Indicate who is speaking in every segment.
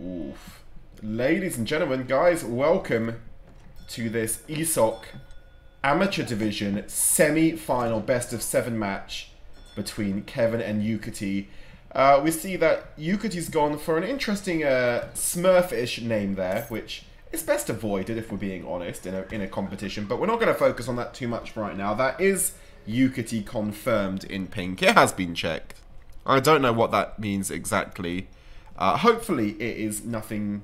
Speaker 1: Oof. Ladies and gentlemen, guys, welcome to this ESOC Amateur Division semi-final best-of-7 match between Kevin and Yukietty. We see that Yukietty's gone for an interesting Smurf-ish name there, which is best avoided if we're being honest in a competition, but we're not going to focus on that too much right now. That is Yukietty confirmed in pink. It has been checked. I don't know what that means exactly. Hopefully it is nothing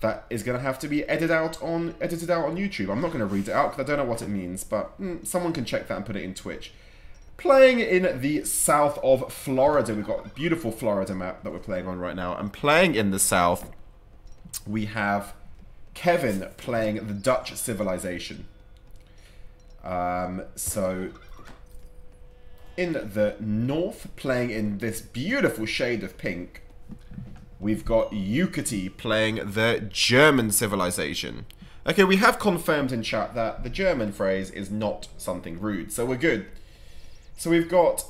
Speaker 1: that is going to have to be edited out on YouTube. I'm not going to read it out because I don't know what it means, but someone can check that and put it in Twitch. Playing in the south of Florida, we've got a beautiful Florida map that we're playing on right now. And playing in the south, we have Kevin playing the Dutch civilization. So in the north, playing in this beautiful shade of pink, we've got Yukietty playing the German civilization. Okay, we have confirmed in chat that the German phrase is not something rude, so we're good. So we've got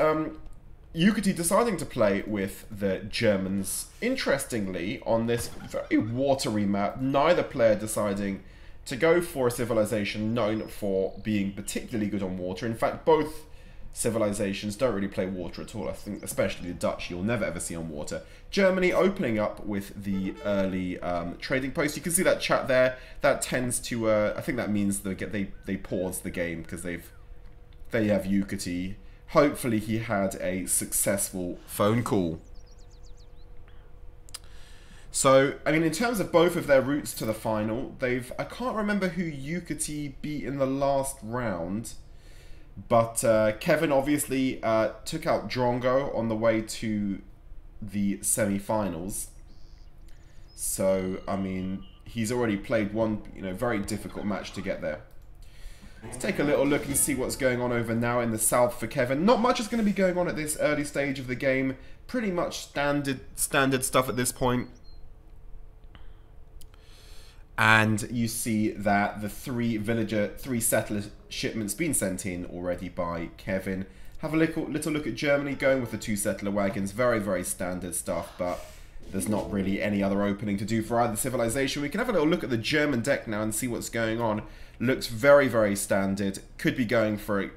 Speaker 1: Yukietty deciding to play with the Germans. Interestingly, on this very watery map, neither player deciding to go for a civilization known for being particularly good on water. In fact, both civilizations don't really play water at all. I think especially the Dutch you'll never ever see on water. Germany opening up with the early trading post. You can see that chat there. That tends to I think that means they pause the game because they have Yukietty. Hopefully he had a successful phone call. So, I mean, in terms of both of their routes to the final, I can't remember who Yukietty beat in the last round. But Kevin obviously took out Drongo on the way to the semi-finals. So, I mean, he's already played one, very difficult match to get there. Let's take a little look and see what's going on over now in the south for Kevin. Not much is going to be going on at this early stage of the game. Pretty much standard stuff at this point. And you see that the three settler shipments been sent in already by Kevin. Have a little look at Germany going with the 2 settler wagons. Very, very standard stuff, but there's not really any other opening to do for either civilization. We can have a little look at the German deck now and see what's going on. Looks very, very standard. Could be going for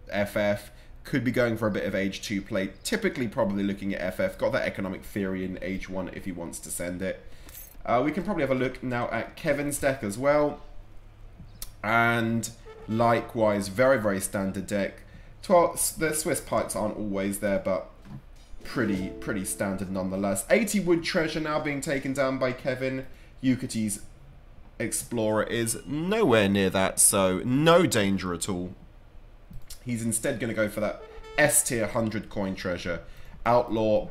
Speaker 1: FF. Could be going for a bit of Age 2 play. Typically probably looking at FF. Got that economic theory in Age 1 if he wants to send it. We can probably have a look now at Kevin's deck as well. And likewise, very, very standard deck. The Swiss pikes aren't always there, but pretty standard nonetheless. 80 wood treasure now being taken down by Kevin. Yukietty's Explorer is nowhere near that, so no danger at all. He's instead going to go for that S tier 100 coin treasure. Outlaw,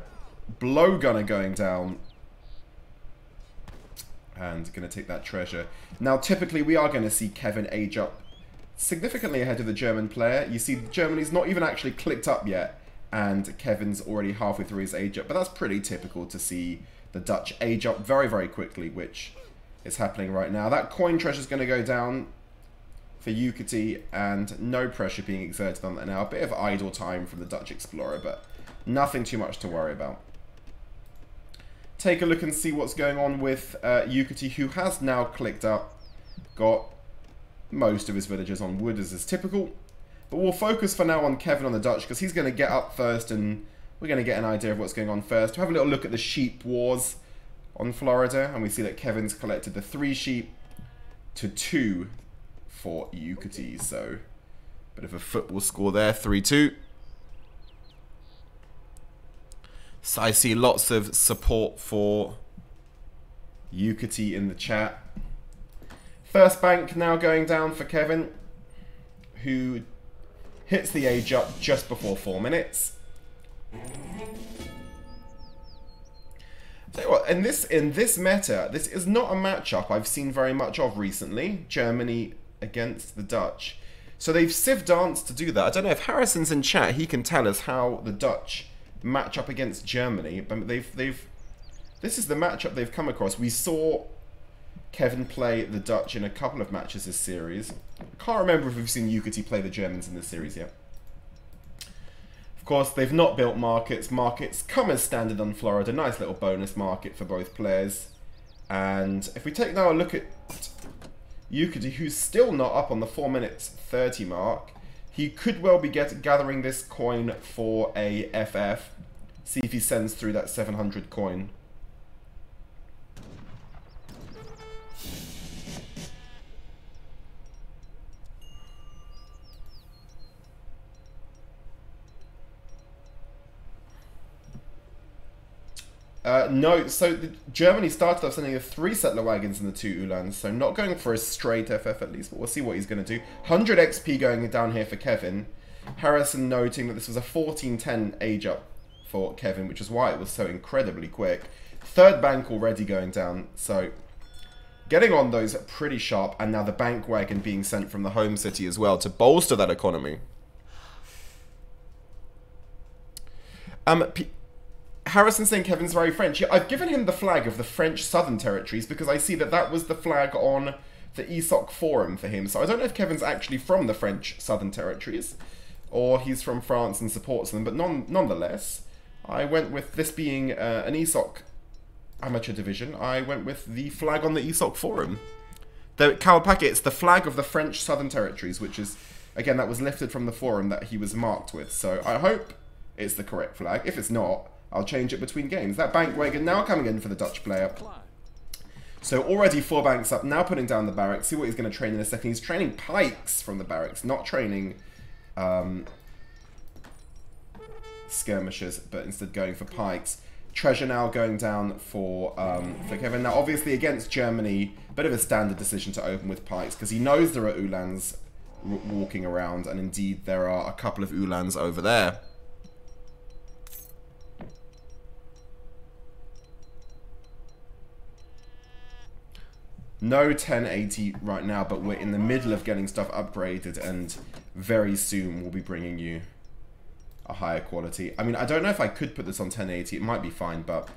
Speaker 1: Blowgunner going down. And going to take that treasure. Now, typically, we are going to see Kevin age up significantly ahead of the German player. You see, Germany's not even actually clicked up yet, and Kevin's already halfway through his age up. But that's pretty typical to see the Dutch age up very, very quickly, which is happening right now. That coin treasure is going to go down for Yukietty, and no pressure being exerted on that now. A bit of idle time from the Dutch Explorer, but nothing too much to worry about. Take a look and see what's going on with Yukietty, who has now clicked up. Got most of his villagers on wood, as is typical. But we'll focus for now on Kevin on the Dutch, because he's going to get up first, and we're going to get an idea of what's going on first. We'll have a little look at the sheep wars on Florida, and we see that Kevin's collected the 3 sheep to 2 for Yukietty. So, bit of a football score there, 3-2. So I see lots of support for Yukietty in the chat. First bank now going down for Kevin, who hits the age up just before 4 minutes. Tell you what, in this meta, this is not a matchup I've seen very much of recently. Germany against the Dutch. So they've civ danced to do that. I don't know if Harrison's in chat, he can tell us how the Dutch match up against Germany, but this is the matchup they've come across. We saw Kevin play the Dutch in a couple of matches this series. I can't remember if we've seen Yukietty play the Germans in this series yet. Of course, they've not built markets. Markets come as standard on Florida. Nice little bonus market for both players. And if we take now a look at Yukietty, who's still not up on the 4 minutes 30 mark, he could well be gathering this coin for a FF. See if he sends through that 700 coin. No, so Germany started off sending the 3 settler wagons and the 2 Ulans, so not going for a straight FF at least, but we'll see what he's going to do. 100 XP going down here for Kévin. Harrison noting that this was a 1410 age up for Kévin, which is why it was so incredibly quick. 3rd bank already going down, so getting on those pretty sharp, and now the bank wagon being sent from the home city as well to bolster that economy. Harrison saying Kevin's very French. Yeah, I've given him the flag of the French Southern Territories because I see that that was the flag on the ESOC forum for him. So I don't know if Kevin's actually from the French Southern Territories or he's from France and supports them. But nonetheless, I went with this being an ESOC amateur division. I went with the flag on the ESOC forum. The Kalpake, it's the flag of the French Southern Territories, which is, again, that was lifted from the forum that he was marked with. So I hope it's the correct flag. If it's not, I'll change it between games. That bank wagon now coming in for the Dutch player. So already 4 banks up, now putting down the barracks. See what he's going to train in a second. He's training pikes from the barracks, not training skirmishers, but instead going for pikes. Treasure now going down for Kévin. Now obviously against Germany, bit of a standard decision to open with pikes, because he knows there are Ulans walking around, and indeed there are a couple of Ulans over there. No 1080 right now, but we're in the middle of getting stuff upgraded, and very soon we'll be bringing you a higher quality. I mean, I don't know if I could put this on 1080. It might be fine, but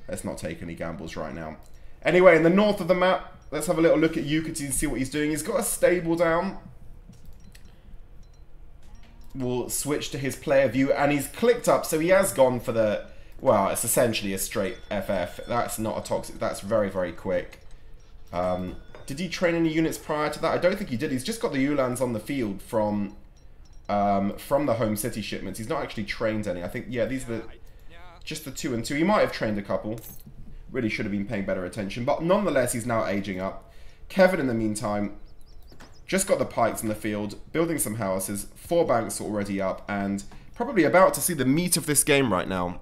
Speaker 1: let's not take any gambles right now. Anyway, in the north of the map, let's have a little look at Yukietty and see what he's doing. He's got a stable down. We'll switch to his player view, and he's clicked up, so he has gone for the... Well, it's essentially a straight FF. That's not a toxic. That's very, very quick. Did he train any units prior to that? I don't think he did. He's just got the Ulans on the field from the home city shipments. He's not actually trained any. I think, yeah, these are just the 2 and 2. He might have trained a couple. Really should have been paying better attention. But nonetheless, he's now aging up. Kévin, in the meantime, just got the pikes in the field, building some houses. 4 banks already up, and probably about to see the meat of this game right now.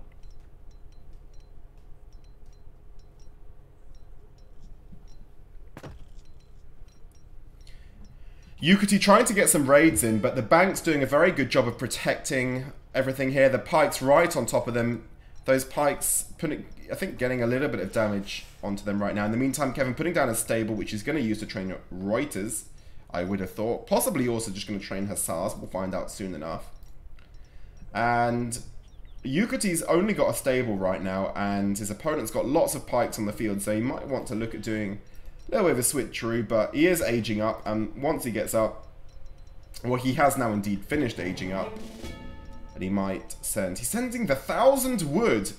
Speaker 1: Yukietty trying to get some raids in, but the bank's doing a very good job of protecting everything here. The pikes right on top of them. Those pikes, I think, getting a little bit of damage onto them right now. In the meantime, Kévin putting down a stable, which he's going to use to train Reuters, I would have thought. Possibly also just going to train Hussars. We'll find out soon enough. And Yukietty's only got a stable right now, and his opponent's got lots of pikes on the field, so he might want to look at doing a little bit of a switcheroo, but he is aging up, and once he gets up, well, he has now indeed finished aging up, and he might send... He's sending the 1,000 wood!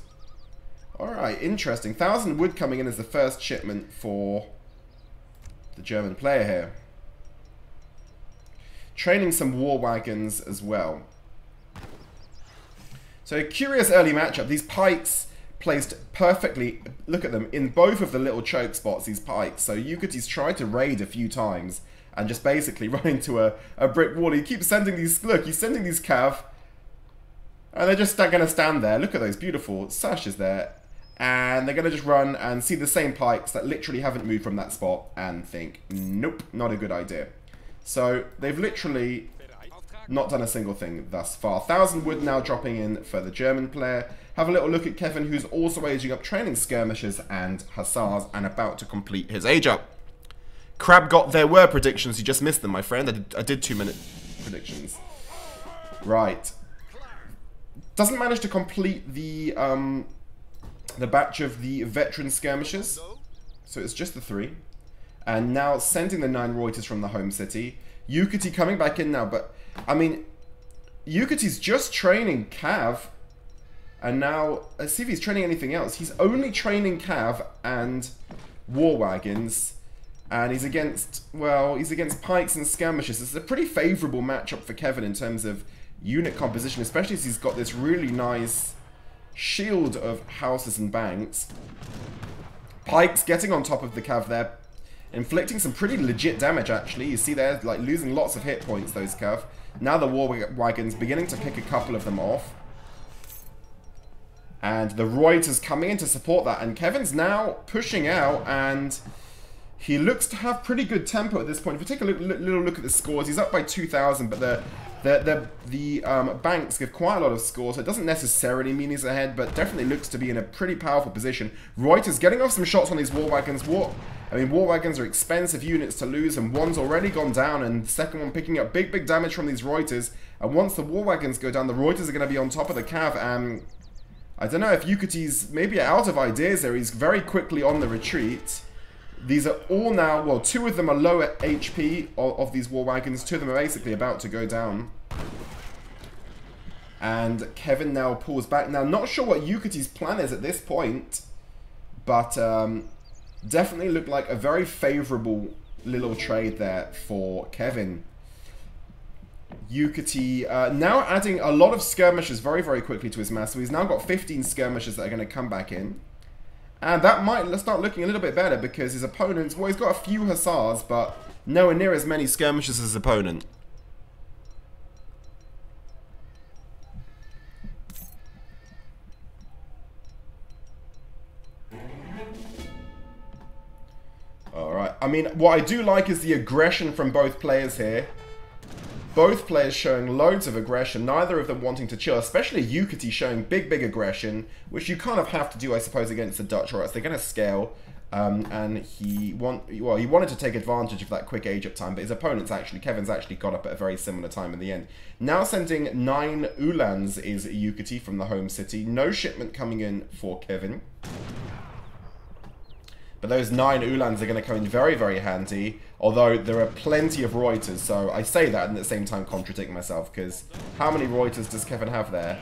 Speaker 1: Alright, interesting. 1,000 wood coming in as the first shipment for the German player here. Training some war wagons as well. So, a curious early matchup. These pikes placed perfectly, look at them, in both of the little choke spots, these pikes. So Yukietty's tried to raid a few times and just basically run into a brick wall. He keeps sending these, look, he's sending these cav, and they're just going to stand there. Look at those beautiful sashes there. And they're going to just run and see the same pikes that literally haven't moved from that spot and think, nope, not a good idea. So they've literally not done a single thing thus far. 1,000 wood now dropping in for the German player. Have a little look at Kévin, who's also aging up, training skirmishers and hussars, and about to complete his age up. Crab got there were predictions, you just missed them, my friend. I did 2-minute predictions. Right. Doesn't manage to complete the batch of the veteran skirmishers. So it's just the 3. And now sending the 9 Reuters from the home city. Yukietty coming back in now, but I mean, Yukietty's just training Cav. And now, let's see if he's training anything else. He's only training Cav and War Wagons. And he's against, well, he's against Pikes and Skirmishers. This is a pretty favourable matchup for Kevin in terms of unit composition, especially as he's got this really nice shield of houses and banks. Pikes getting on top of the Cav there, inflicting some pretty legit damage, actually. You see they're like losing lots of hit points, those Cav. Now the War Wagons beginning to pick a couple of them off. And the Reuters coming in to support that. And Kevin's now pushing out, and he looks to have pretty good tempo at this point. If you take a little look at the scores, he's up by 2,000, but the banks give quite a lot of scores, so it doesn't necessarily mean he's ahead, but definitely looks to be in a pretty powerful position. Reuters getting off some shots on these War Wagons. War Wagons are expensive units to lose, and one's already gone down, and the second one picking up big damage from these Reuters. And once the War Wagons go down, the Reuters are going to be on top of the Cav, and I don't know if Yukietty's maybe out of ideas there. He's very quickly on the retreat. These are all now, well, 2 of them are low at HP of these War Wagons. 2 of them are basically about to go down. And Kevin now pulls back. Now, not sure what Yukietty's plan is at this point, but definitely looked like a very favourable little trade there for Kevin. Yukietty now adding a lot of skirmishers very quickly to his mass. So he's now got 15 skirmishers that are going to come back in. And that might start looking a little bit better because his opponents, well, he's got a few hussars, but nowhere near as many skirmishers as his opponent. Alright, I mean, what I do like is the aggression from both players here. Both players showing loads of aggression, neither of them wanting to chill, especially Yukietty showing big aggression, which you kind of have to do, I suppose, against the Dutch, or else they're going to scale. And he wanted to take advantage of that quick age up time, but his opponent's actually, Kevin's actually got up at a very similar time in the end. Now sending 9 Ulans is Yukietty from the home city. No shipment coming in for Kevin. But those 9 Ulans are going to come in very handy, although there are plenty of Reuters, so I say that and at the same time contradict myself, because how many Reuters does Kevin have there?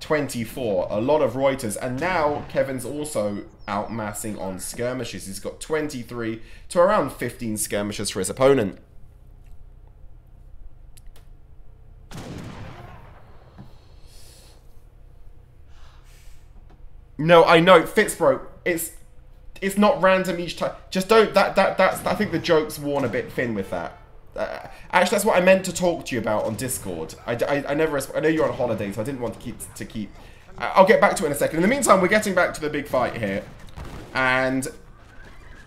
Speaker 1: 24, a lot of Reuters, and now Kevin's also outmassing on skirmishes. He's got 23 to around 15 skirmishes for his opponent. No, I know, Fitzbro, it's not random each time. Just don't. That's. I think the joke's worn a bit thin with that. Actually, that's what I meant to talk to you about on Discord. I know you're on holiday, so I didn't want to keep. I'll get back to it in a second. In the meantime, we're getting back to the big fight here, and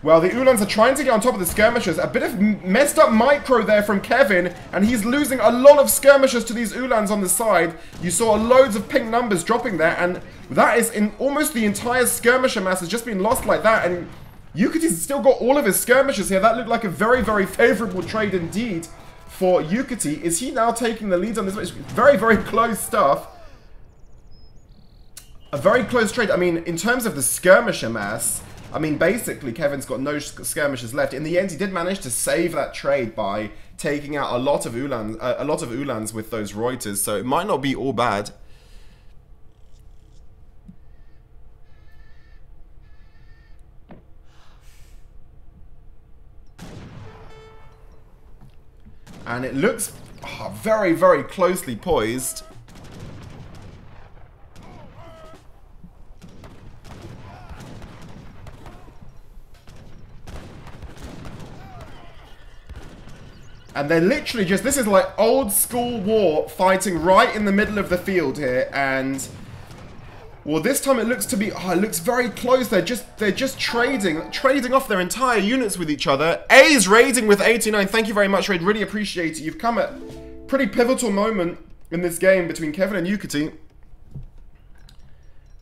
Speaker 1: well, the Ulans are trying to get on top of the skirmishers. A bit of messed up micro there from Kevin, and he's losing a lot of skirmishers to these Ulans on the side. You saw loads of pink numbers dropping there, and that is in almost the entire skirmisher mass has just been lost like that, and Yukietty's still got all of his skirmishers here. That looked like a very favourable trade indeed for Yukietty. Is he now taking the lead on this? It's very close stuff. A very close trade. I mean, in terms of the skirmisher mass, I mean, basically, Kevin's got no skirmishers left. In the end, he did manage to save that trade by taking out a lot of Ulans with those Reuters, so it might not be all bad. And it looks very closely poised. And they're literally just, this is like old school war fighting right in the middle of the field here. And well, this time it looks to be, it looks very close. They're just trading off their entire units with each other. A's raiding with 89. Thank you very much, Raid. Really appreciate it. You've come at a pretty pivotal moment in this game between Kevin and Yukietty.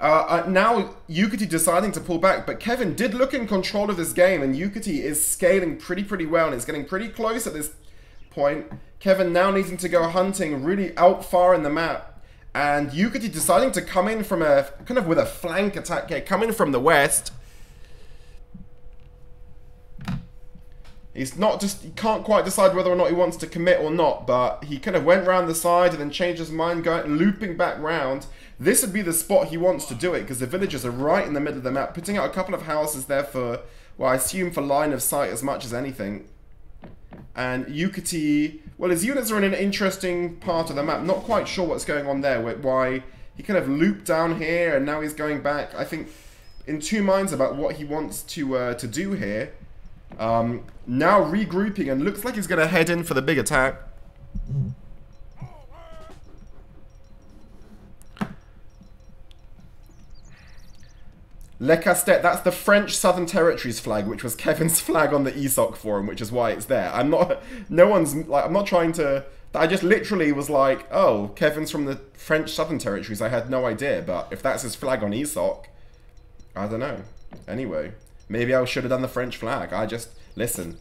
Speaker 1: Now Yukietty deciding to pull back, but Kevin did look in control of this game, and Yukietty is scaling pretty well, and it's getting pretty close at this point. Kevin now needing to go hunting really out far in the map. And Yukietty deciding to come in from a, kind of with a flank attack here, come in from the west. He's not just, he can't quite decide whether or not he wants to commit or not, but he kind of went round the side and then changed his mind, going looping back round. This would be the spot he wants to do it, because the villagers are right in the middle of the map, putting out a couple of houses there for, well, I assume for line of sight as much as anything. And Yukietty, well, his units are in an interesting part of the map. Not quite sure what's going on there, why he kind of looped down here and now he's going back. I think in two minds about what he wants to do here. Now regrouping and looks like he's going to head in for the big attack. Le Castet, that's the French Southern Territories flag, which was Kevin's flag on the ESOC forum, which is why it's there. I'm not trying to, I just literally was like, oh, Kevin's from the French Southern Territories. I had no idea, but if that's his flag on ESOC, I don't know. Anyway, maybe I should have done the French flag. Listen,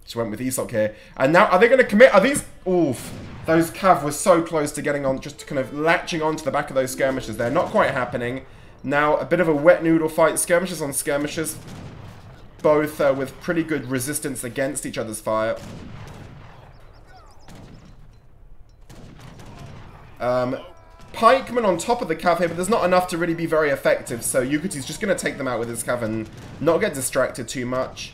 Speaker 1: just went with ESOC here. And now, are they going to commit? Are these, oof, those Cav were so close to getting on, just kind of latching onto the back of those skirmishes. They're not quite happening. Now, a bit of a wet noodle fight, skirmishes on skirmishes, both with pretty good resistance against each other's fire. Pikemen on top of the Cav here, but there's not enough to really be very effective, so Yukietty's just going to take them out with his Cav and not get distracted too much.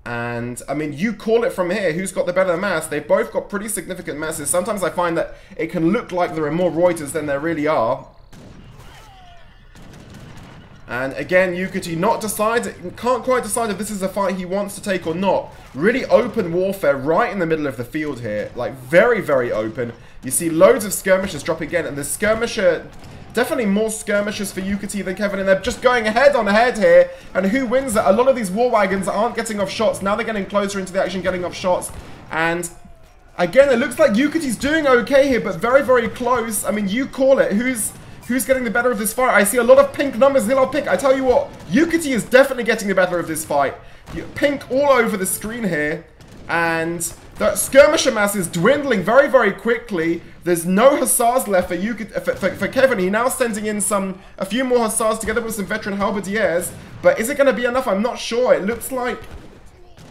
Speaker 1: And, I mean, you call it from here, who's got the better mass? They've both got pretty significant masses. Sometimes I find that it can look like there are more Reuters than there really are. And again, Yukietty can't quite decide if this is a fight he wants to take or not. Really open warfare right in the middle of the field here. Like, very, very open. You see loads of skirmishers drop again. And the skirmisher, definitely more skirmishers for Yukietty than Kévin. And they're just going head on head here. And who wins it? A lot of these war wagons aren't getting off shots. Now they're getting closer into the action, getting off shots. And again, it looks like Yukietty's doing okay here, but very, very close. I mean, you call it. Who's getting the better of this fight? I see a lot of pink numbers, a lot of pink. I tell you what, Yukietty is definitely getting the better of this fight. Pink all over the screen here. And the skirmisher mass is dwindling very, very quickly. There's no hussars left for Kévin. He now sending in a few more hussars together with some veteran halberdiers. But is it going to be enough? I'm not sure. It looks like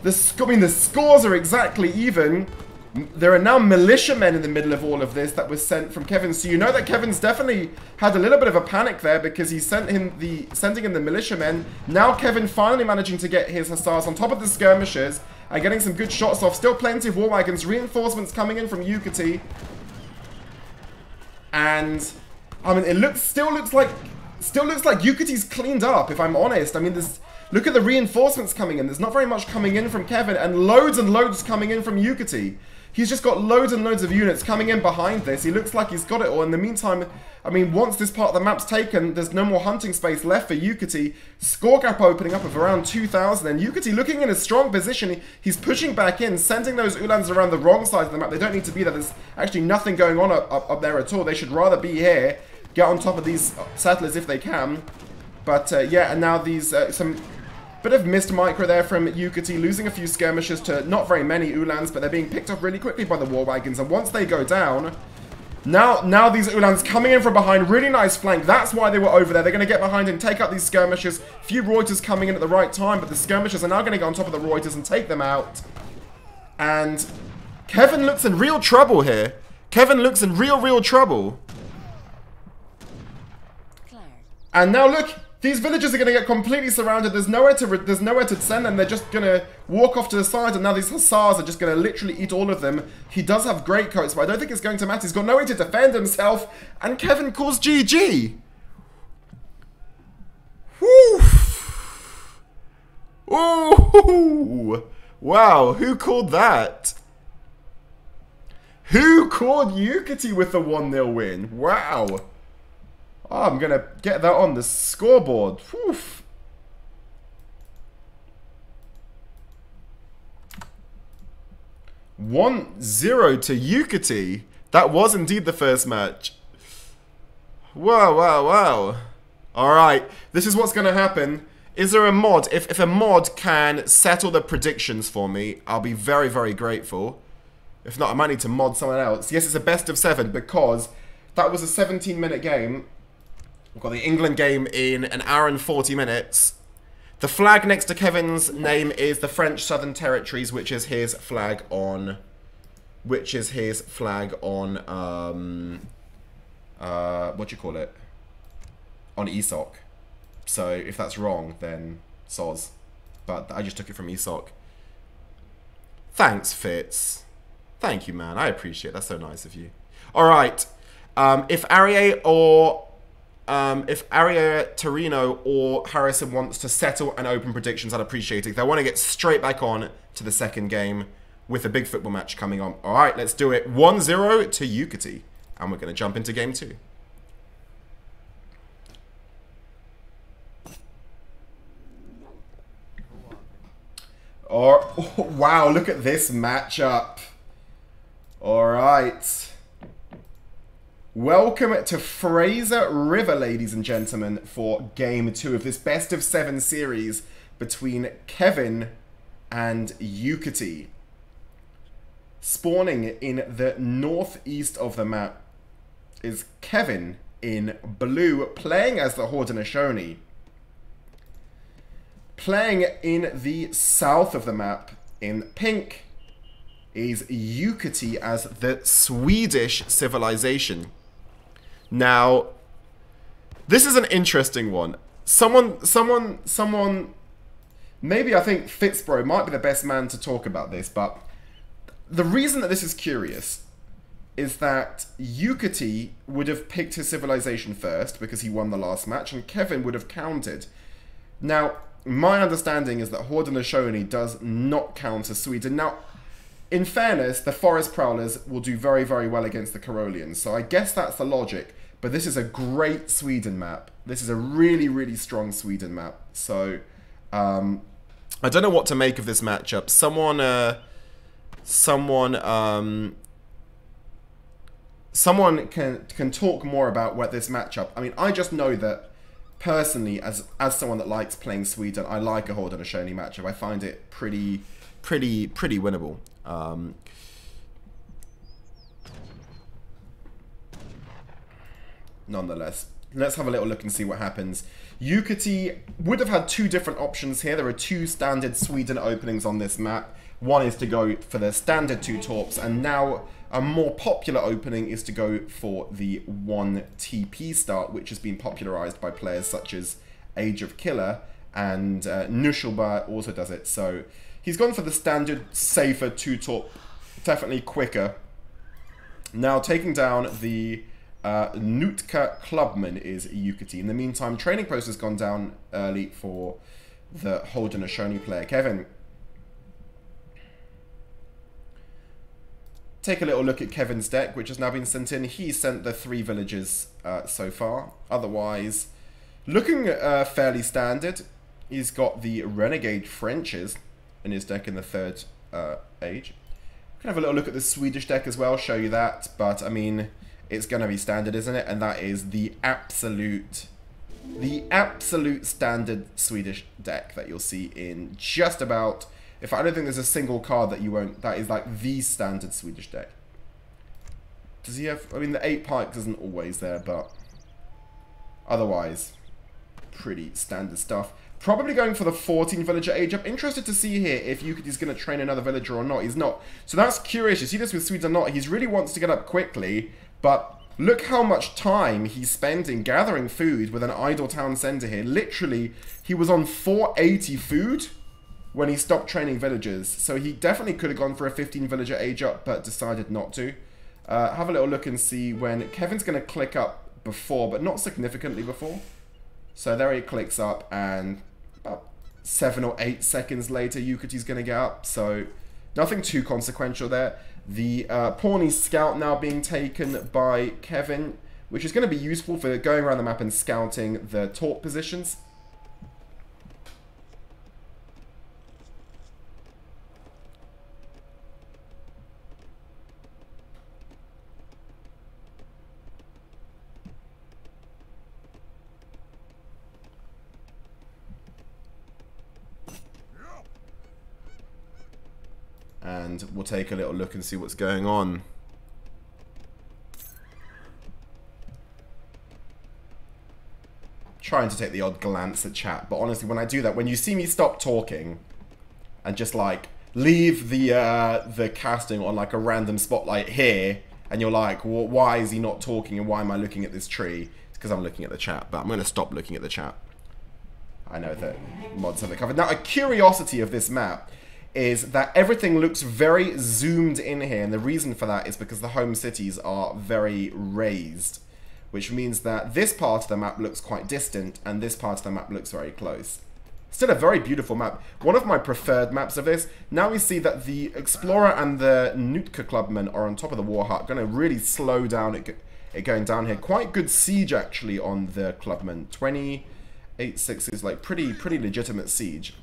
Speaker 1: the scores are exactly even. There are now militiamen in the middle of all of this that was sent from Kévin. So you know that Kevin's definitely had a little bit of a panic there because he sending in the militiamen. Now Kévin finally managing to get his hussars on top of the skirmishers and getting some good shots off. Still plenty of war wagons. Reinforcements coming in from Yukietty. And I mean, still looks like Yukietty's cleaned up, if I'm honest. I mean, look at the reinforcements coming in. There's not very much coming in from Kévin and loads coming in from Yukietty. He's just got loads and loads of units coming in behind this. He looks like he's got it all. In the meantime, I mean, once this part of the map's taken, there's no more hunting space left for Yukietty. Score gap opening up of around 2,000. And Yukietty looking in a strong position. He's pushing back in, sending those Ulans around the wrong side of the map. They don't need to be there. There's actually nothing going on up there at all. They should rather be here. Get on top of these settlers if they can. But, yeah, and now these, some bit of missed micro there from Yukietty, losing a few skirmishers to not very many Ulans, but they're being picked up really quickly by the war wagons. And once they go down, now these Ulans coming in from behind, really nice flank. That's why they were over there. They're going to get behind and take out these skirmishers. A few Reuters coming in at the right time, but the skirmishers are now going to get on top of the Reuters and take them out. And Kévin looks in real trouble here. Kévin looks in real trouble. And now look, these villagers are going to get completely surrounded. There's nowhere to send them. They're just going to walk off to the side, and now these hussars are just going to literally eat all of them. He does have great coats, but I don't think it's going to matter. He's got no way to defend himself, and Kévin calls GG. Woo! Ooh! Wow, who called that? Who called Yukietty with the 1-0 win? Wow. Oh, I'm going to get that on the scoreboard. Whew. 1-0 to Yukietty. That was indeed the first match. Wow, wow, wow. Alright, this is what's going to happen. Is there a mod? If a mod can settle the predictions for me, I'll be very, very grateful. If not, I might need to mod someone else. Yes, it's a best of 7 because that was a 17-minute game. We've got the England game in 1 hour and 40 minutes. The flag next to Kevin's name is the French Southern Territories, which is his flag on... what do you call it? On ESOC. So if that's wrong, then soz. But I just took it from ESOC. Thanks, Fitz. Thank you, man. I appreciate it. That's so nice of you. All right. If Aria Torino or Harrison wants to settle and open predictions, I'd appreciate it. They want to get straight back on to the second game with a big football match coming on. All right, let's do it. 1-0 to Yukietty. And we're going to jump into game 2. Oh, wow, look at this matchup. All right. Welcome to Fraser River, ladies and gentlemen, for game 2 of this best of 7 series between Kevin and Yukietty. Spawning in the northeast of the map is Kevin in blue, playing as the Haudenosaunee. Playing in the south of the map in pink is Yukietty as the Swedish civilization. Now, this is an interesting one. Someone, maybe I think Fitzbro might be the best man to talk about this, but the reason that this is curious is that Yukietty would have picked his civilization first because he won the last match, and Kevin would have countered. Now, my understanding is that Haudenosaunee does not counter Sweden. Now, in fairness, the Forest Prowlers will do very, very well against the Carolians, so I guess that's the logic. But this is a great Sweden map. This is a really, really strong Sweden map. So, I don't know what to make of this matchup. Someone can talk more about what this matchup. I mean, I just know that personally, as someone that likes playing Sweden, I like a Haudenosaunee matchup. I find it pretty winnable. Nonetheless, let's have a little look and see what happens. Yukietty would have had 2 different options here. There are 2 standard Sweden openings on this map. One is to go for the standard 2 torps, and now a more popular opening is to go for the 1 TP start, which has been popularized by players such as Age of Killer, and Nushelba also does it. So he's gone for the standard, safer 2 torp, definitely quicker. Now taking down the Nootka Clubman is Yukietty. In the meantime, training post has gone down early for the Haudenosaunee player, Kevin. Take a little look at Kevin's deck, which has now been sent in. He sent the 3 villagers so far. Otherwise, looking fairly standard. He's got the Renegade Frenches in his deck in the 3rd age. We can have a little look at the Swedish deck as well, show you that. But, I mean, it's going to be standard, isn't it? And that is the absolute standard Swedish deck that you'll see in just about... If I don't think there's a single card that you won't... That is like the standard Swedish deck. Does he have... I mean, the 8 pikes isn't always there, but... Otherwise, pretty standard stuff. Probably going for the 14 villager age up. Interested to see here if Yukietty's going to train another villager or not. He's not. So that's curious. You see this with Swedes or not. He really wants to get up quickly, but look how much time he's spending gathering food with an idle town center here. Literally, he was on 480 food when he stopped training villagers. So he definitely could have gone for a 15 villager age up, but decided not to. Have a little look and see when Kevin's going to click up before, but not significantly before. So there he clicks up, and about 7 or 8 seconds later, Yukietty's going to get up. So nothing too consequential there. The Pawnee Scout now being taken by Kevin, which is going to be useful for going around the map and scouting the torp positions. And we'll take a little look and see what's going on. trying to take the odd glance at chat, but honestly, when I do that, when you see me stop talking and just like leave the casting on like a random spotlight here, and you're like, well, why is he not talking and why am I looking at this tree? It's because I'm looking at the chat, but I'm going to stop looking at the chat. I know that mods have it covered. Now, a curiosity of this map is that everything looks very zoomed in here, and the reason for that is because the home cities are very raised, which means that this part of the map looks quite distant, and this part of the map looks very close. Still a very beautiful map. One of my preferred maps of this. Now we see that the Explorer and the Nootka Clubman are on top of the War Hut. Going to really slow down it going down here. Quite good siege, actually, on the Clubman. 28-6 is like pretty legitimate siege.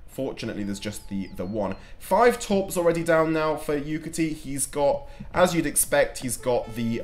Speaker 1: Fortunately, there's just the one. 5 torps already down now for Yukietty. He's got, as you'd expect, he's got the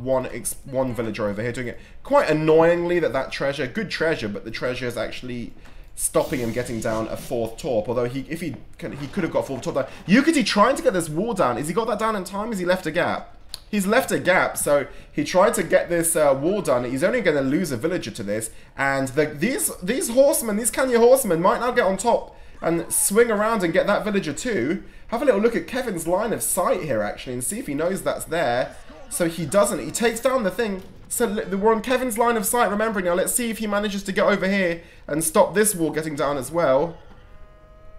Speaker 1: one villager over here doing it. Quite annoyingly that treasure, good treasure, but the treasure is actually stopping him getting down a 4th torp. Although he could have got 4th torp down. Yukietty trying to get this wall down. Has he got that down in time? Has he left a gap? He's left a gap, so he tried to get this wall done. He's only going to lose a villager to this, and these horsemen, these Kenya horsemen, might now get on top and swing around and get that villager too. Have a little look at Kevin's line of sight here, actually, and see if he knows that's there. So he doesn't. He takes down the thing. So we're on Kevin's line of sight, remembering now. Let's see if he manages to get over here and stop this wall getting down as well.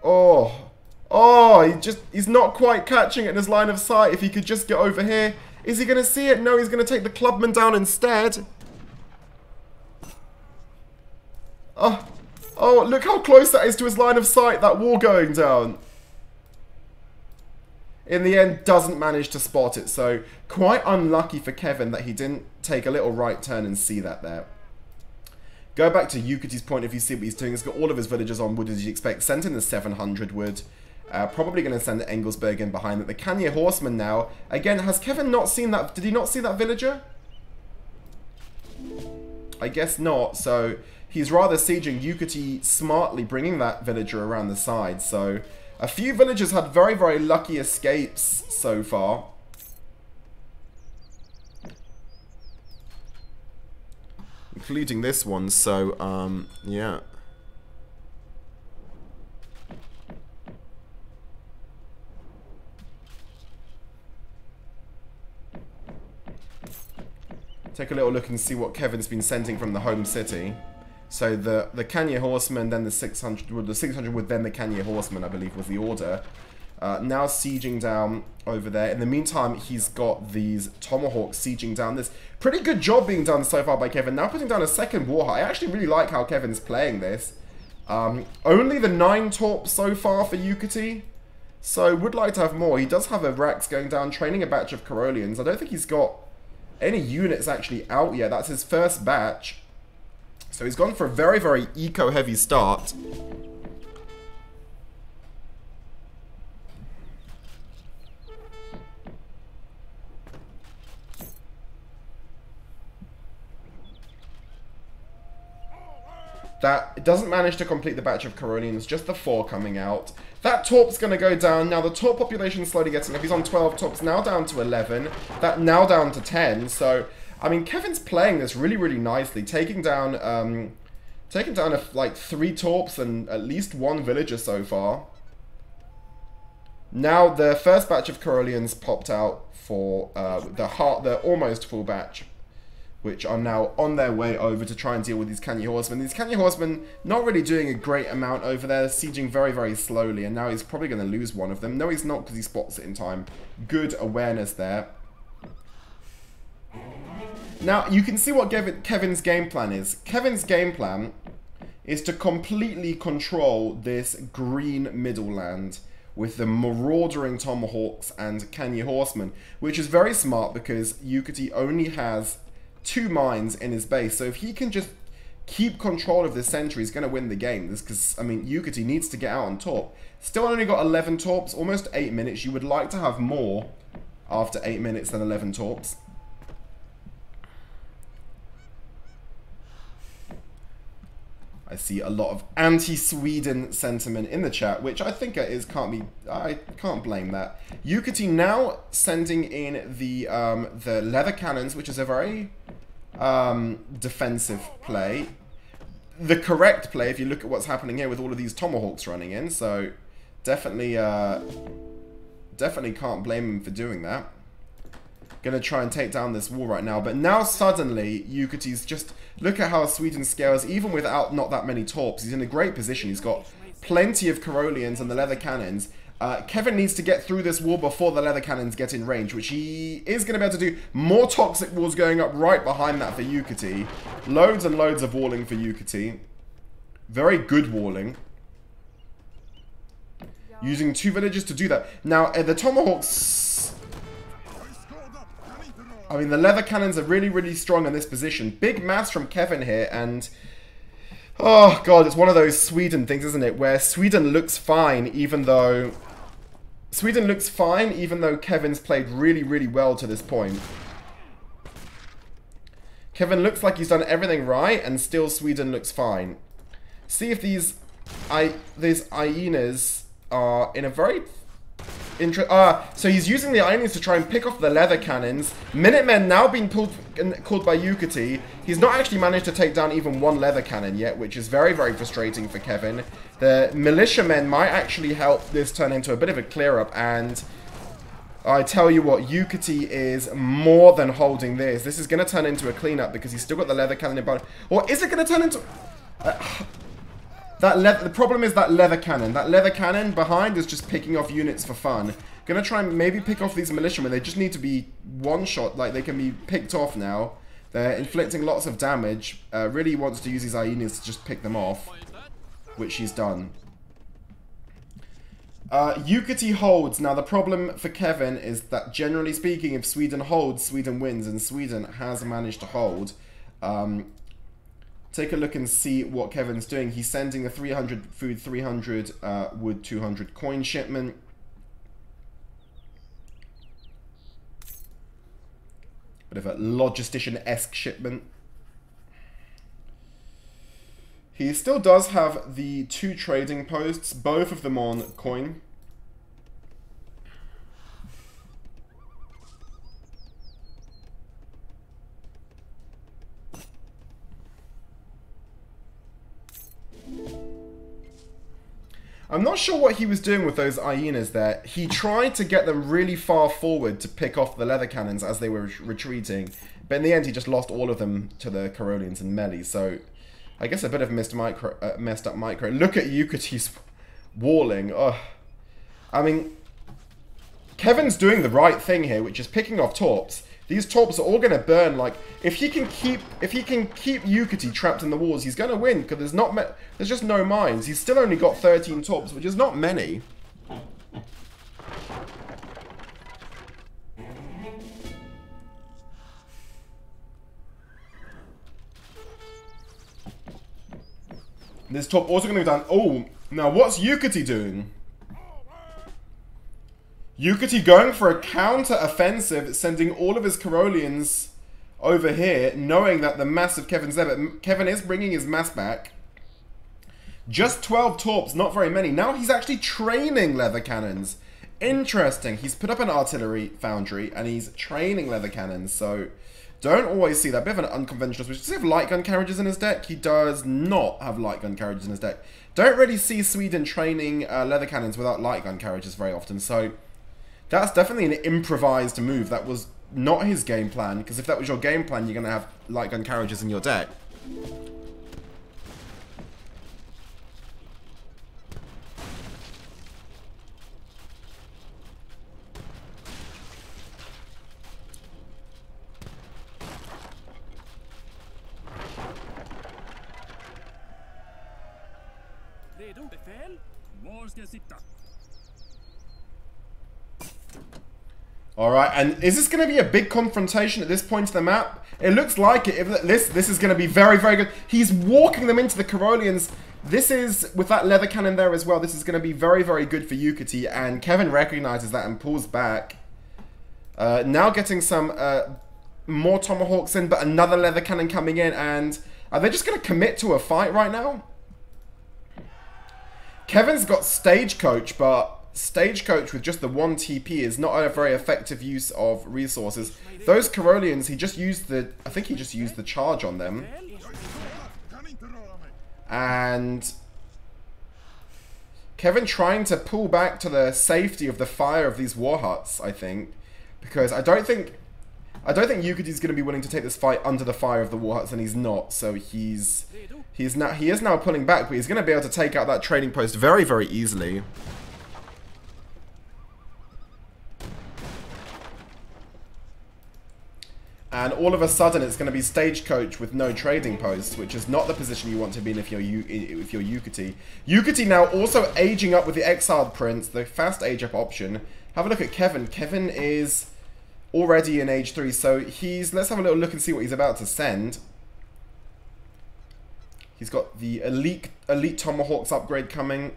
Speaker 1: Oh, he's not quite catching it in his line of sight. If he could just get over here. Is he going to see it? No, he's going to take the clubman down instead. Oh, look how close that is to his line of sight, that wall going down. In the end, doesn't manage to spot it. So, quite unlucky for Kevin that he didn't take a little right turn and see that there. Go back to Yukietty's point if you see what he's doing. He's got all of his villagers on wood, as you expect. Sent in the 700 wood. Probably going to send Engelsberg in behind it. The Kenya horseman now. Again, has Kevin not seen that? Did he not see that villager? I guess not. So he's rather sieging. Yukietty smartly bringing that villager around the side. So a few villagers had very, very lucky escapes so far. Including this one. So, yeah. Take a little look and see what Kevin's been sending from the home city. So the Kenya horseman, then the 600 wood, then the Kenya horseman, I believe was the order. Now sieging down over there. In the meantime, he's got these tomahawks sieging down. This pretty good job being done so far by Kevin. Now putting down a second war hut. I actually really like how Kevin's playing this. Only the 9 torps so far for Yukietty. So would like to have more. He does have a Rex going down, training a batch of Carolians. I don't think he's got any units actually out yet. That's his first batch. So he's gone for a very, very eco-heavy start. That it doesn't manage to complete the batch of Carolians, just the 4 coming out. That torp's going to go down. Now the torp population is slowly getting up. He's on 12 torps, now down to 11. That now down to 10. So, I mean, Kevin's playing this really, really nicely. Taking down like 3 torps and at least 1 villager so far. Now the first batch of Carolians popped out for the almost full batch, which are now on their way over to try and deal with these Kenya horsemen. These Kenya horsemen not really doing a great amount over there, sieging very, very slowly, and now he's probably going to lose one of them. No, he's not, because he spots it in time. Good awareness there. Now, you can see what Kevin's game plan is. Kevin's game plan is to completely control this green middle land with the maraudering tomahawks and Kenya horsemen, which is very smart because Yukietty only has 2 mines in his base. So if he can just keep control of this century, he's going to win the game. This, because, I mean, Yukietty needs to get out on top. Still only got 11 torps, almost 8 minutes. You would like to have more after 8 minutes than 11 torps. I see a lot of anti-Sweden sentiment in the chat, which I think I can't blame that. Yukietty now sending in the leather cannons, which is a very defensive play. The correct play, if you look at what's happening here with all of these tomahawks running in. So definitely, definitely can't blame him for doing that. Gonna try and take down this wall right now. But now suddenly, Yukietty's just... Look at how Sweden scales, even without not that many torps. He's in a great position. He's got plenty of Carolians and the leather cannons. Kévin needs to get through this wall before the leather cannons get in range, which he is going to be able to do. More toxic walls going up right behind that for Yukietty. Loads and loads of walling for Yukietty. Very good walling. Using 2 villagers to do that. Now, the tomahawks... I mean, the leather cannons are really, really strong in this position. Big mass from Kévin here, and... Oh, God, it's one of those Sweden things, isn't it? Where Sweden looks fine, even though... Kévin's played really, really well to this point. Kévin looks like he's done everything right, and still Sweden looks fine. See if these hyenas are in a very... so he's using the hyenas to try and pick off the leather cannons. Minutemen now being called by Yukietty. He's not actually managed to take down even 1 leather cannon yet, which is very, very frustrating for Kévin. The militiamen might actually help this turn into a bit of a clear-up, and I tell you what, Yukietty is more than holding this. This is going to turn into a clean-up because he's still got the leather cannon in bottom. Or is it going to turn into... the problem is that leather cannon. That leather cannon behind is just picking off units for fun. Gonna try and maybe pick off these militiamen. They just need to be one-shot. Like, they can be picked off now. They're inflicting lots of damage. Really wants to use his hyenas to just pick them off, which he's done. Yukietty holds. Now, the problem for Kévin is that, generally speaking, if Sweden holds, Sweden wins. And Sweden has managed to hold. Take a look and see what Kévin's doing. He's sending a 300 food, 300 wood, 200 coin shipment. Bit of a logistician-esque shipment. He still does have the 2 trading posts, both of them on coin. I'm not sure what he was doing with those hyenas there. He tried to get them really far forward to pick off the leather cannons as they were retreating. But in the end, he just lost all of them to the Carolians and melee. So, I guess a bit of messed up micro. Look at Yukietty's walling. Ugh. I mean, Kévin's doing the right thing here, which is picking off torps. These torps are all going to burn. Like, if he can keep Yukietty trapped in the walls, he's going to win, because there's just no mines. He's still only got 13 torps, which is not many. This torp also going to go down. Oh, now what's Yukietty doing? Yukietty going for a counter-offensive, sending all of his Carolians over here, knowing that the mass of Kévin's there, but Kévin is bringing his mass back. Just 12 torps, not very many. Now he's actually training leather cannons. Interesting. He's put up an artillery foundry, and he's training leather cannons, so don't always see that. Bit of an unconventional switch. Does he have light gun carriages in his deck? He does not have light gun carriages in his deck. Don't really see Sweden training leather cannons without light gun carriages very often, so... That's definitely an improvised move. That was not his game plan, because if that was your game plan, you're going to have light gun carriages in your deck. Alright, and is this going to be a big confrontation at this point of the map? It looks like it. This is going to be very, very good. He's walking them into the Carolians. This is, with that leather cannon there as well, this is going to be very, very good for Yukietty, and Kévin recognizes that and pulls back. Now getting some more tomahawks in, but another leather cannon coming in, and are they just going to commit to a fight right now? Kevin's got Stagecoach, but Stagecoach with just the 1 TP is not a very effective use of resources. Those Caroleans, he just used the... I think he just used the charge on them. And... Kévin trying to pull back to the safety of the fire of these war huts, I think. Because I don't think Yukietty's going to be willing to take this fight under the fire of the war huts, and he's not. So he is now pulling back, but he's going to be able to take out that trading post very, very easily. And all of a sudden, it's going to be Stagecoach with no trading posts, which is not the position you want to be in if you're Yukietty. Yukietty now also aging up with the Exiled Prince, the fast age up option. Have a look at Kévin. Kévin is already in age 3, so let's have a little look and see what he's about to send. He's got the elite Tomahawks upgrade coming,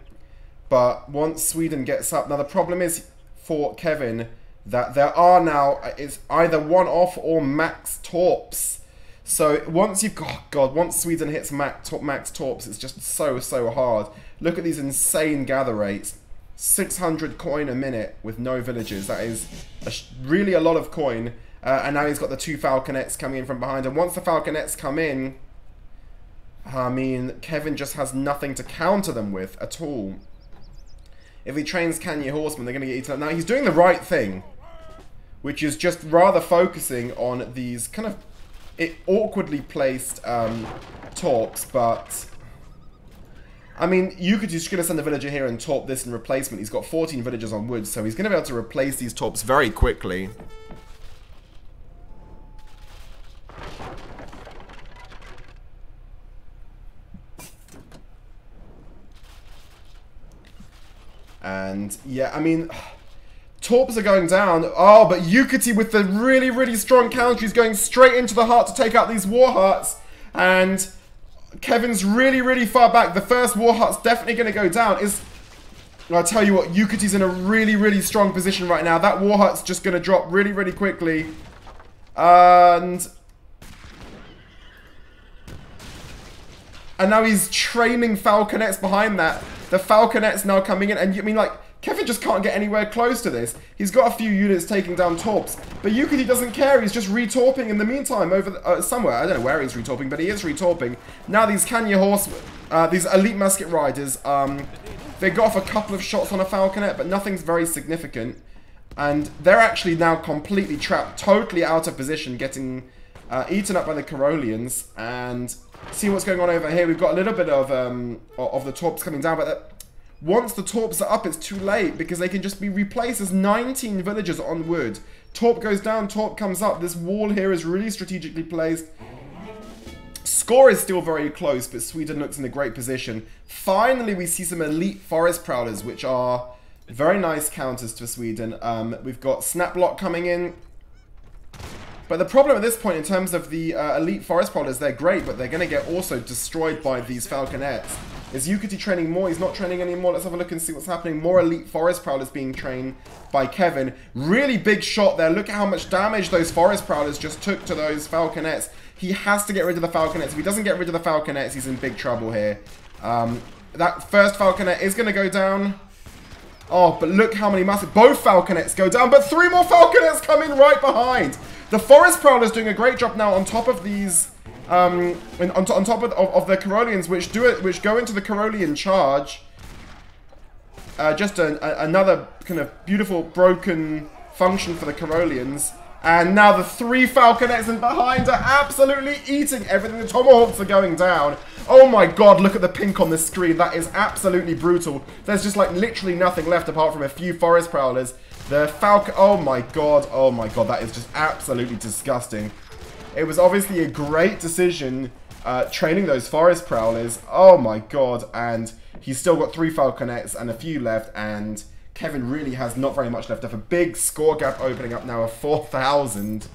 Speaker 1: but once Sweden gets up, now the problem is for Kévin that there are now, it's either one-off or max torps. So once you've got, once Sweden hits max torps, it's just so hard. Look at these insane gather rates. 600 coin a minute with no villages. That is really a lot of coin. And now he's got the 2 falconets coming in from behind. And once the falconets come in, I mean, Kévin just has nothing to counter them with at all. If he trains Kanye Horsemen, they're going to get eaten up. Now, he's doing the right thing, which is just rather focusing on these kind of awkwardly placed torps, but... I mean, Yukietty's just going to send a villager here and torp this in replacement. He's got 14 villagers on wood, so he's going to be able to replace these torps very quickly. And, yeah, I mean, torps are going down. Oh, but Yukietty with the really strong counter is going straight into the heart to take out these war huts. And Kevin's really far back. The first war hut's definitely going to go down. I'll tell you what, Yukietty's in a really strong position right now. That war hut's just going to drop really quickly. And now he's training falconets behind that. The falconets now coming in, and I mean, like, Kévin just can't get anywhere close to this. He's got a few units taking down torps, but Yukietty doesn't care. He's just retorping in the meantime over somewhere. I don't know where he's retorping, but he is retorping. Now these Kanye Horsemen, these elite musket riders, they got off a couple of shots on a falconet, but nothing's very significant. And they're actually now completely trapped, totally out of position, getting eaten up by the Caroleans. And see what's going on over here. We've got a little bit of the torps coming down, but once the torps are up, it's too late because they can just be replaced. There's 19 villagers on wood. Torp goes down, torp comes up. This wall here is really strategically placed. Score is still very close, but Sweden looks in a great position. Finally, we see some elite forest prowlers, which are very nice counters to Sweden. We've got Snaplock coming in. But the problem at this point, in terms of the elite forest prowlers, they're great, but they're going to get also destroyed by these falconets. Is Yukietty training more? He's not training anymore. Let's have a look and see what's happening. More elite forest prowlers being trained by Kévin. Really big shot there. Look at how much damage those forest prowlers just took to those falconets. He has to get rid of the falconets. If he doesn't get rid of the falconets, he's in big trouble here. That first falconet is going to go down. Oh, but look how many massive... Both falconets go down, but 3 more falconets come in right behind. The forest prowler's doing a great job now on top of these... on top of the Caroleans, which go into the Carolean charge. Just another kind of beautiful broken function for the Caroleans. And now the 3 falconets in behind are absolutely eating everything. The Tomahawks are going down. Oh my god, look at the pink on the screen. That is absolutely brutal. There's just like literally nothing left apart from a few forest prowlers. The falcon... Oh my god, that is just absolutely disgusting. It was obviously a great decision training those forest prowlers. Oh my god, and he's still got 3 falconets and a few left, and Kévin really has not very much left. Have a big score gap opening up now of 4,000.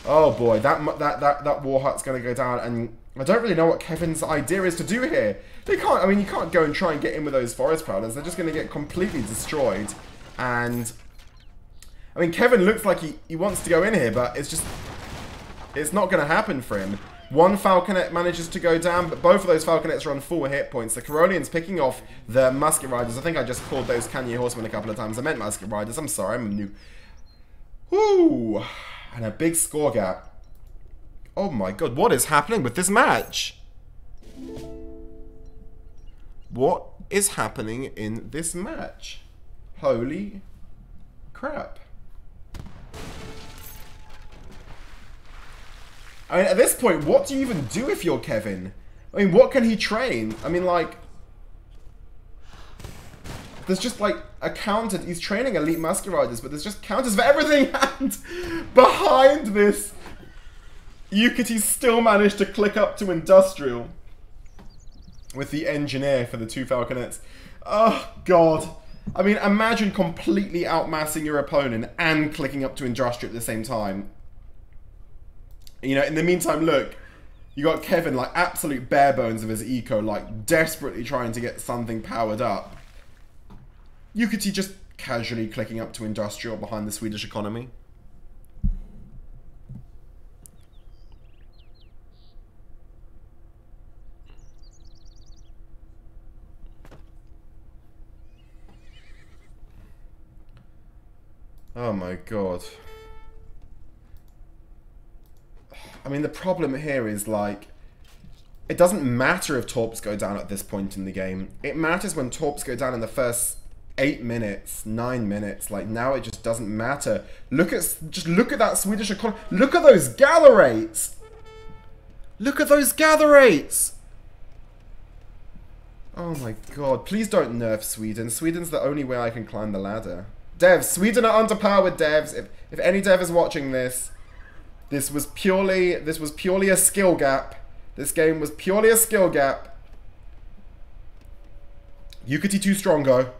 Speaker 1: Oh boy, that war hut's going to go down, and I don't really know what Kevin's idea is to do here. They can't. I mean, you can't go and try and get in with those forest prowlers. They're just going to get completely destroyed. And I mean, Kévin looks like he wants to go in here, but it's just... It's not going to happen for him. One Falconet manages to go down, but both of those Falconets are on full hit points. The Corollians picking off the Musket Riders. I think I just called those Kanye Horsemen a couple of times. I meant Musket Riders. I'm sorry, I'm new. Woo! And a big score gap. Oh my god, what is happening with this match? What is happening in this match? Holy crap. I mean, at this point, what do you even do if you're Kévin? I mean, what can he train? I mean, like... There's just, like, a counter. He's training elite Musket Riders, but there's just counters for everything. And behind this, Yukietty still managed to click up to Industrial with the Engineer for the 2 Falconets. Oh, God. I mean, imagine completely outmassing your opponent and clicking up to Industrial at the same time. You know, in the meantime, look, you got Kévin, like, absolute bare bones of his eco, like, desperately trying to get something powered up. Yukietty just casually clicking up to Industrial behind the Swedish economy. Oh my god. I mean, the problem here is, like, it doesn't matter if Torps go down at this point in the game. It matters when Torps go down in the first 8 minutes, 9 minutes. Like, now it just doesn't matter. Just look at that Swedish economy. Look at those gather rates. Look at those gather rates. Oh my god. Please don't nerf Sweden. Sweden's the only way I can climb the ladder. Devs, Sweden are underpowered, devs. If any dev is watching this, this was purely a skill gap. This game was purely a skill gap. Yukietty too strongo.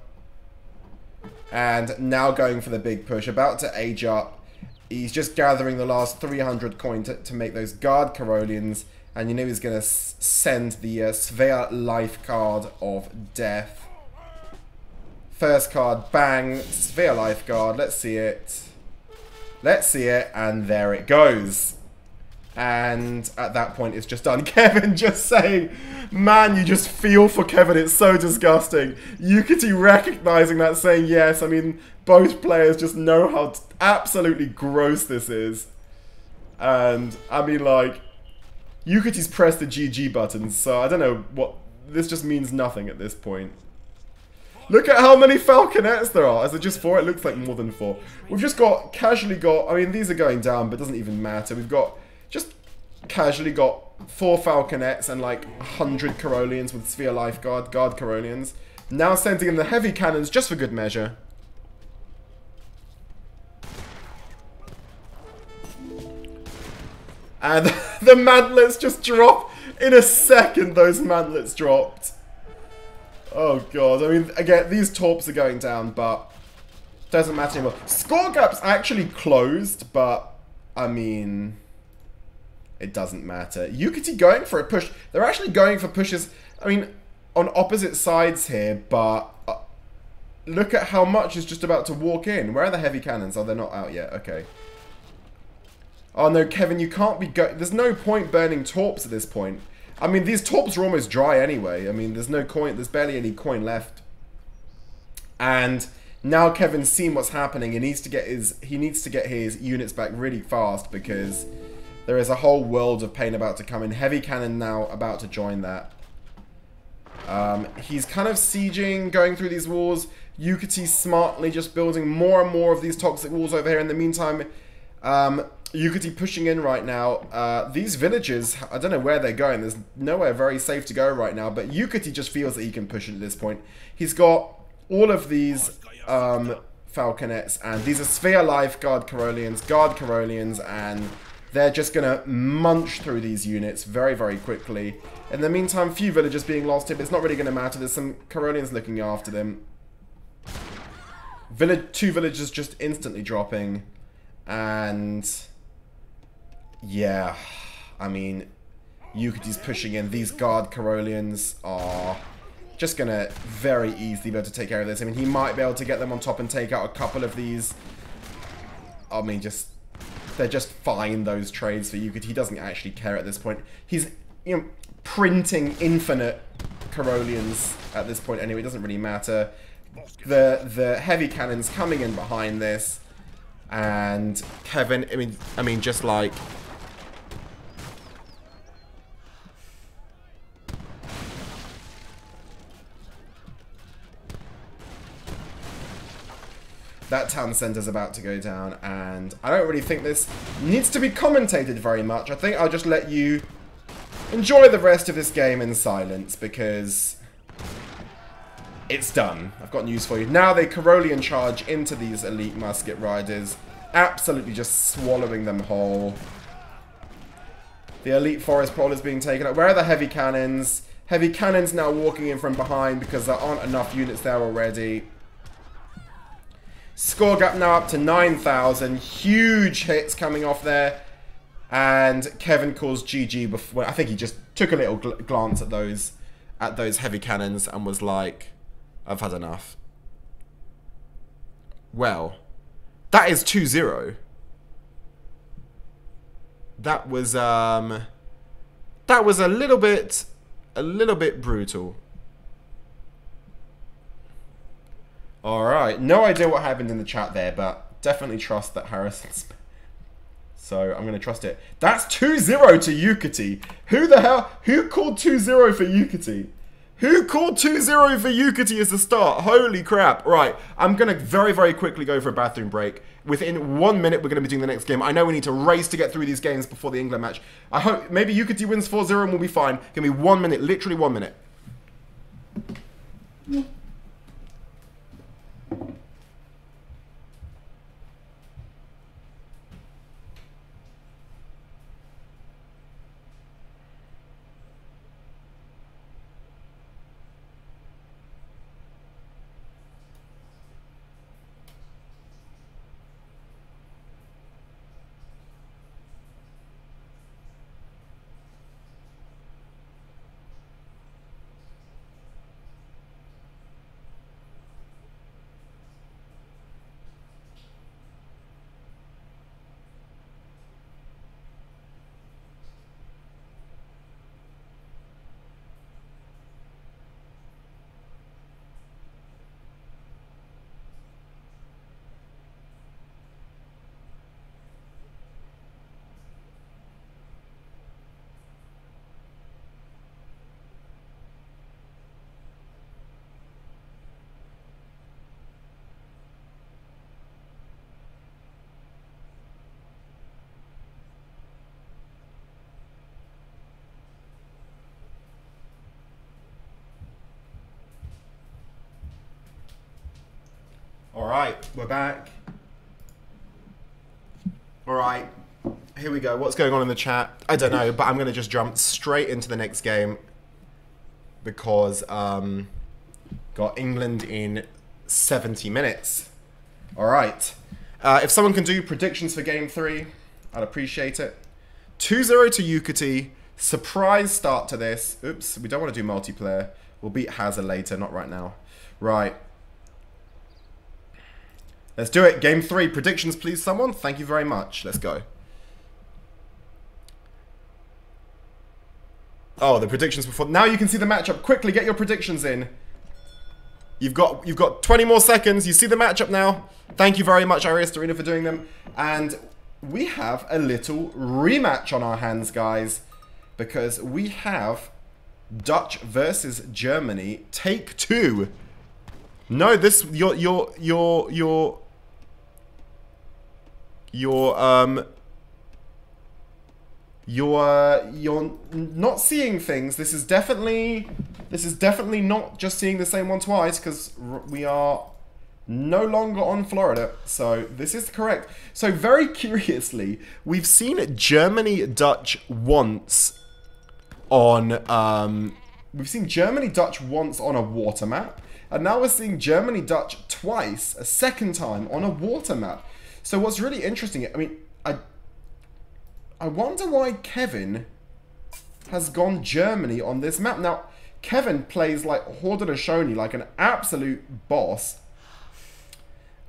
Speaker 1: And now going for the big push. About to age up. He's just gathering the last 300 coin to make those guard Corollians. And you know he's going to send the Svea life card of death. First card, bang, Svea life guard. Let's see it. Let's see it, and there it goes. And at that point, it's just done. Kévin just saying, man, you just feel for Kévin. It's so disgusting. Yukietty recognizing that, saying yes. I mean, both players just know how absolutely gross this is. And, I mean, like, Yukietty's pressed the GG button, so I don't know what... This just means nothing at this point. Look at how many Falconets there are. Is it just 4? It looks like more than 4. We've just casually got... I mean, these are going down, but it doesn't even matter. We've got... Just casually got 4 Falconets and like 100 Corollians with Sphere Lifeguard, Guard Corollians. Now sending in the heavy cannons just for good measure. And the mantlets just drop. In a second, those mantlets dropped. Oh god, I mean, again, these torps are going down, but doesn't matter anymore. Score gap's actually closed, but, I mean, it doesn't matter. Yukietty going for a push. They're actually going for pushes, I mean, on opposite sides here, but look at how much is just about to walk in. Where are the heavy cannons? Oh, they're not out yet. Okay. Oh no, Kévin, you can't be there's no point burning torps at this point. I mean, these torps are almost dry anyway. I mean, there's no coin, there's barely any coin left. And now Kévin's seen what's happening. He needs to get his units back really fast because there is a whole world of pain about to come in. Heavy cannon now about to join that. He's kind of sieging, going through these walls. Yukietty smartly just building more and more of these toxic walls over here. In the meantime, Yukietty pushing in right now. These villagers, I don't know where they're going. There's nowhere very safe to go right now. But Yukietty just feels that he can push it at this point. He's got all of these Falconets. And these are Sphere Life Guard Corollians. And they're just going to munch through these units very, very quickly. In the meantime, few villagers being lost here. But it's not really going to matter. There's some Corollians looking after them. 2 villagers just instantly dropping. And... yeah, I mean, Yukietty's pushing in. These guard Corollians are just going to very easily be able to take care of this. I mean, he might be able to get them on top and take out a couple of these. I mean, just they're just fine, those trades for Yukietty. He doesn't actually care at this point. He's, you know, printing infinite Caroleans at this point anyway. It doesn't really matter. The heavy cannons coming in behind this, and Kévin, I mean, just like, that town center's about to go down, and I don't really think this needs to be commentated very much. I think I'll just let you enjoy the rest of this game in silence, because it's done. I've got news for you. Now they Carolean charge into these elite musket riders, absolutely just swallowing them whole. The elite forest prowlers being taken out. Where are the heavy cannons? Heavy cannons now walking in from behind because there aren't enough units there already. Score gap now up to 9,000. Huge hits coming off there. And Kévin calls GG before. I think he just took a little glance at those heavy cannons and was like, I've had enough. Well, that is 2-0. That was a little bit brutal. Alright, no idea what happened in the chat there, but definitely trust that Harrison's. So I'm going to trust it. That's 2-0 to Yukietty. Who the hell? Who called 2-0 for Yukietty? Who called 2-0 for Yukietty as the start? Holy crap. Right, I'm going to very, very quickly go for a bathroom break. Within 1 minute, we're going to be doing the next game. I know we need to race to get through these games before the England match. I hope maybe Yukietty wins 4-0 and we'll be fine. Give me 1 minute, literally 1 minute. Alright, we're back. Alright, here we go. What's going on in the chat? I don't know, but I'm going to just jump straight into the next game because got England in 70 minutes. Alright, if someone can do predictions for game 3, I'd appreciate it. 2-0 to Yukietty. Surprise start to this. Oops, we don't want to do multiplayer. We'll beat Hazard later, not right now. Right. Let's do it. Game 3. Predictions, please, someone. Thank you very much. Let's go. Oh, the predictions before. Now you can see the matchup. Quickly, get your predictions in. You've got 20 more seconds. You see the matchup now. Thank you very much, Arena, for doing them. And we have a little rematch on our hands, guys, because we have Dutch versus Germany. Take 2. No, this you're not seeing things. This is definitely not just seeing the same one twice, because we are no longer on Florida. So this is correct. So very curiously, we've seen Germany Dutch once on we've seen Germany Dutch once on a water map. And now we're seeing Germany Dutch twice, a second time, on a water map. So what's really interesting, I mean, I wonder why Kévin has gone Germany on this map. Now, Kévin plays like Haudenosaunee, like an absolute boss.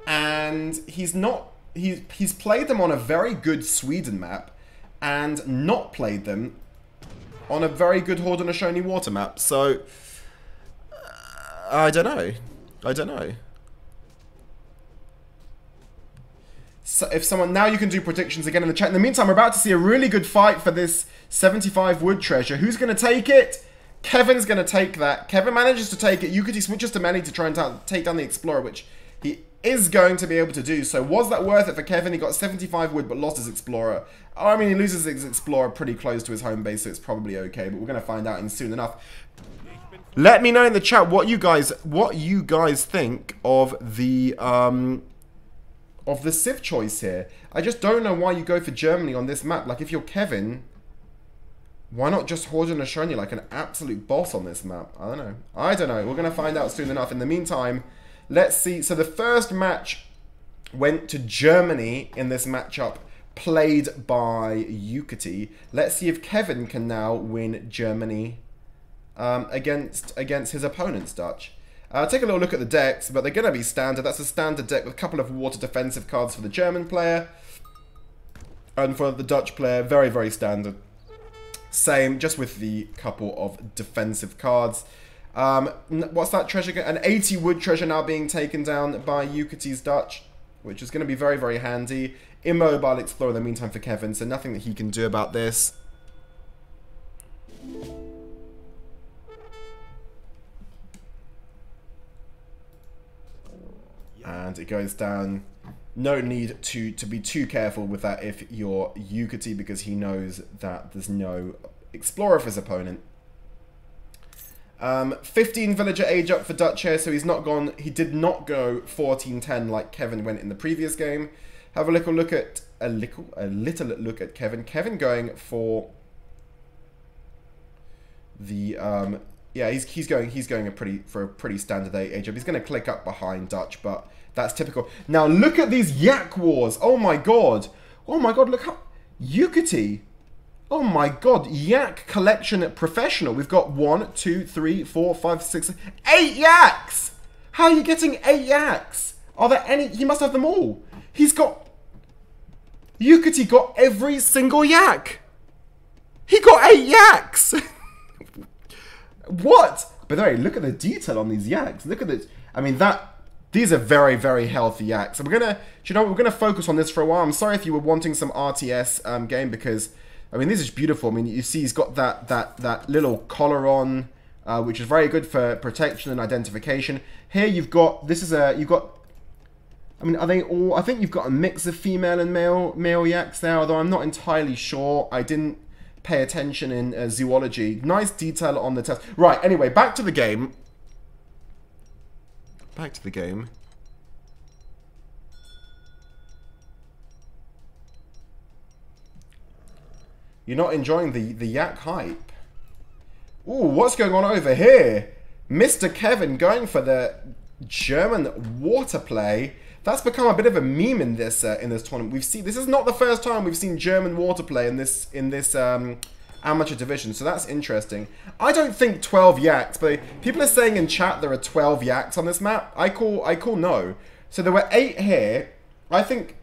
Speaker 1: And he's not he's played them on a very good Sweden map and not played them on a very good Haudenosaunee water map. So I don't know. I don't know. So if someone, now you can do predictions again in the chat. In the meantime, we're about to see a really good fight for this 75 wood treasure. Who's going to take it? Kevin's going to take that. Kevin manages to take it. Yukietty switches to Manny to try and take down the Explorer, which he is going to be able to do. So was that worth it for Kevin? He got 75 wood but lost his Explorer. Oh, I mean, he loses his Explorer pretty close to his home base, so it's probably okay. But we're going to find out in soon enough. Let me know in the chat what you guys think of the Civ choice here. I just don't know why you go for Germany on this map. Like, if you're Kevin, why not just Haudenosaunee like an absolute boss on this map? I don't know. I don't know. We're going to find out soon enough. In the meantime, let's see. So the first match went to Germany in this matchup, played by Yukietty. Let's see if Kevin can now win Germany against his opponents, Dutch. Take a little look at the decks, but they're going to be standard. That's a standard deck with a couple of water defensive cards for the German player. And for the Dutch player, very, very standard. Same, just with the couple of defensive cards. What's that treasure? An 80 wood treasure now being taken down by Yukietty's Dutch, which is going to be very, very handy. Immobile Explorer in the meantime for Kevin, so nothing that he can do about this. And it goes down. No need to be too careful with that if you're Yukietty, because he knows that there's no Explorer for his opponent. 15 villager age up for Dutch here, so he's not gone. He did not go 14-10 like Kevin went in the previous game. Have a little look at Kevin. Kevin going for the yeah, he's going for a pretty standard age up. He's going to click up behind Dutch, but that's typical. Now look at these yak wars. Oh my god. Oh my god, look how Yukietty. Oh my god, yak collection at professional. We've got 1, 2, 3, 4, 5, 6, 8 yaks. How are you getting 8 yaks? Are there any? He must have them all. He's got Yukietty got every single yak. He got 8 yaks. What? By the way, look at the detail on these yaks. Look at this. I mean, these are very, very healthy yaks. So we're gonna, do you know what? We're gonna focus on this for a while. I'm sorry if you were wanting some RTS game, because I mean, this is beautiful. I mean, you see he's got that little collar on, which is very good for protection and identification. Here you've got, I mean, are they all? I think you've got a mix of female and male yaks there, although I'm not entirely sure. I didn't pay attention in zoology. Nice detail on the test. Right, anyway, back to the game. Back to the game. You're not enjoying the yak hype. Ooh, what's going on over here? Mr. Kevin going for the German water play. That's become a bit of a meme in this tournament. We've seen, this is not the first time we've seen German water play in this amateur division, so that's interesting. I don't think 12 yaks, but people are saying in chat there are 12 yaks on this map. I call no. So there were 8 here. I think,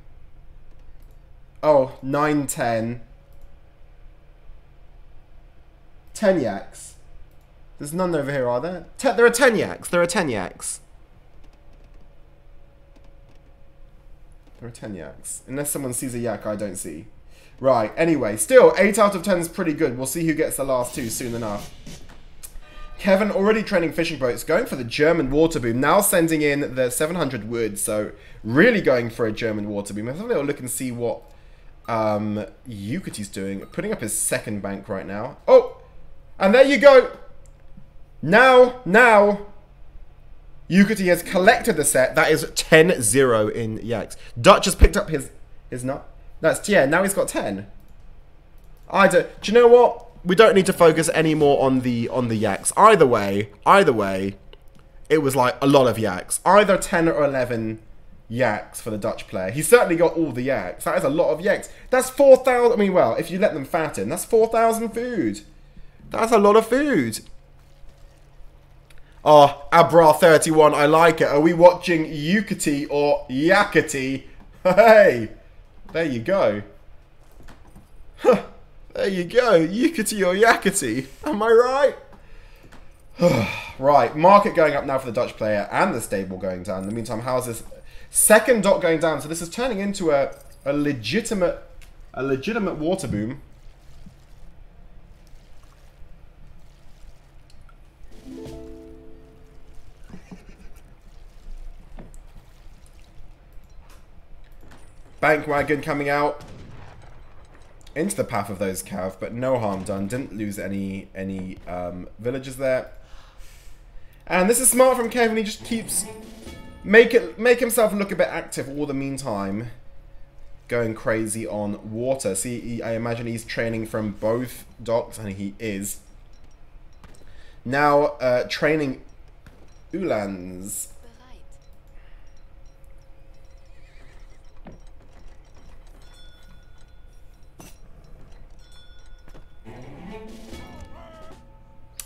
Speaker 1: oh, 9, 10. 10 yaks. There's none over here, are there? There are 10 yaks. There are 10 yaks. There are 10 yaks. Unless someone sees a yak I don't see. Right, anyway. Still, 8 out of 10 is pretty good. We'll see who gets the last 2 soon enough. Kevin already training fishing boats. Going for the German water boom. Now sending in the 700 wood. So, really going for a German water boom. Let's have a little look and see what Yukietty's doing. Putting up his second bank right now. Oh! And there you go! Now... Yukietty has collected the set. That is 10-0 in yaks. Dutch has picked up his nut. That's, yeah, now he's got 10. Do you know what? We don't need to focus anymore on the yaks. Either way, it was like a lot of yaks. Either 10 or 11 yaks for the Dutch player. He certainly got all the yaks. That is a lot of yaks. That's 4,000. I mean, well, if you let them fatten, that's 4,000 food. That's a lot of food. Oh, Abra31, I like it. Are we watching Yukietty or Yakety? Hey! There you go. There you go. Yukietty or Yakety. Am I right? Right. Market going up now for the Dutch player and the stable going down. In the meantime, how's this? Second dot going down. So this is turning into a legitimate water boom. Bank wagon coming out into the path of those cav, but no harm done. Didn't lose any villagers there. And this is smart from Kevin. He just keeps make himself look a bit active all the meantime, going crazy on water. See, I imagine he's training from both docks, and he is now training Ulans.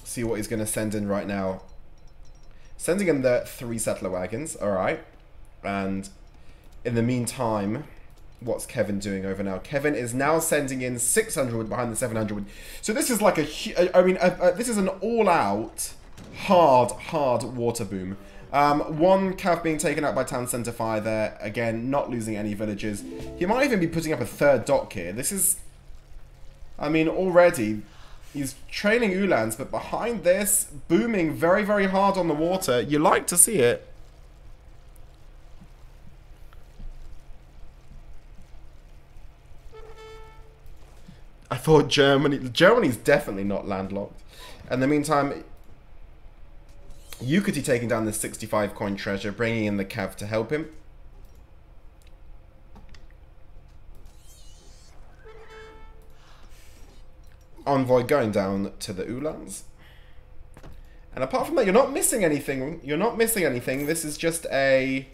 Speaker 1: See what he's going to send in right now. Sending in the 3 settler wagons, alright. And in the meantime, what's Kevin doing over now? Kevin is now sending in 600 wood behind the 700 wood. So this is like this is an all-out, hard water boom. One cav being taken out by Town Centre Fire there. Again, not losing any villagers. He might even be putting up a 3rd dock here. This is, I mean, already... He's training Ulans, but behind this, booming very, very hard on the water. You like to see it. I thought Germany's definitely not landlocked. In the meantime, Yukietty taking down this 65 coin treasure, bringing in the cav to help him. Envoy going down to the Ulans. And apart from that, you're not missing anything. You're not missing anything. This is just a...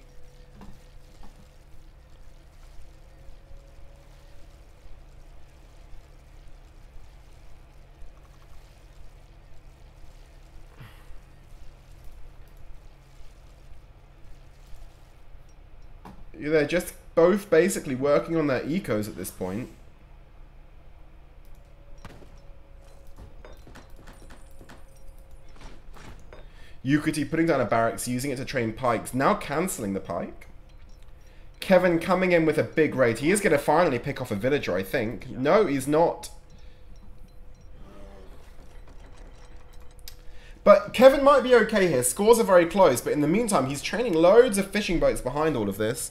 Speaker 1: They're just both basically working on their ecos at this point. Yukietty putting down a barracks, using it to train pikes, now cancelling the pike. Kevin coming in with a big raid. He is going to finally pick off a villager, I think. No, he's not. But Kevin might be okay here. Scores are very close, but in the meantime, he's training loads of fishing boats behind all of this.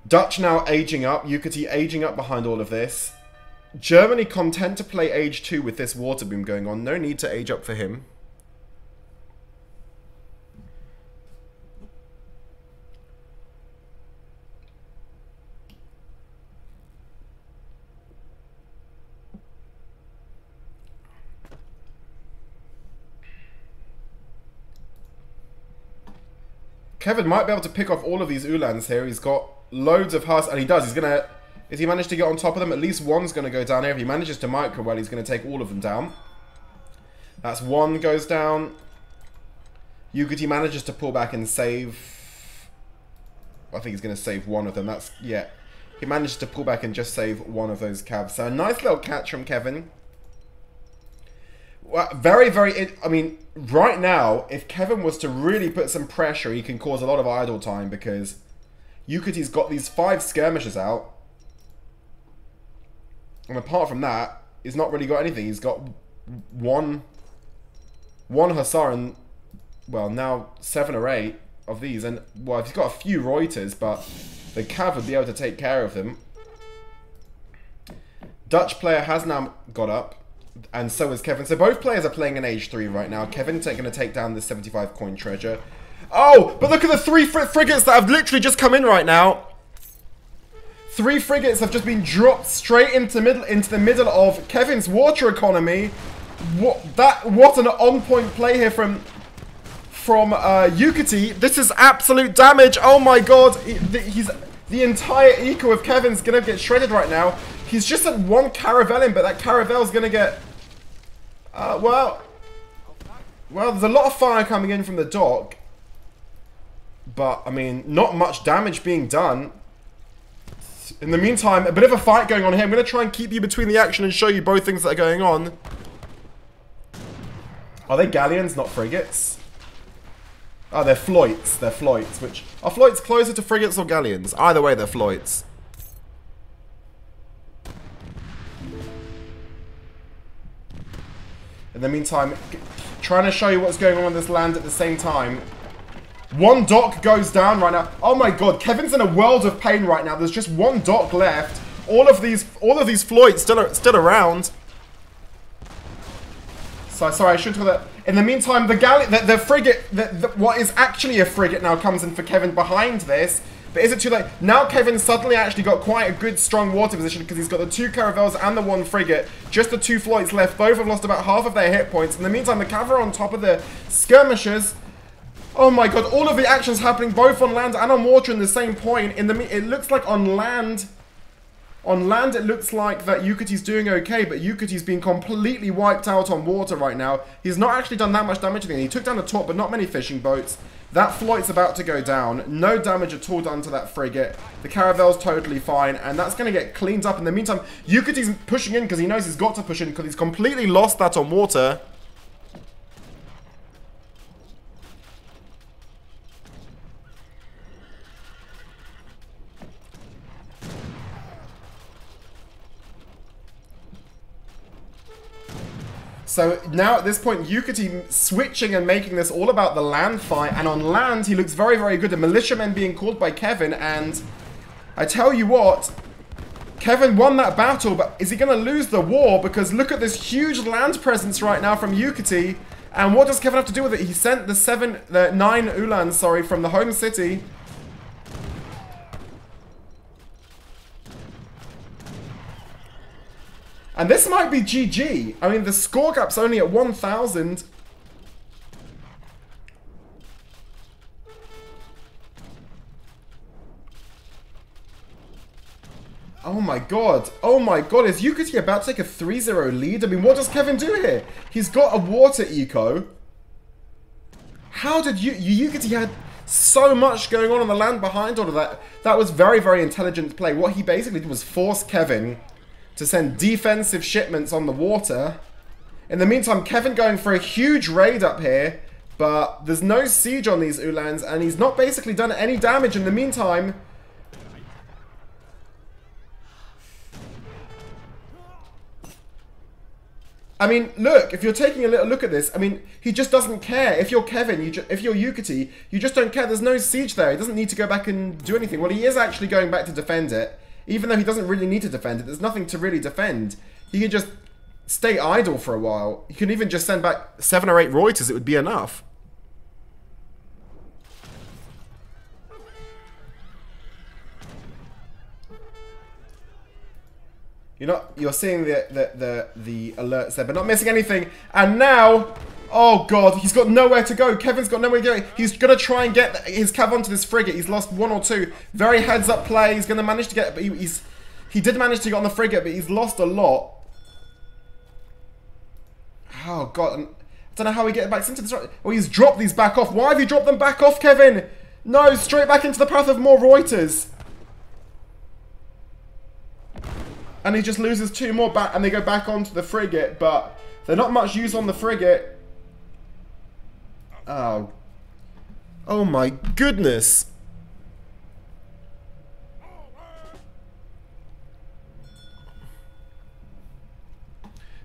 Speaker 1: Dutch now aging up. Yukietty aging up behind all of this. Germany content to play age 2 with this water boom going on. No need to age up for him. Kevin might be able to pick off all of these Ulans here. He's got loads of husks, and he does. He's gonna... If he managed to get on top of them, at least one's gonna go down here. If he manages to micro well, he's gonna take all of them down. That's one goes down. Yukietty manages to pull back and save... I think he's gonna save one of them. That's... Yeah. He managed to pull back and just save one of those cabs. So a nice little catch from Kevin. Well, very, very... I mean, right now, if Kevin was to really put some pressure, he can cause a lot of idle time, because Yukietty's got these 5 skirmishers out. And apart from that, he's not really got anything. He's got one Hussar and, well, now 7 or 8 of these. And, well, he's got a few Reuters, but the Cav would be able to take care of them. Dutch player has now got up. And so is Kevin. So both players are playing in age 3 right now. Kevin's going to take down the 75 coin treasure. Oh, but look at the 3 frigates that have literally just come in right now. 3 frigates have just been dropped straight into the middle of Kevin's water economy. What an on-point play here from Yukietty. This is absolute damage. Oh my god, the entire eco of Kevin's gonna get shredded right now. He's just at one caravel in, but that caravel's going to get... well, there's a lot of fire coming in from the dock. But, I mean, not much damage being done. In the meantime, a bit of a fight going on here. I'm going to try and keep you between the action and show you both things that are going on. Are they galleons, not frigates? Oh, they're floits. They're floits. Which are floits closer to frigates or galleons? Either way, they're floits. In the meantime, trying to show you what's going on this land at the same time. One dock goes down right now. Oh my god, Kevin's in a world of pain right now. There's just one dock left. All of these floits still around. So sorry, I shouldn't have that. In the meantime, the frigate, what is actually a frigate now comes in for Kevin behind this. But is it too late? Now Kevin suddenly actually got quite a good, strong water position because he's got the 2 caravels and the 1 frigate. Just the 2 floits left. Both have lost about half of their hit points. In the meantime, the cavalry on top of the skirmishers. Oh my god, all of the actions happening both on land and on water in the same point. It looks like on land, it looks like that Yukietty's doing okay, but Yukietty's been completely wiped out on water right now. He's not actually done that much damage. He took down a top, but not many fishing boats. That float's about to go down. No damage at all done to that frigate. The caravel's totally fine, and that's going to get cleaned up. In the meantime, Yukietty's pushing in because he knows he's got to push in because he's completely lost that on water. So now at this point, Yukietty switching and making this all about the land fight. And on land, he looks very, very good. The militiamen being called by Kevin. And I tell you what, Kevin won that battle. But is he going to lose the war? Because look at this huge land presence right now from Yukietty. And what does Kevin have to do with it? He sent the 9 Ulans, sorry, from the home city. And this might be GG. I mean, the score gap's only at 1,000. Oh my god. Oh my god. Is Yukietty about to take a 3-0 lead? I mean, what does Kevin do here? He's got a water eco. How did Yukietty had so much going on the land behind all of that? That was very, very intelligent play. What he basically did was force Kevin to send defensive shipments on the water. In the meantime, Kevin going for a huge raid up here, but there's no siege on these Ulans, and he's not basically done any damage in the meantime. I mean, look, if you're taking a little look at this, I mean, he just doesn't care. If you're Kevin, if you're Yukietty, you just don't care. There's no siege there. He doesn't need to go back and do anything. Well, he is actually going back to defend it. Even though he doesn't really need to defend it, there's nothing to really defend. He can just stay idle for a while. You can even just send back 7 or 8 Reuters, it would be enough. You're seeing the alerts there, but not missing anything. And now, oh god, he's got nowhere to go. Kevin's got nowhere to go. He's gonna try and get his cav onto this frigate. He's lost 1 or 2. Very heads up play. He's gonna manage to get, but he did manage to get on the frigate, but he's lost a lot. Oh god, I don't know how he gets back into this. Oh, he's dropped these back off. Why have you dropped them back off, Kevin? No, straight back into the path of more Reuters. And he just loses 2 more back, and they go back onto the frigate, but they're not much use on the frigate. Oh. Oh my goodness.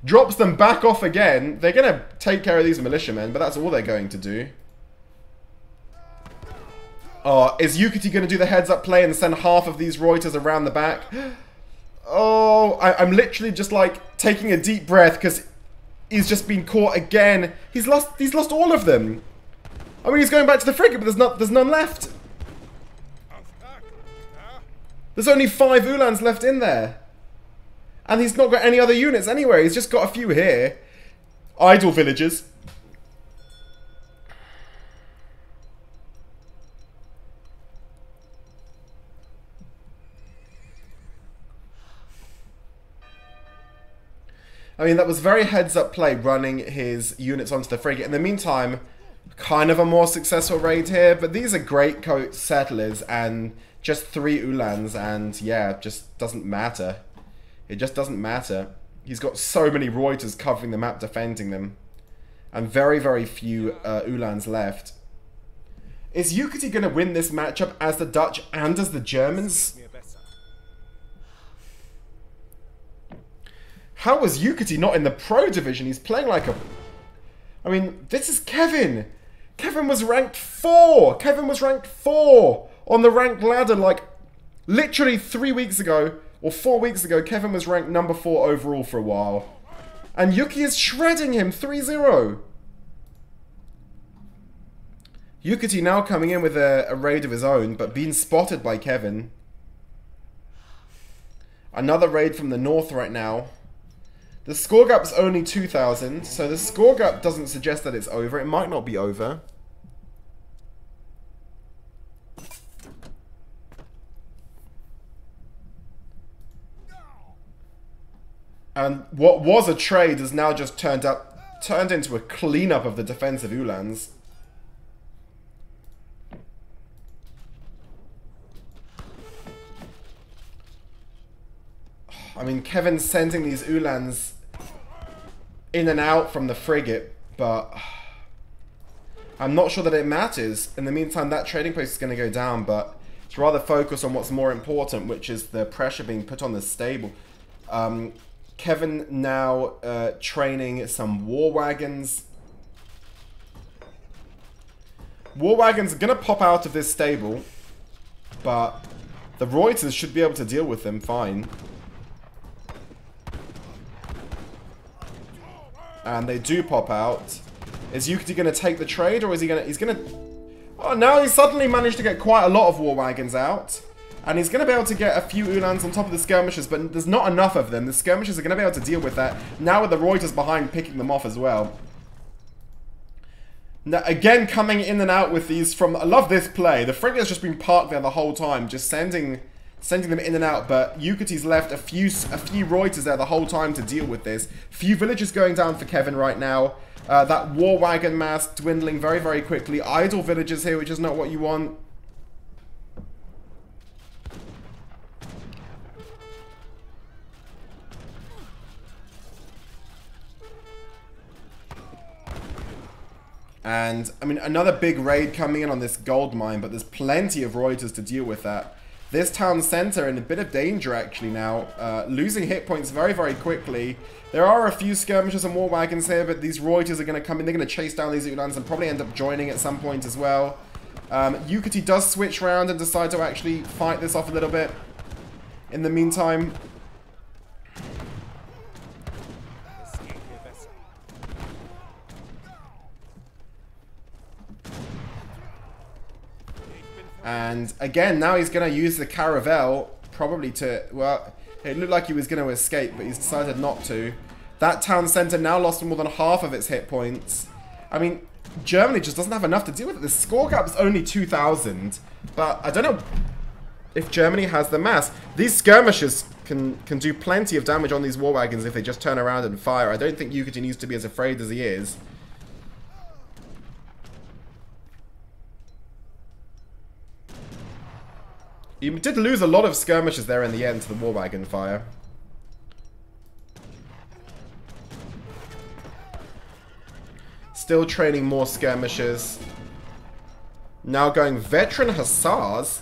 Speaker 1: Drops them back off again. They're going to take care of these militiamen, but that's all they're going to do. Oh, is Yukietty going to do the heads up play and send half of these Reuters around the back? Oh, I'm literally just like taking a deep breath because he's just been caught again. He's lost all of them. I mean, he's going back to the frigate, but there's none left. There's only 5 Ulans left in there. And he's not got any other units anywhere. He's just got a few here. Idle villagers. I mean, that was very heads-up play, running his units onto the frigate. In the meantime, kind of a more successful raid here, but these are great coat settlers and just 3 Ulans, and yeah, it just doesn't matter. It just doesn't matter. He's got so many Reuters covering the map, defending them, and very, very few Ulans left. Is Yukietty going to win this matchup as the Dutch and as the Germans? How was Yukietty not in the pro division? He's playing like a... I mean, this is Kévin. Kévin was ranked 4. Kévin was ranked 4 on the ranked ladder like literally 3 weeks ago, or 4 weeks ago. Kévin was ranked number 4 overall for a while. And Yuki is shredding him 3-0. Yukietty now coming in with a raid of his own, but being spotted by Kévin. Another raid from the north right now. The score gap's only 2,000, so the score gap doesn't suggest that it's over. It might not be over. And what was a trade has now just turned into a cleanup of the defensive Ulans. I mean, Kévin's sending these Ulans in and out from the frigate, but I'm not sure that it matters. In the meantime, that trading post is going to go down, but it's rather focus on what's more important, which is the pressure being put on the stable. Kévin now training some war wagons. War wagons are going to pop out of this stable, but the Reuters should be able to deal with them fine. And they do pop out. Is Yukietty going to take the trade, or is he going to... He's going to... Oh, now he's suddenly managed to get quite a lot of war wagons out. And he's going to be able to get a few Ulans on top of the skirmishers, but there's not enough of them. The skirmishers are going to be able to deal with that. Now with the Reuters behind, picking them off as well. Now, again, coming in and out with these from... I love this play. The frigate's just been parked there the whole time, just sending them in and out, but Yukietty's left a few Reuters there the whole time to deal with this. Few villages going down for Kévin right now. That war wagon mass dwindling very, very quickly. Idle villages here, which is not what you want. And, I mean, another big raid coming in on this gold mine, but there's plenty of Reuters to deal with that. This town centre in a bit of danger actually now, losing hit points very, very quickly. There are a few skirmishers and war wagons here, but these Reuters are going to come in. They're going to chase down these Ulans and probably end up joining at some point as well. Yukietty does switch around and decide to actually fight this off a little bit. In the meantime... And again, now he's going to use the Caravel, probably to, well, it looked like he was going to escape, but he's decided not to. That town centre now lost more than half of its hit points. I mean, Germany just doesn't have enough to deal with it. The score gap is only 2,000, but I don't know if Germany has the mass. These skirmishers can do plenty of damage on these war wagons if they just turn around and fire. I don't think Yukietty needs to be as afraid as he is. You did lose a lot of skirmishers there in the end to the war wagon fire. Still training more skirmishers. Now going veteran hussars.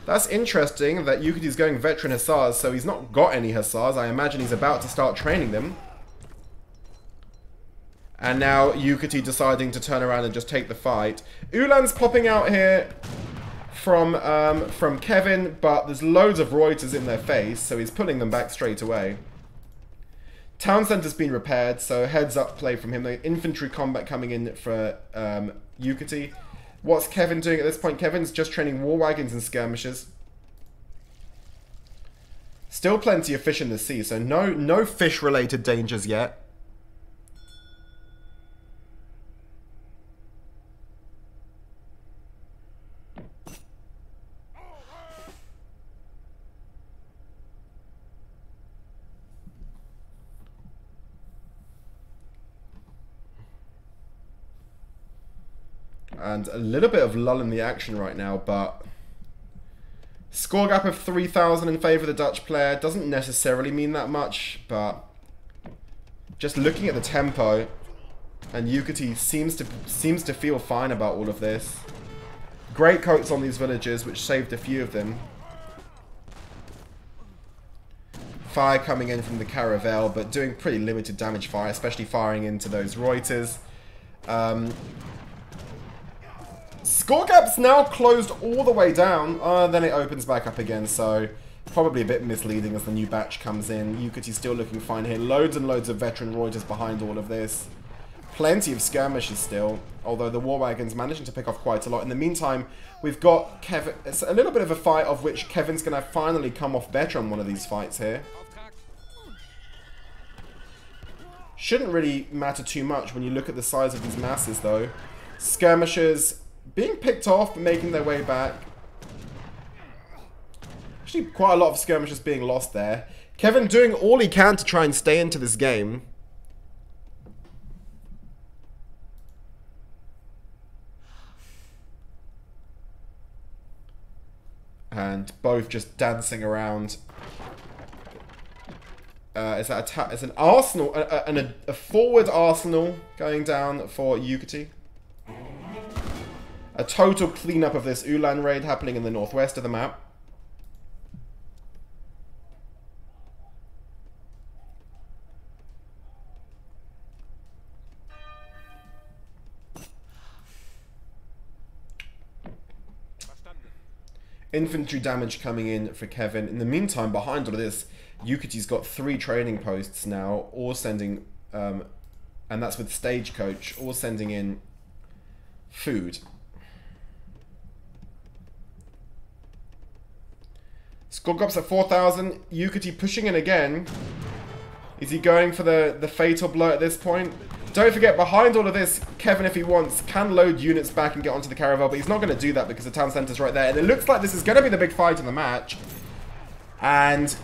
Speaker 1: That's interesting that Yukietty's going veteran hussars, so he's not got any hussars. I imagine he's about to start training them. And now Yukietty deciding to turn around and just take the fight. Ulan's popping out here from Kévin, but there's loads of Reuters in their face, so he's pulling them back straight away. Town centre's been repaired, so heads up play from him. The infantry combat coming in for Yukietty. What's Kévin doing at this point? Kevin's just training war wagons and skirmishers. Still plenty of fish in the sea, so no fish-related dangers yet. And a little bit of lull in the action right now, but score gap of 3,000 in favour of the Dutch player doesn't necessarily mean that much, but just looking at the tempo, and Yukietty seems to feel fine about all of this. Great coats on these villagers, which saved a few of them. Fire coming in from the Caravel, but doing pretty limited damage fire, especially firing into those Reuters. Score gap's now closed all the way down, then it opens back up again, so probably a bit misleading as the new batch comes in. Yukietty's still looking fine here. Loads and loads of veteran Reuters behind all of this. Plenty of skirmishes still, although the War Wagon's managing to pick off quite a lot. In the meantime, we've got Kévin. It's a little bit of a fight of which Kevin's going to finally come off better on one of these fights here. Shouldn't really matter too much when you look at the size of these masses, though. Skirmishers being picked off, but making their way back. Actually, quite a lot of skirmishers being lost there. Kévin doing all he can to try and stay into this game. And both just dancing around. It's an arsenal, a forward arsenal going down for Yukietty. A total cleanup of this Ulan raid happening in the northwest of the map. Infantry damage coming in for Kévin. In the meantime, behind all of this, Yukietty's got 3 training posts now, all sending, and that's with Stagecoach, all sending in food. Score gap's at 4,000. Yukietty pushing in again. Is he going for the fatal blow at this point? Don't forget, behind all of this, Kévin, if he wants, can load units back and get onto the Caravel, but he's not going to do that because the town centre's right there. And it looks like this is going to be the big fight in the match. And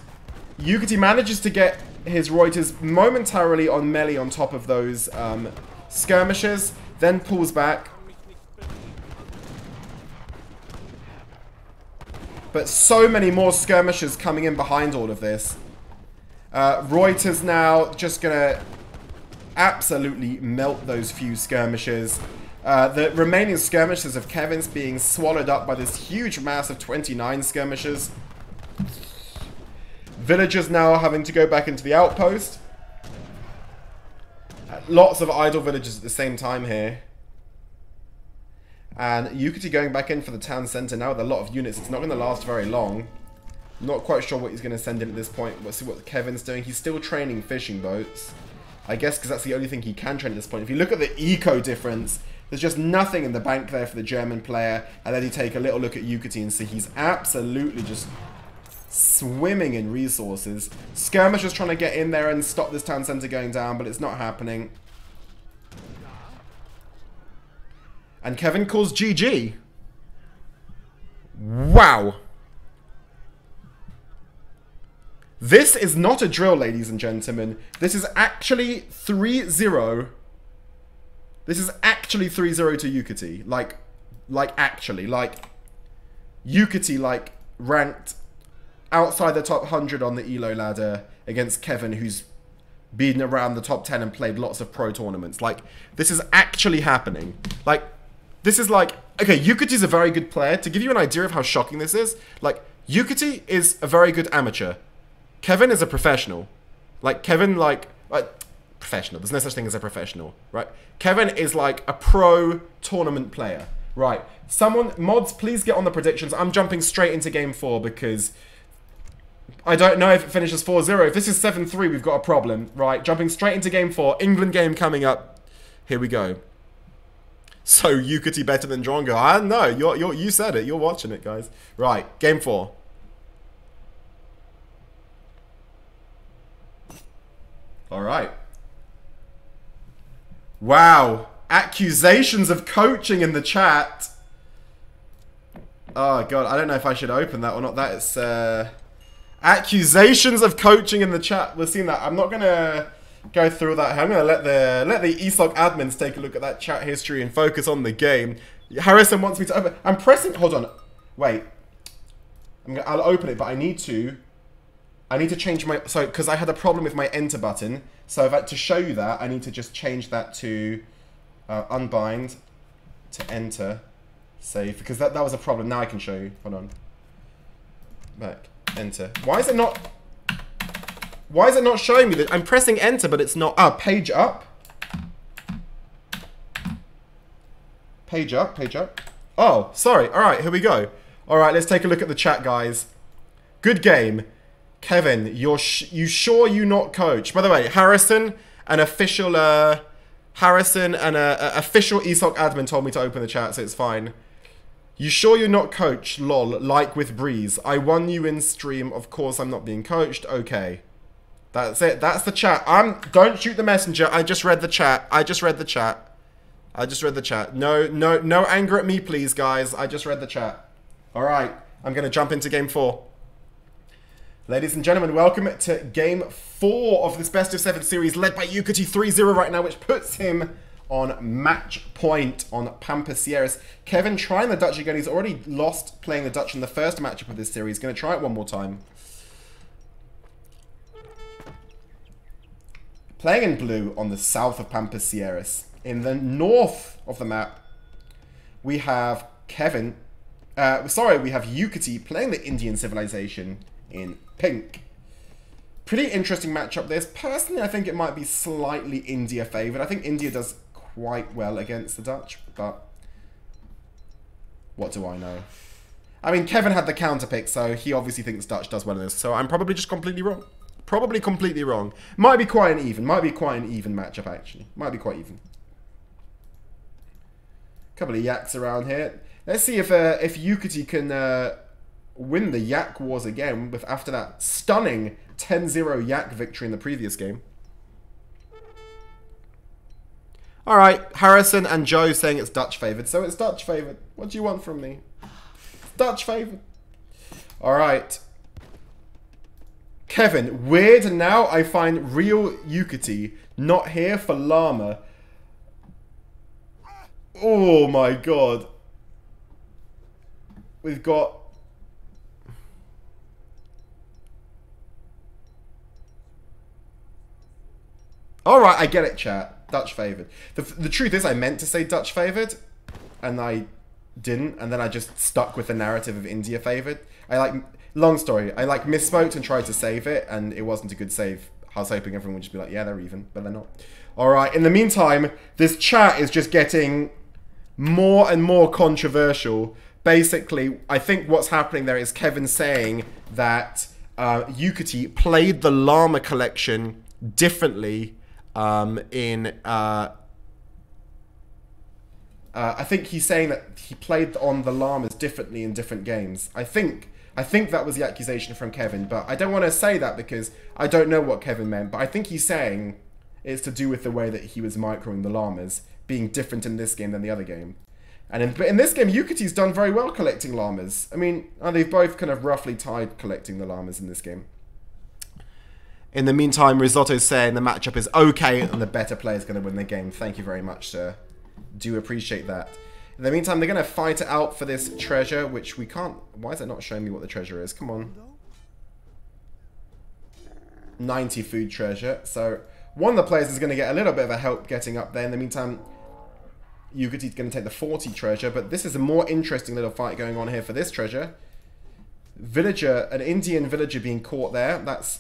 Speaker 1: Yukietty manages to get his Reuters momentarily on melee on top of those skirmishers, then pulls back. But so many more skirmishers coming in behind all of this. Reuters now just going to absolutely melt those few skirmishers. The remaining skirmishers of Kevin's being swallowed up by this huge mass of 29 skirmishers. Villagers now having to go back into the outpost. Lots of idle villagers at the same time here. And Yukietty going back in for the town centre now with a lot of units. It's not going to last very long. Not quite sure what he's going to send in at this point. Let's see what Kevin's doing. He's still training fishing boats. I guess because that's the only thing he can train at this point. If you look at the eco difference, there's just nothing in the bank there for the German player. And then you take a little look at Yukietty and see he's absolutely just swimming in resources. Skirmishers trying to get in there and stop this town centre going down, but it's not happening. And Kévin calls GG. Wow. This is not a drill, ladies and gentlemen. This is actually 3-0. This is actually 3-0 to Yukietty. Like actually. Yukietty, ranked outside the top 100 on the ELO ladder against Kévin, who's been around the top 10 and played lots of pro tournaments. This is actually happening. This is okay, Yukietty's a very good player. To give you an idea of how shocking this is, Yukietty is a very good amateur. Kévin is a professional. Kévin, professional. There's no such thing as a professional, right? Kévin is a pro tournament player, right? Mods, please get on the predictions. I'm jumping straight into game 4 because I don't know if it finishes 4-0. If this is 7-3, we've got a problem, right? Jumping straight into game 4. England game coming up. Here we go. So, Yukietty better than Drongo. I know. You said it. You're watching it, guys. Right. Game 4. Alright. Wow. Accusations of coaching in the chat. Oh, God. I don't know if I should open that or not. That is, accusations of coaching in the chat. We've seen that. I'm not going to go through that. I'm going to let the ESOC admins take a look at that chat history and focus on the game. Harrison wants me to open. I'm pressing. Hold on. Wait. I'll open it, but I need to change my. So, because I had a problem with my enter button. So, to show you that, I need to just change that to unbind to enter. Save. Because that was a problem. Now I can show you. Hold on. Back. Enter. Why is it not showing me that? I'm pressing enter, but it's not. Ah, page up. Page up, page up. Oh, sorry. All right, here we go. All right, let's take a look at the chat, guys. Good game. Kevin, you sure you not coach? By the way, Harrison, an official ESOC admin told me to open the chat, so it's fine. You sure you're not coach? Lol, like with Breeze. I won you in stream. Of course I'm not being coached. Okay. That's it. That's the chat. Don't shoot the messenger. I just read the chat. I just read the chat. No anger at me, please, guys. I just read the chat. All right. I'm going to jump into game 4. Ladies and gentlemen, welcome to game 4 of this best of 7 series, led by Yukietty 3-0 right now, which puts him on match point on Pampas Sierras. Kevin trying the Dutch again. He's already lost playing the Dutch in the first matchup of this series. Going to try it one more time. Playing in blue on the south of Pampas Sierras. In the north of the map, we have Kevin. We have Yukietty playing the Indian civilization in pink. Pretty interesting matchup this. Personally, I think it might be slightly India favored. I think India does quite well against the Dutch, but what do I know? I mean, Kevin had the counter pick, so he obviously thinks Dutch does well in this. So I'm probably just completely wrong. Probably completely wrong. Might be quite an even. Might be quite an even matchup, actually. Might be quite even. Couple of yaks around here. Let's see if Yukietty can win the yak wars again with after that stunning 10-0 yak victory in the previous game. All right, Harrison and Joe saying it's Dutch favored, so it's Dutch favored. What do you want from me? It's Dutch favored. All right. Kevin, weird now I find real Yukietty not here for llama. Oh my god. We've got... Alright, I get it, chat. Dutch favoured. The truth is I meant to say Dutch favoured, and I didn't, and then I just stuck with the narrative of India favoured. Long story. I misspoke and tried to save it, and it wasn't a good save. I was hoping everyone would just be like, yeah, they're even, but they're not. Alright, in the meantime, this chat is just getting more and more controversial. Basically, I think what's happening there is Kevin saying that Yukietty played the llama collection differently I think he's saying that he played on the llamas differently in different games. I think that was the accusation from Kevin, but I don't want to say that because I don't know what Kevin meant, but I think he's saying it's to do with the way that he was microing the llamas being different in this game than the other game. And in this game, Yukietty's done very well collecting llamas. I mean, they've both kind of roughly tied collecting the llamas in this game. In the meantime, Risotto's saying the matchup is okay and the better player is going to win the game. Thank you very much, sir. Do appreciate that. In the meantime, they're going to fight it out for this treasure, which we can't... Why is it not showing me what the treasure is? Come on. 90 food treasure. So one of the players is going to get a little bit of a help getting up there. In the meantime, Yukietty's going to take the 40 treasure, but this is a more interesting little fight going on here for this treasure. Villager, an Indian villager being caught there. That's...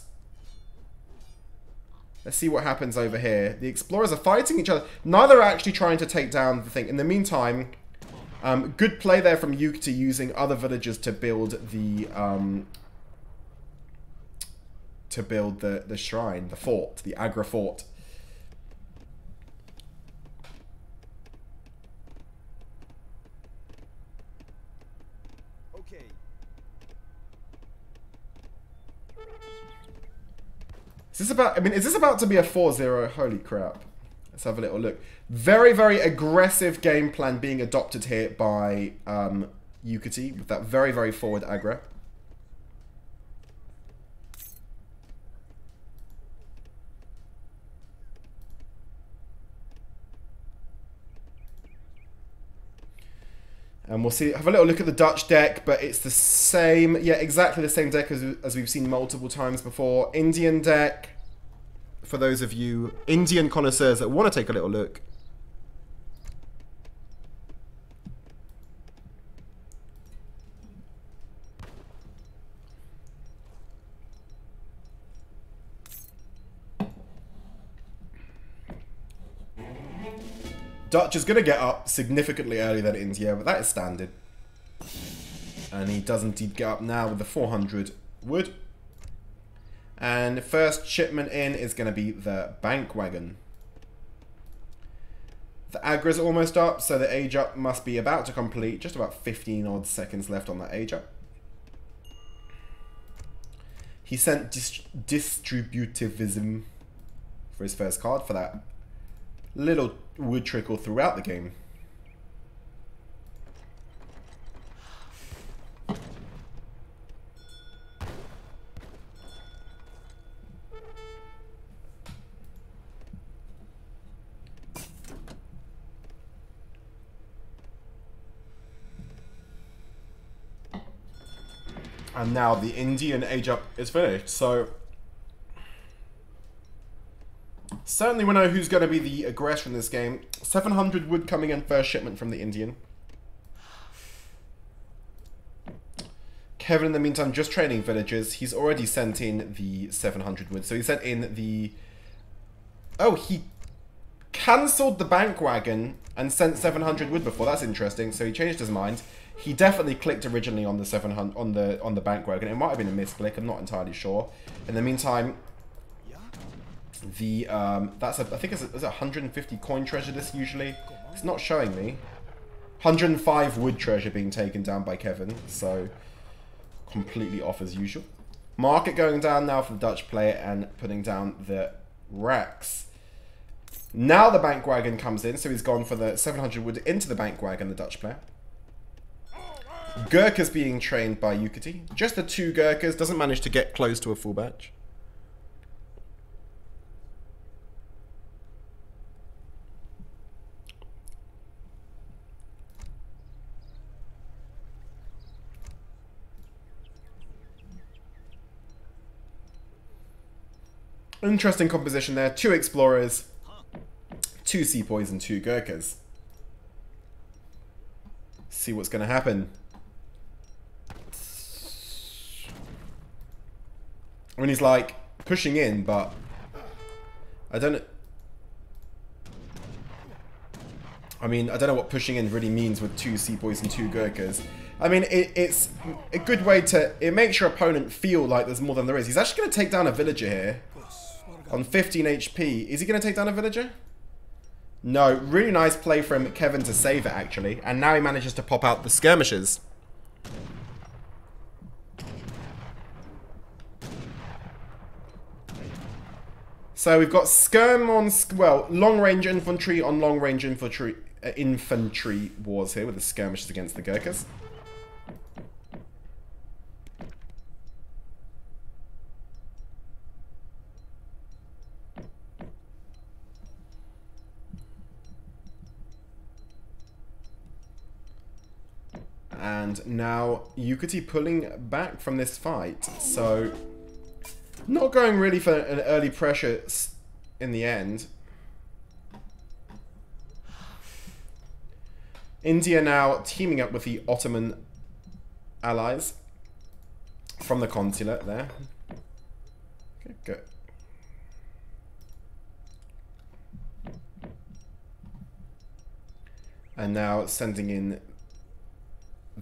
Speaker 1: Let's see what happens over here. The explorers are fighting each other. Neither are actually trying to take down the thing. In the meantime, good play there from Yukietty using other villagers to build the shrine, the fort, the Agra fort.
Speaker 2: Okay.
Speaker 1: Is this about to be a 4-0? Holy crap. Let's have a little look. Very, very aggressive game plan being adopted here by Yukietty with that very, very forward aggro. And we'll see. Have a little look at the Dutch deck, but it's the same. Yeah, exactly the same deck as we've seen multiple times before. Indian deck. For those of you Indian connoisseurs that want to take a little look. Dutch is going to get up significantly earlier than India, but that is standard. And he does indeed get up now with the 400 wood. And first shipment in is going to be the bank wagon. The aggra's almost up, so the age up must be about to complete. Just about 15 odd seconds left on that age up. He sent distributivism for his first card for that little wood trickle throughout the game. And now the Indian age up is finished, so certainly we know who's going to be the aggressor in this game. 700 wood coming in first shipment from the Indian. Kevin, in the meantime, just training villagers. He's already sent in the 700 wood. So he sent in the... Oh, he cancelled the bank wagon and sent 700 wood before. That's interesting. So he changed his mind. He definitely clicked originally on the 700 on the bank wagon. It might have been a misclick. I'm not entirely sure. In the meantime, the that's I think it's a 150 coin treasure. This usually it's not showing me. 105 wood treasure being taken down by Kevin. So completely off as usual. Market going down now for the Dutch player and putting down the racks. Now the bank wagon comes in, so he's gone for the 700 wood into the bank wagon, the Dutch player. Gurkha's being trained by Yukietty. Just the 2 Gurkhas, doesn't manage to get close to a full batch. Interesting composition there. 2 explorers, 2 sepoys, and 2 Gurkhas. See what's going to happen. I mean, he's like pushing in, but I don't know what pushing in really means with 2 sepoys and 2 Gurkhas. I mean, it's a good way to... It makes your opponent feel like there's more than there is. He's actually going to take down a villager here. On 15 HP. Is he going to take down a villager? No. Really nice play from Kevin to save it, actually. And now he manages to pop out the skirmishers. So we've got skirm on... Well, long-range infantry on long-range infantry wars here with the skirmishers against the Gurkhas. And now Yukietty pulling back from this fight. So not going really for an early pressure in the end. India now teaming up with the Ottoman allies from the consulate there. Okay, good. And now sending in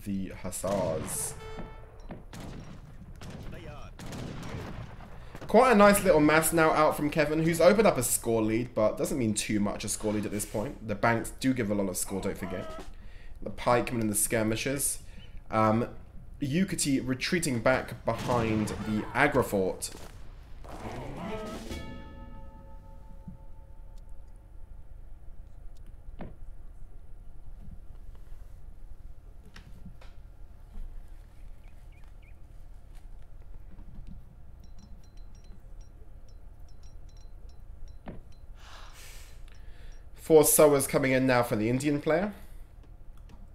Speaker 1: the Hussars. Quite a nice little mass now out from Kevin, who's opened up a score lead, but doesn't mean too much a score lead at this point. The banks do give a lot of score, don't forget. The pikemen and the skirmishers. Yukietty retreating back behind the Agra fort. Four sowers coming in now for the Indian player.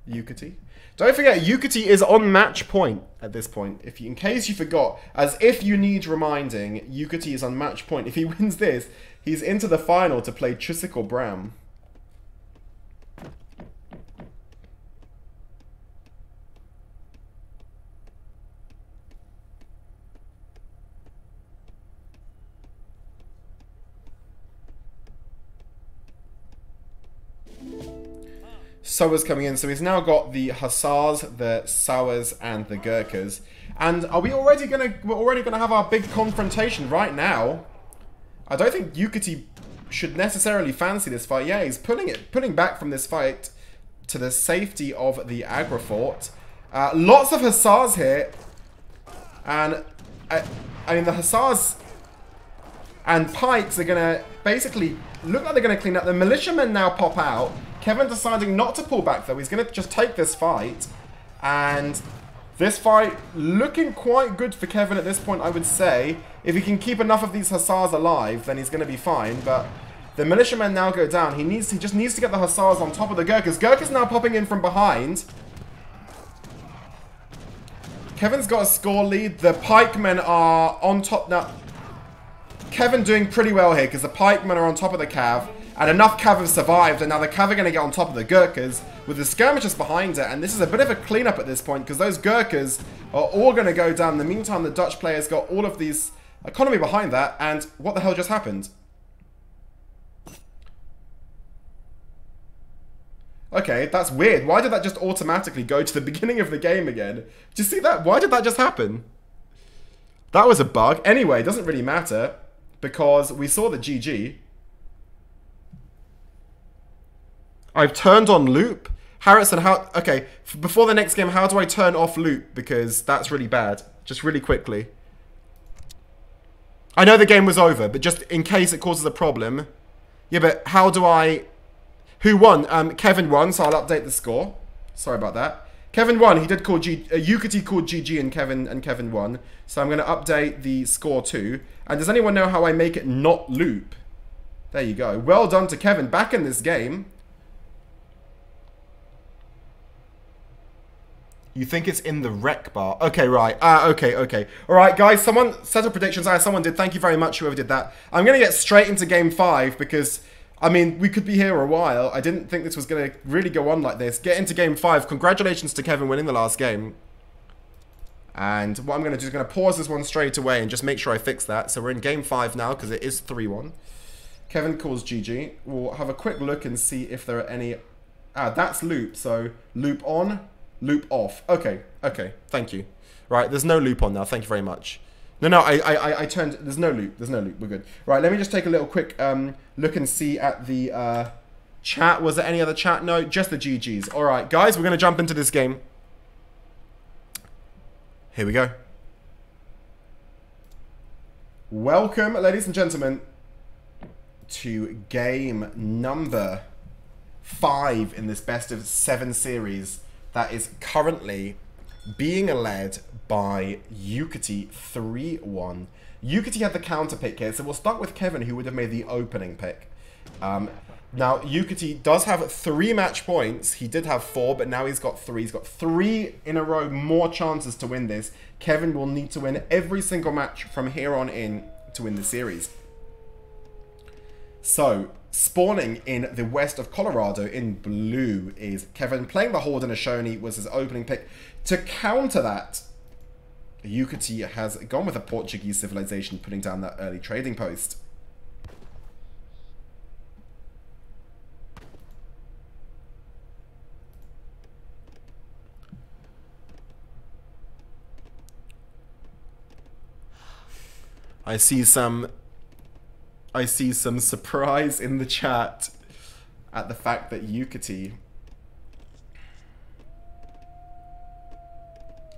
Speaker 1: Yukietty. Don't forget, Yukietty is on match point at this point. In case you forgot, as if you need reminding, Yukietty is on match point. If he wins this, he's into the final to play Trisic or Bram. Sowa's coming in, so he's now got the Hussars, the Sowas, and the Gurkhas. And are we already we're already gonna have our big confrontation right now? I don't think Yukietty should necessarily fancy this fight. Yeah, he's pulling back from this fight to the safety of the Agra Fort. Lots of Hussars here, and I mean the Hussars and Pikes are gonna basically look like they're gonna clean up. The militiamen now pop out. Kévin deciding not to pull back though. He's going to just take this fight. And this fight looking quite good for Kévin at this point, I would say. If he can keep enough of these Hussars alive, then he's going to be fine. But the militiamen now go down. He just needs to get the Hussars on top of the Gurkhas. Gurkhas now popping in from behind. Kévin's got a score lead. The pikemen are on top now. Kévin doing pretty well here because the pikemen are on top of the Cav. And enough Cav have survived, and now the Cav are going to get on top of the Gurkhas with the skirmishers behind it. And this is a bit of a cleanup at this point because those Gurkhas are all going to go down. In the meantime, the Dutch players got all of these economy behind that. And what the hell just happened? Okay, that's weird. Why did that just automatically go to the beginning of the game again? Did you see that? Why did that just happen? That was a bug. Anyway, it doesn't really matter because we saw the GG. I've turned on loop. Harrison, how... Okay, before the next game, how do I turn off loop? Because that's really bad. Just really quickly. I know the game was over, but just in case it causes a problem. Yeah, but how do I... Who won? Kévin won, so I'll update the score. Sorry about that. Kévin won. He did call Yukietty called GG and Kévin won. So I'm going to update the score too. And does anyone know how I make it not loop? There you go. Well done to Kévin. Back in this game. You think it's in the rec bar? Okay, right. Okay. All right, guys, someone set up predictions. Someone did. Thank you very much, whoever did that. I'm going to get straight into game 5 because, I mean, we could be here a while. I didn't think this was going to really go on like this. Get into game 5. Congratulations to Kévin winning the last game. And what I'm going to do is going to pause this one straight away and just make sure I fix that. So we're in game 5 now because it is 3-1. Kévin calls GG. We'll have a quick look and see if there are any... that's loop. So loop on... Loop off. Okay. Thank you. Right, there's no loop on now. Thank you very much. No, I turned... There's no loop. We're good. Right, let me just take a little quick look and see at the chat. Was there any other chat? No, just the GGs. All right, guys, we're going to jump into this game. Here we go. Welcome, ladies and gentlemen, to game number 5 in this best of 7 series. That is currently being led by Yukietty 3-1. Yukietty had the counter pick here, so we'll start with Kévin, who would have made the opening pick. Now, Yukietty does have 3 match points. He did have 4, but now he's got 3. He's got 3 in a row more chances to win this. Kévin will need to win every single match from here on in to win the series. So... Spawning in the west of Colorado in blue is Kévin. Playing the Haudenosaunee was his opening pick. To counter that, Yukietty has gone with a Portuguese civilization, putting down that early trading post. I see some surprise in the chat at the fact that Yukietty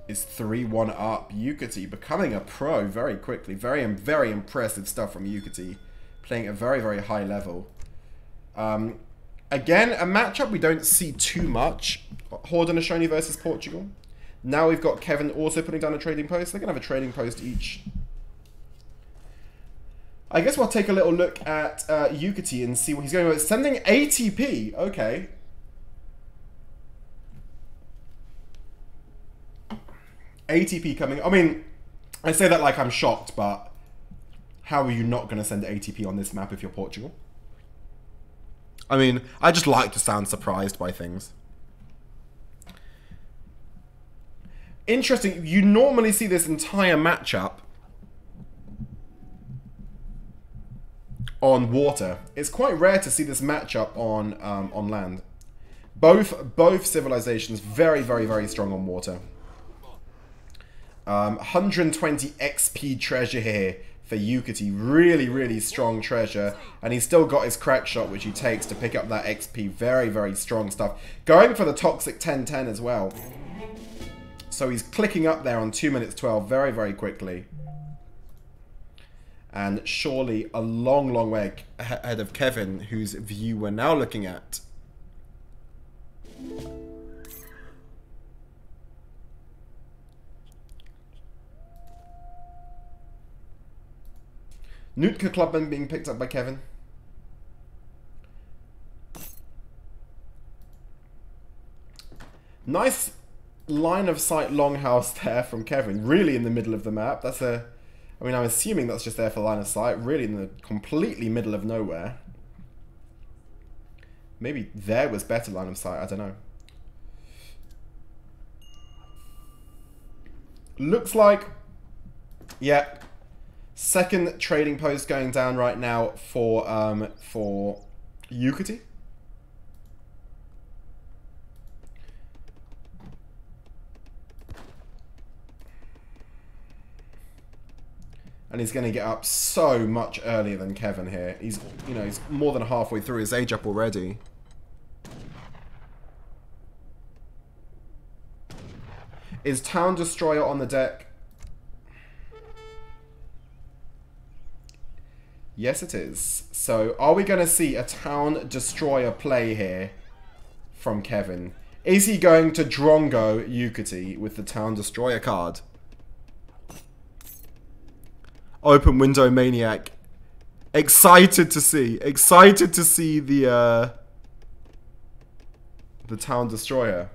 Speaker 1: is 3-1 up. Yukietty becoming a pro very quickly. Very impressive stuff from Yukietty. Playing at a very high level. Again, a matchup we don't see too much. Haudenosaunee versus Portugal. Now we've got Kévin also putting down a trading post. They're going to have a trading post each. I guess we'll take a little look at Yukietty and see what he's going with. Sending ATP. Okay. ATP coming. I mean, I say that like I'm shocked, but how are you not going to send ATP on this map if you're Portugal? I mean, I just like to sound surprised by things. Interesting, you normally see this entire matchup on water. It's quite rare to see this matchup on land. Both civilizations very, very, very strong on water. 120 XP treasure here for Yukietty. Really, really strong treasure. And he's still got his crack shot, which he takes to pick up that XP. Very, very strong stuff. Going for the toxic 10-10 as well. So he's clicking up there on 2 minutes 12 very, very quickly. And surely a long, long way ahead of Kévin, whose view we're now looking at. Nootka Clubman being picked up by Kévin. Nice line of sight longhouse there from Kévin. Really in the middle of the map. That's a... I mean, I'm assuming that's just there for line of sight. Really in the completely middle of nowhere. Maybe there was better line of sight. I don't know. Looks like... Yeah. Second trading post going down right now for Yukietty. And he's going to get up so much earlier than Kévin here. He's, you know, he's more than halfway through his age up already. Is Town Destroyer on the deck? Yes, it is. So, are we going to see a Town Destroyer play here from Kévin? Is he going to Drongo Yukietty with the Town Destroyer card? Open Window Maniac. Excited to see the Town Destroyer.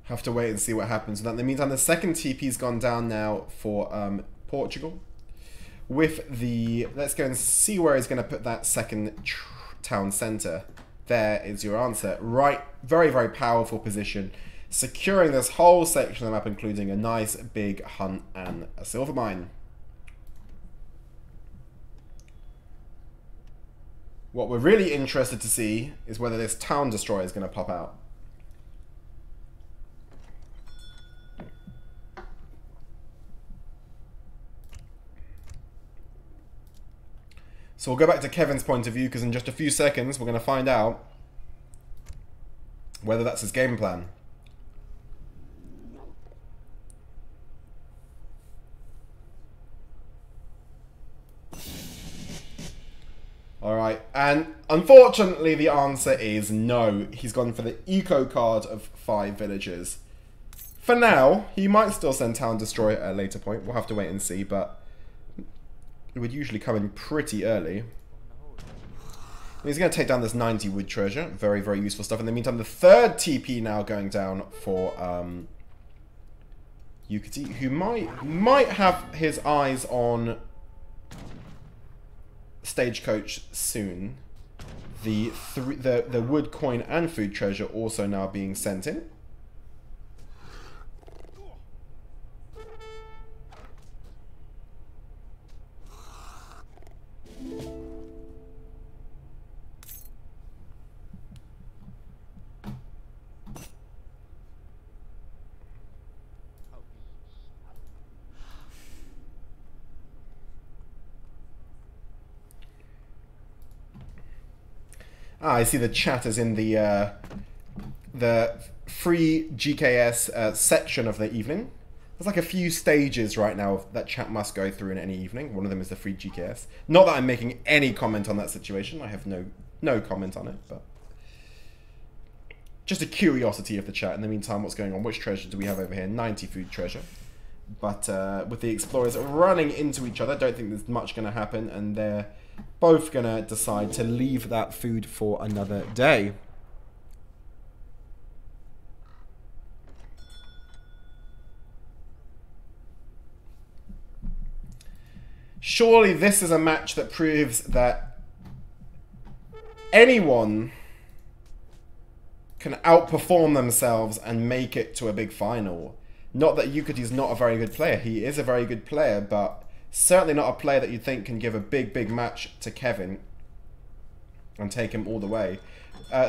Speaker 1: Have to wait and see what happens. In the meantime, the second TP's gone down now for Portugal. With the... Let's go and see where he's going to put that second town centre. There is your answer. Right, very, very powerful position. Securing this whole section of the map, including a nice big hunt and a silver mine. What we're really interested to see is whether this Town Destroyer is going to pop out. So we'll go back to Kevin's point of view, because in just a few seconds we're going to find out whether that's his game plan. Alright, and unfortunately the answer is no. He's gone for the eco card of 5 villagers. For now, he might still send Town Destroyer at a later point. We'll have to wait and see, but it would usually come in pretty early. He's going to take down this 90 wood treasure. Very, very useful stuff. In the meantime, the third TP now going down for Yukietty, who might have his eyes on Stagecoach soon. The wood coin and food treasure also now being sent in. Ah, I see the chat is in the free GKS section of the evening. There's like a few stages right now that chat must go through in any evening. One of them is the free GKS. Not that I'm making any comment on that situation. I have no comment on it, but just a curiosity of the chat. In the meantime, what's going on? Which treasure do we have over here? 90 food treasure. But with the explorers running into each other, don't think there's much going to happen, and they're both gonna decide to leave that food for another day. Surely this is a match that proves that anyone can outperform themselves and make it to a big final. Not that Yukietty's not a very good player. He is a very good player, but certainly not a player that you think can give a big match to Kévin and take him all the way.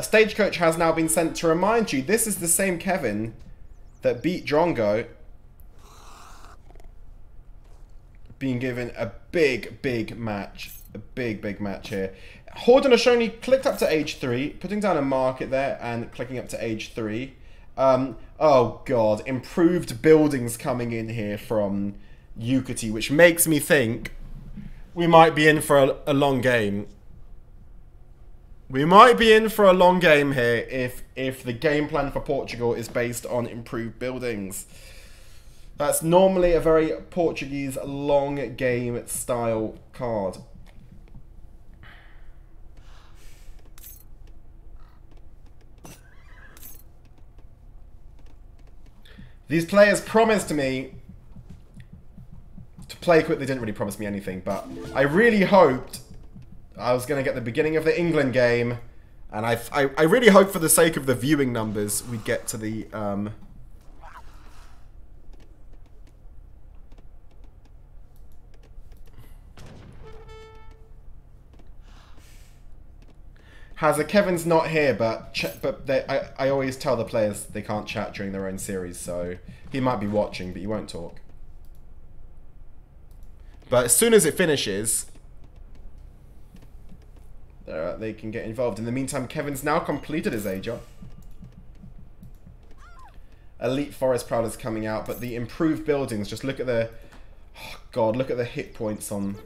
Speaker 1: Stagecoach has now been sent to remind you, this is the same Kévin that beat Drongo, being given a big match. A big match here. Haudenosaunee clicked up to age 3, putting down a market there and clicking up to age 3. Oh god, improved buildings coming in here from Yukietty, which makes me think we might be in for a long game. We might be in for a long game here if the game plan for Portugal is based on improved buildings. That's normally a very Portuguese long game style card. These players promised me to play quick. They didn't really promise me anything, but I really hoped I was going to get the beginning of the England game, and I really hope for the sake of the viewing numbers we get to the Kevin's not here, but I always tell the players they can't chat during their own series, so he might be watching, but he won't talk. But as soon as it finishes, they can get involved. In the meantime, Kevin's now completed his A-job. Elite Forest Prowler's coming out, but the improved buildings, just look at the... Oh god, look at the hit points on...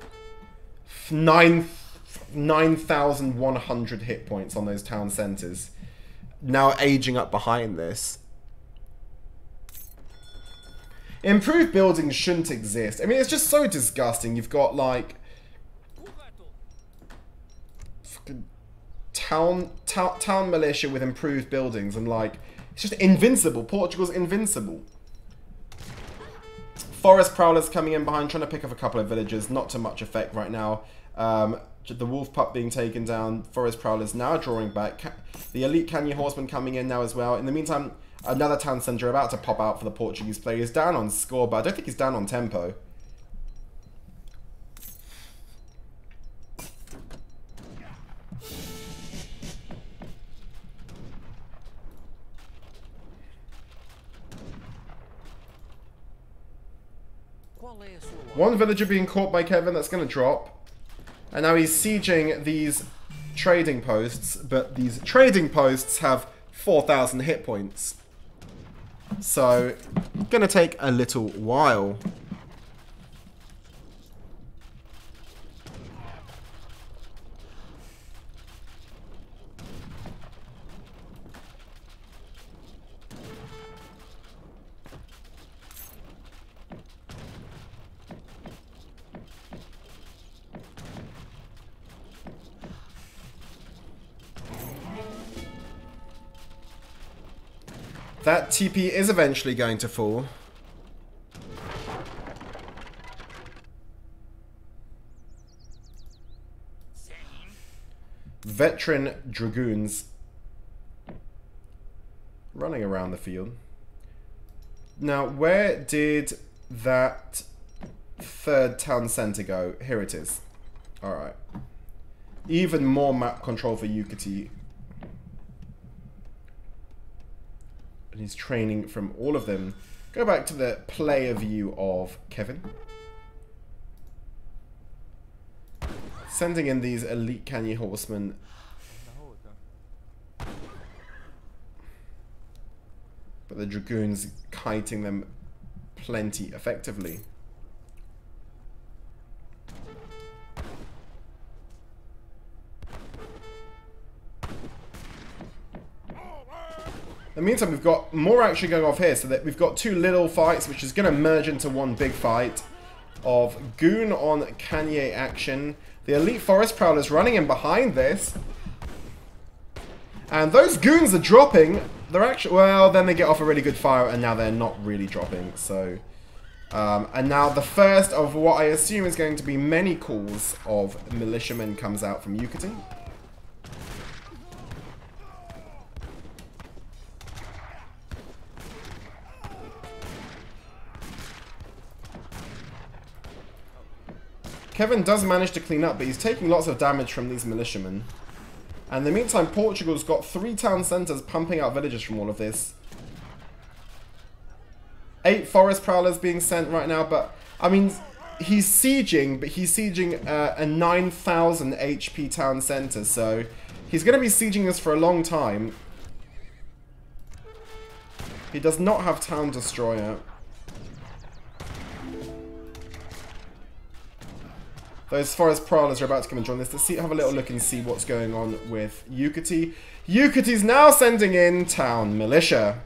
Speaker 1: 9,100 hit points on those town centres. Now aging up behind this. Improved buildings shouldn't exist. I mean, it's just so disgusting. You've got, like... fucking town militia with improved buildings and, like... It's just invincible. Portugal's invincible. Forest Prowlers coming in behind, trying to pick up a couple of villagers. Not to much effect right now. The Wolf Pup being taken down. Forest Prowlers now drawing back. The Elite Canyon Horseman coming in now as well. In the meantime, another town centre about to pop out for the Portuguese player. He's down on score, but I don't think he's down on tempo. One villager being caught by Kévin, that's going to drop. And now he's sieging these trading posts, but these trading posts have 4,000 hit points. So, gonna take a little while. That TP is eventually going to fall. Veteran Dragoons running around the field. Now, where did that third town centre go? Here it is. Alright. Even more map control for Yukietty. And he's training from all of them. Go back to the player view of Kévin. Sending in these Elite Canyon Horsemen. But the Dragoons kiting them plenty effectively. In the meantime, we've got more action going off here, so that we've got two little fights, which is going to merge into one big fight. of Goon on Kanye action. The Elite Forest Prowlers running in behind this. And those Goons are dropping. They're actually, well, then they get off a really good fire, and now they're not really dropping. So, and now the first of what I assume is going to be many calls of militiamen comes out from Yukietty. Kevin does manage to clean up, but he's taking lots of damage from these militiamen. And in the meantime, Portugal's got 3 town centres pumping out villagers from all of this. 8 forest prowlers being sent right now, but, I mean, he's sieging, but he's sieging a 9,000 HP town centre, so he's going to be sieging this for a long time. He does not have Town Destroyer. Those forest prowlers are about to come and join this. Let's have a little look and see what's going on with Yukietty. Yukietty's now sending in Town Militia.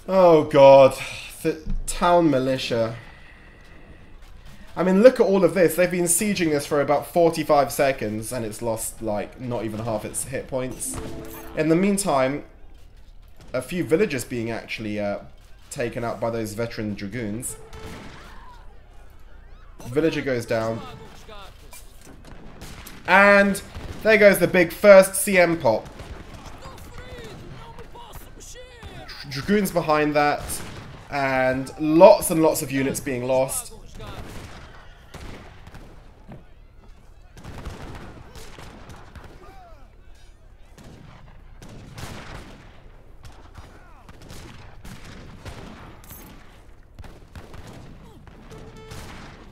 Speaker 1: Oh god, the Town Militia. I mean, look at all of this. They've been sieging this for about 45 seconds, and it's lost, like, not even half its hit points. In the meantime, a few villagers being actually taken out by those veteran dragoons. Villager goes down. And there goes the big first CM pop. Dragoons behind that, and lots of units being lost.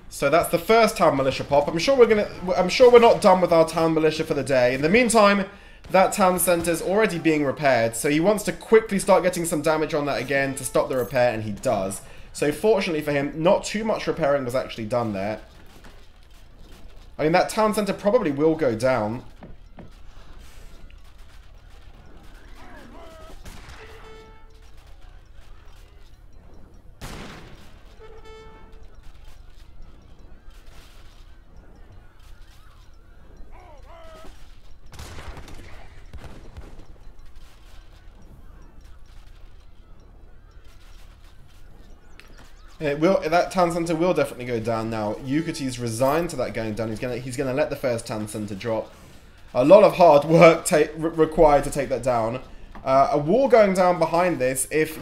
Speaker 1: So that's the first town militia pop. I'm sure we're not done with our town militia for the day. In the meantime, that town centre is already being repaired, so he wants to quickly start getting some damage on that again to stop the repair, and he does. So fortunately for him, not too much repairing was actually done there. I mean, that town centre probably will go down. It will. That town centre will definitely go down now. Yukietty's resigned to that going down. He's gonna let the first town centre drop. A lot of hard work required to take that down. A wall going down behind this. If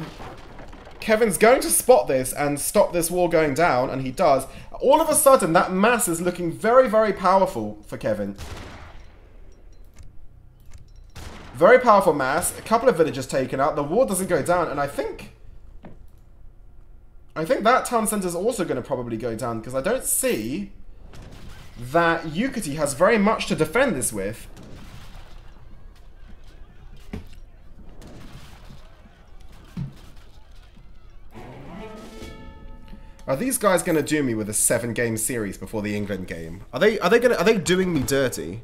Speaker 1: Kevin's going to spot this and stop this wall going down, and he does, all of a sudden that mass is looking very powerful for Kevin. Very powerful mass. A couple of villagers taken out. The wall doesn't go down, and I think that town centre is also going to probably go down, because I don't see that Yukietty has very much to defend this with. Are these guys going to do me with a 7-game series before the England game? Are they doing me dirty?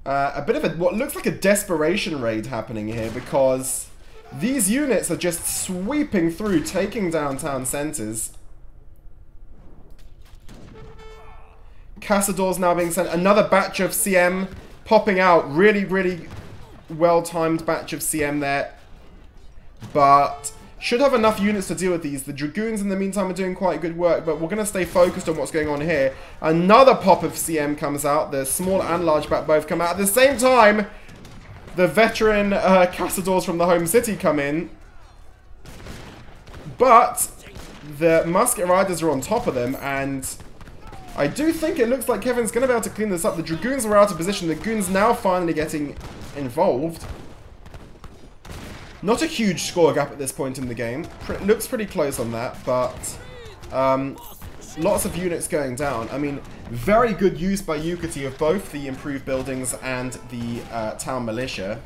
Speaker 1: A bit of what looks like a desperation raid happening here, because these units are just sweeping through, taking down town centres. Caçador's now being sent. Another batch of CM popping out. Really well-timed batch of CM there. But should have enough units to deal with these. The Dragoons in the meantime are doing quite good work, but we're going to stay focused on what's going on here. Another pop of CM comes out. The small and large bat both come out. At the same time, the veteran Caçadors from the home city come in. But the musket riders are on top of them, and I do think it looks like Kevin's going to be able to clean this up. The Dragoons were out of position. The Goons now finally getting involved. Not a huge score gap at this point in the game. Looks pretty close on that, but Lots of units going down. I mean, very good use by Yukietty of both the improved buildings and the town militia.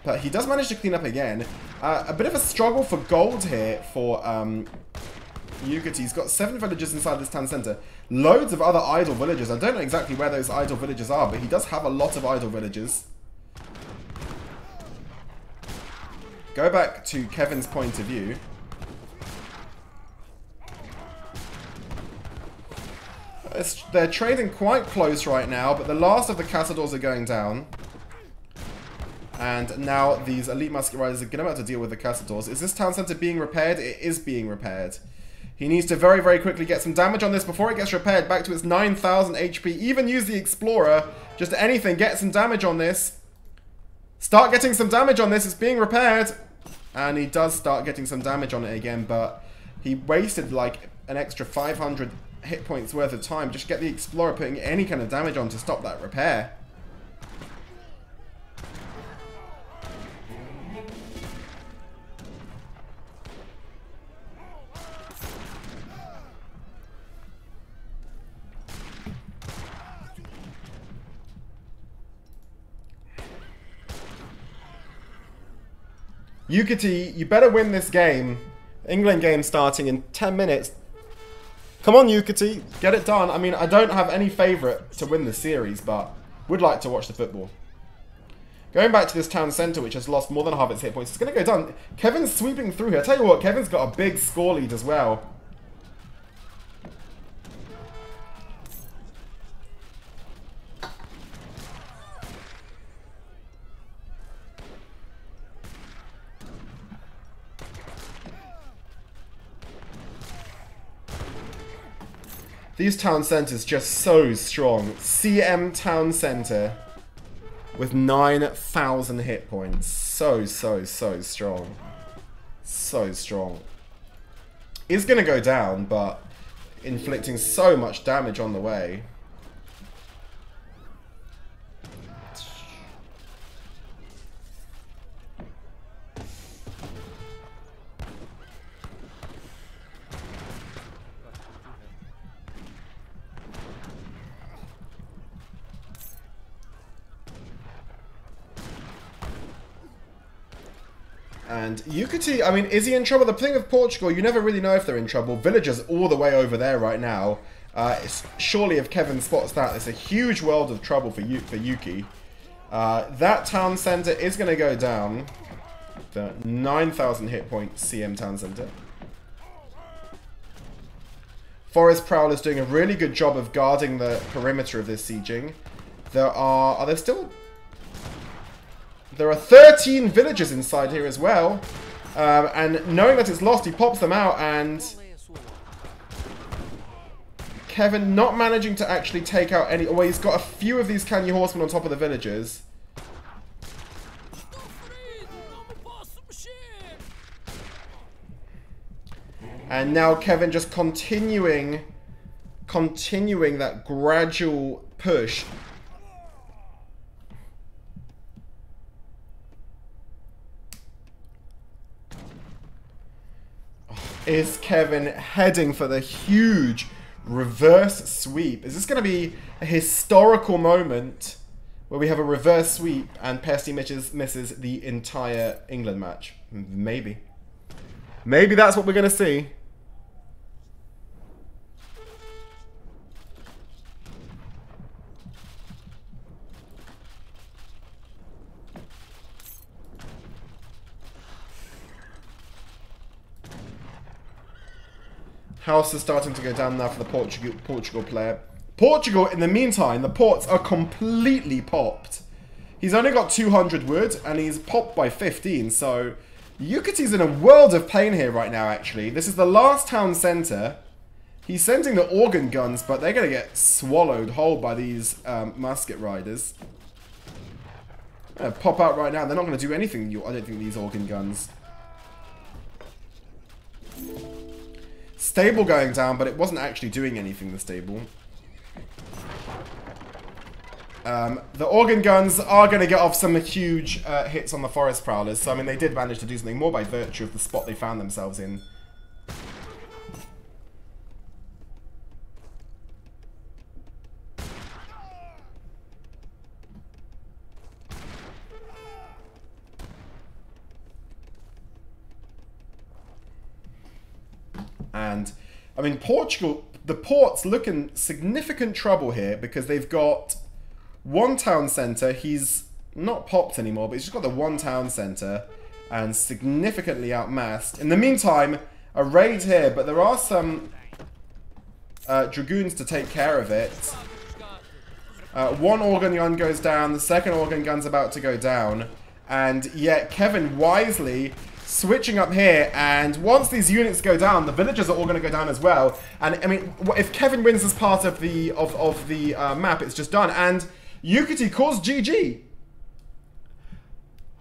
Speaker 1: But he does manage to clean up again. A bit of a struggle for gold here for Yukietty. He's got 7 villages inside this town centre. Loads of other idle villages. I don't know exactly where those idle villages are, but he does have a lot of idle villages. Go back to Kevin's point of view. They're trading quite close right now, but the last of the castadors are going down. And now these elite musket riders are going to have to deal with the castadors. Is this town centre being repaired? It is being repaired. He needs to very, very quickly get some damage on this before it gets repaired back to its 9,000 HP. Even use the Explorer. Just anything. Get some damage on this. Start getting some damage on this. It's being repaired. And he does start getting some damage on it again, but he wasted like an extra 500 hit points worth of time. Just get the Explorer putting any kind of damage on to stop that repair. Yukietty, you better win this game. England game starting in 10 minutes. Come on, Yukietty, get it done. I mean, I don't have any favourite to win the series, but would like to watch the football. Going back to this town centre, which has lost more than half its hit points, it's going to go down. Kevin's sweeping through here. I tell you what, Kevin's got a big score lead as well. These town centres just so strong. CM town centre with 9,000 hit points. So strong. So strong. Is going to go down, but inflicting so much damage on the way. And Yukietty, I mean, is he in trouble? The thing with Portugal, you never really know if they're in trouble. Villagers all the way over there right now. Surely if Kevin spots that, it's a huge world of trouble for Yuki. That town centre is going to go down. The 9,000 hit point CM town centre. Forest Prowler's doing a really good job of guarding the perimeter of this sieging. Are there still... There are 13 villagers inside here as well. And knowing that it's lost, he pops them out, and Kevin not managing to actually take out any... Well, he's got a few of these Canyon Horsemen on top of the villagers. And now Kevin just continuing that gradual push. Is Kevin heading for the huge reverse sweep? Is this going to be a historical moment where we have a reverse sweep and Pesty misses the entire England match? Maybe. Maybe that's what we're going to see. House is starting to go down now for the Portugal player. Portugal, in the meantime, the ports are completely popped. He's only got 200 wood, and he's popped by 15, so Yukietty's in a world of pain here right now, actually. This is the last town centre. He's sending the organ guns, but they're going to get swallowed whole by these musket riders. Pop out right now. They're not going to do anything, I don't think, these organ guns. Stable going down, but it wasn't actually doing anything, the stable. The organ guns are going to get off some huge hits on the forest prowlers. So, I mean, they did manage to do something more by virtue of the spot they found themselves in. And, I mean, Portugal, the port's looking significant trouble here because they've got one town centre. He's not popped anymore, but he's just got the one town centre and significantly outmassed. In the meantime, a raid here, but there are some dragoons to take care of it. One organ gun goes down, the second organ gun's about to go down, and yet Kévin wisely switching up here, and once these units go down, the villagers are all going to go down as well. And I mean, if Kévin wins this part of the map, it's just done. And Yukietty calls GG.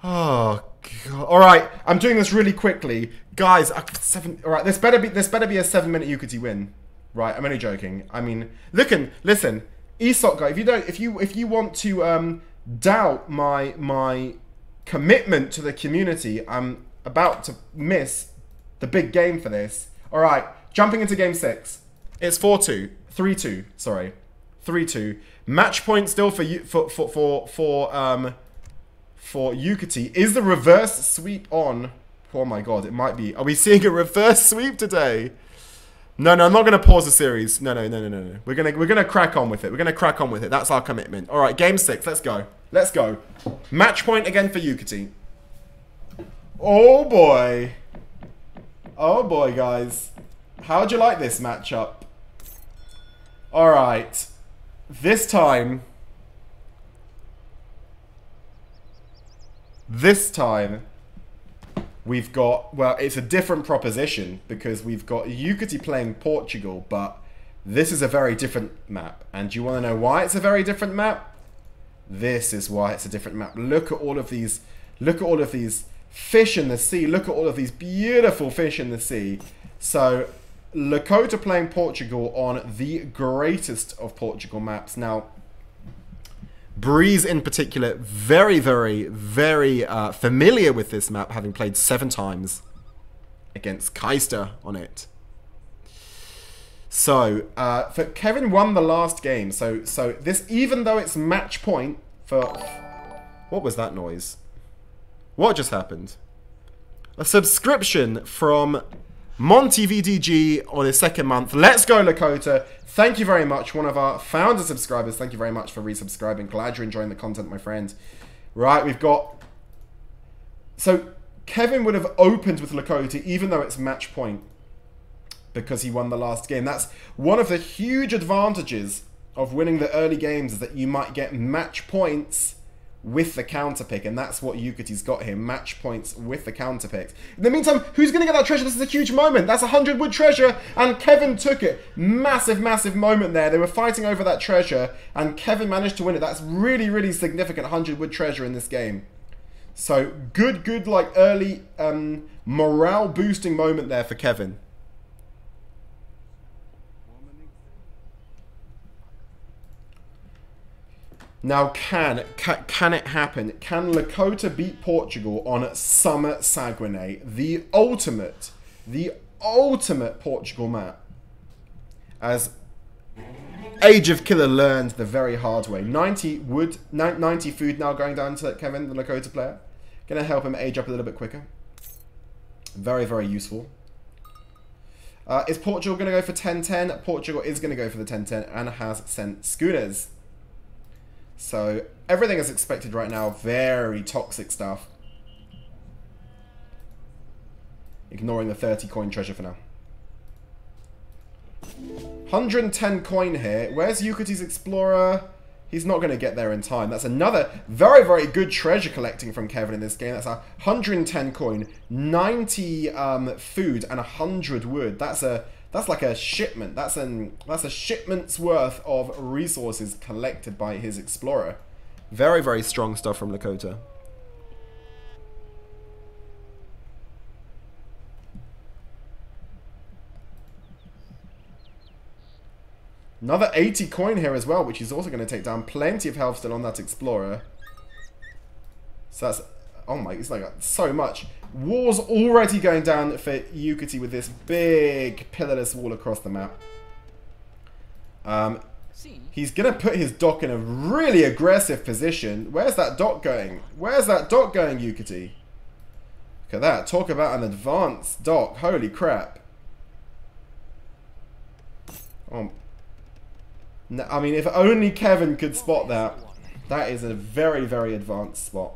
Speaker 1: Oh god! All right, I'm doing this really quickly, guys. All right, this better be a 7-minute Yukietty win, right? I'm only joking. I mean, listen, ESOT guy. If you want to doubt my commitment to the community, I'm about to miss the big game for this. All right, jumping into game 6. It's 4-2, 3-2. Sorry, 3-2. Match point still for Yukietty. Is the reverse sweep on? Oh my god, it might be. Are we seeing a reverse sweep today? No, I'm not going to pause the series. No. We're gonna crack on with it. We're gonna crack on with it. That's our commitment. All right, game 6. Let's go. Let's go. Match point again for Yukietty. Oh boy. Oh boy, guys. How'd you like this matchup? All right. This time, we've got, well, it's a different proposition because we've got Yukietty playing Portugal, but this is a very different map. And do you want to know why it's a very different map? This is why it's a different map. Look at all of these fish in the sea. Look at all of these beautiful fish in the sea. So, Lakota playing Portugal on the greatest of Portugal maps. Now, Breeze in particular, very familiar with this map, having played 7 times against Keister on it. So, for Kévin won the last game. So this, even though it's match point for... What was that noise? What just happened? A subscription from Monty VDG on his 2nd month. Let's go, Lakota. Thank you very much. One of our founder subscribers. Thank you very much for resubscribing. Glad you're enjoying the content, my friend. Right, we've got... So, Kévin would have opened with Lakota even though it's match point because he won the last game. That's one of the huge advantages of winning the early games, is that you might get match points with the counter pick, and that's what Yukietty's got here. Match points with the counter picks. In the meantime, who's going to get that treasure? This is a huge moment. That's 100 wood treasure, and Kévin took it. Massive moment there. They were fighting over that treasure, and Kévin managed to win it. That's really significant 100 wood treasure in this game. So, good, like, early morale boosting moment there for Kévin. Now, can it happen? Can Lakota beat Portugal on Summer Saguenay, the ultimate Portugal map? As Age of Killer learned the very hard way. 90 wood, 90 food now going down to Kévin, the Lakota player. Gonna help him age up a little bit quicker. Very useful. Is Portugal gonna go for 10-10? Portugal is gonna go for the 10-10 and has sent schooners. So, everything is expected right now. Very toxic stuff. Ignoring the 30 coin treasure for now. 110 coin here. Where's Yukietty's Explorer? He's not going to get there in time. That's another very good treasure collecting from Kévin in this game. That's 110 coin, 90 food, and 100 wood. That's like a shipment. That's a shipment's worth of resources collected by his Explorer. Very strong stuff from Lakota. Another 80 coin here as well, which he's also going to take down. Plenty of health still on that Explorer. So that's... Oh my... It's like so much. War's already going down for Yukietty with this big pillarless wall across the map. He's going to put his dock in a really aggressive position. Where's that dock going? Where's that dock going, Yukietty? Look at that. Talk about an advanced dock. Holy crap. No, I mean, if only Kevin could spot that. That is a very, very advanced spot.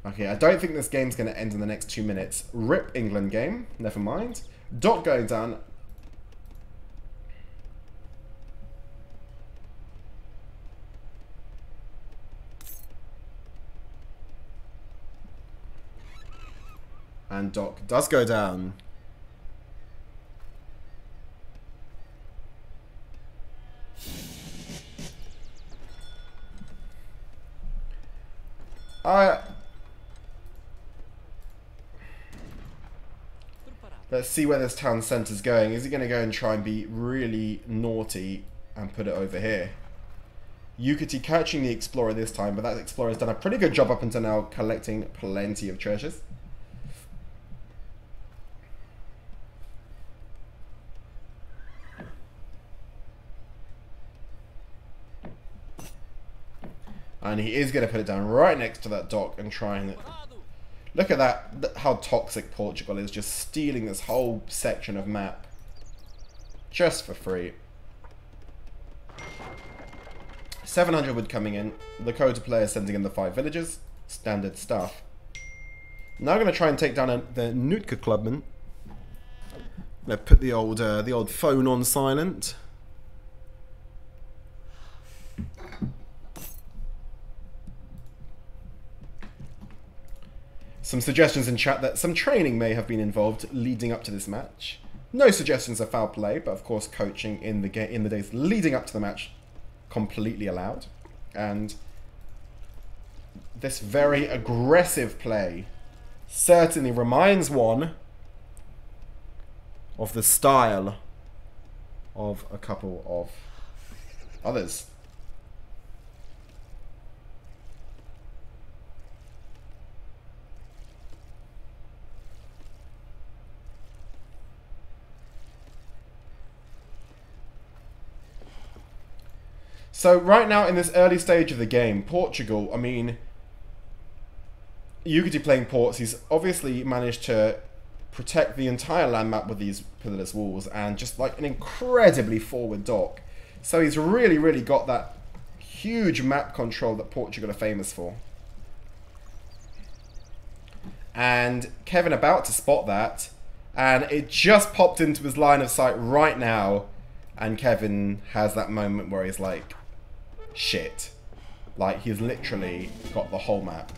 Speaker 1: Okay, I don't think this game's going to end in the next 2 minutes. Rip England game. Never mind. Doc going down. And Doc does go down. Let's see where this town centre's going. Is he going to go and try and be really naughty and put it over here? Yukietty catching the Explorer this time, but that Explorer's done a pretty good job up until now, collecting plenty of treasures. And he is going to put it down right next to that dock and try and... Look at that, how toxic Portugal is, just stealing this whole section of map. Just for free. 700 wood coming in. The Lakota player sending in the 5 villagers. Standard stuff. Now I'm going to try and take down the Nootka Clubman. I'm going to put the old phone on silent. Some suggestions in chat that some training may have been involved leading up to this match. No suggestions of foul play, but of course coaching in the days leading up to the match completely allowed. And this very aggressive play certainly reminds one of the style of a couple of others. So right now in this early stage of the game, Portugal, I mean, Yukietty playing ports, he's obviously managed to protect the entire land map with these pillarless walls and just like an incredibly forward dock. So he's really, really got that huge map control that Portugal are famous for. And Kevin about to spot that, and it just popped into his line of sight right now, and Kevin has that moment where he's like, shit. Like, he's literally got the whole map.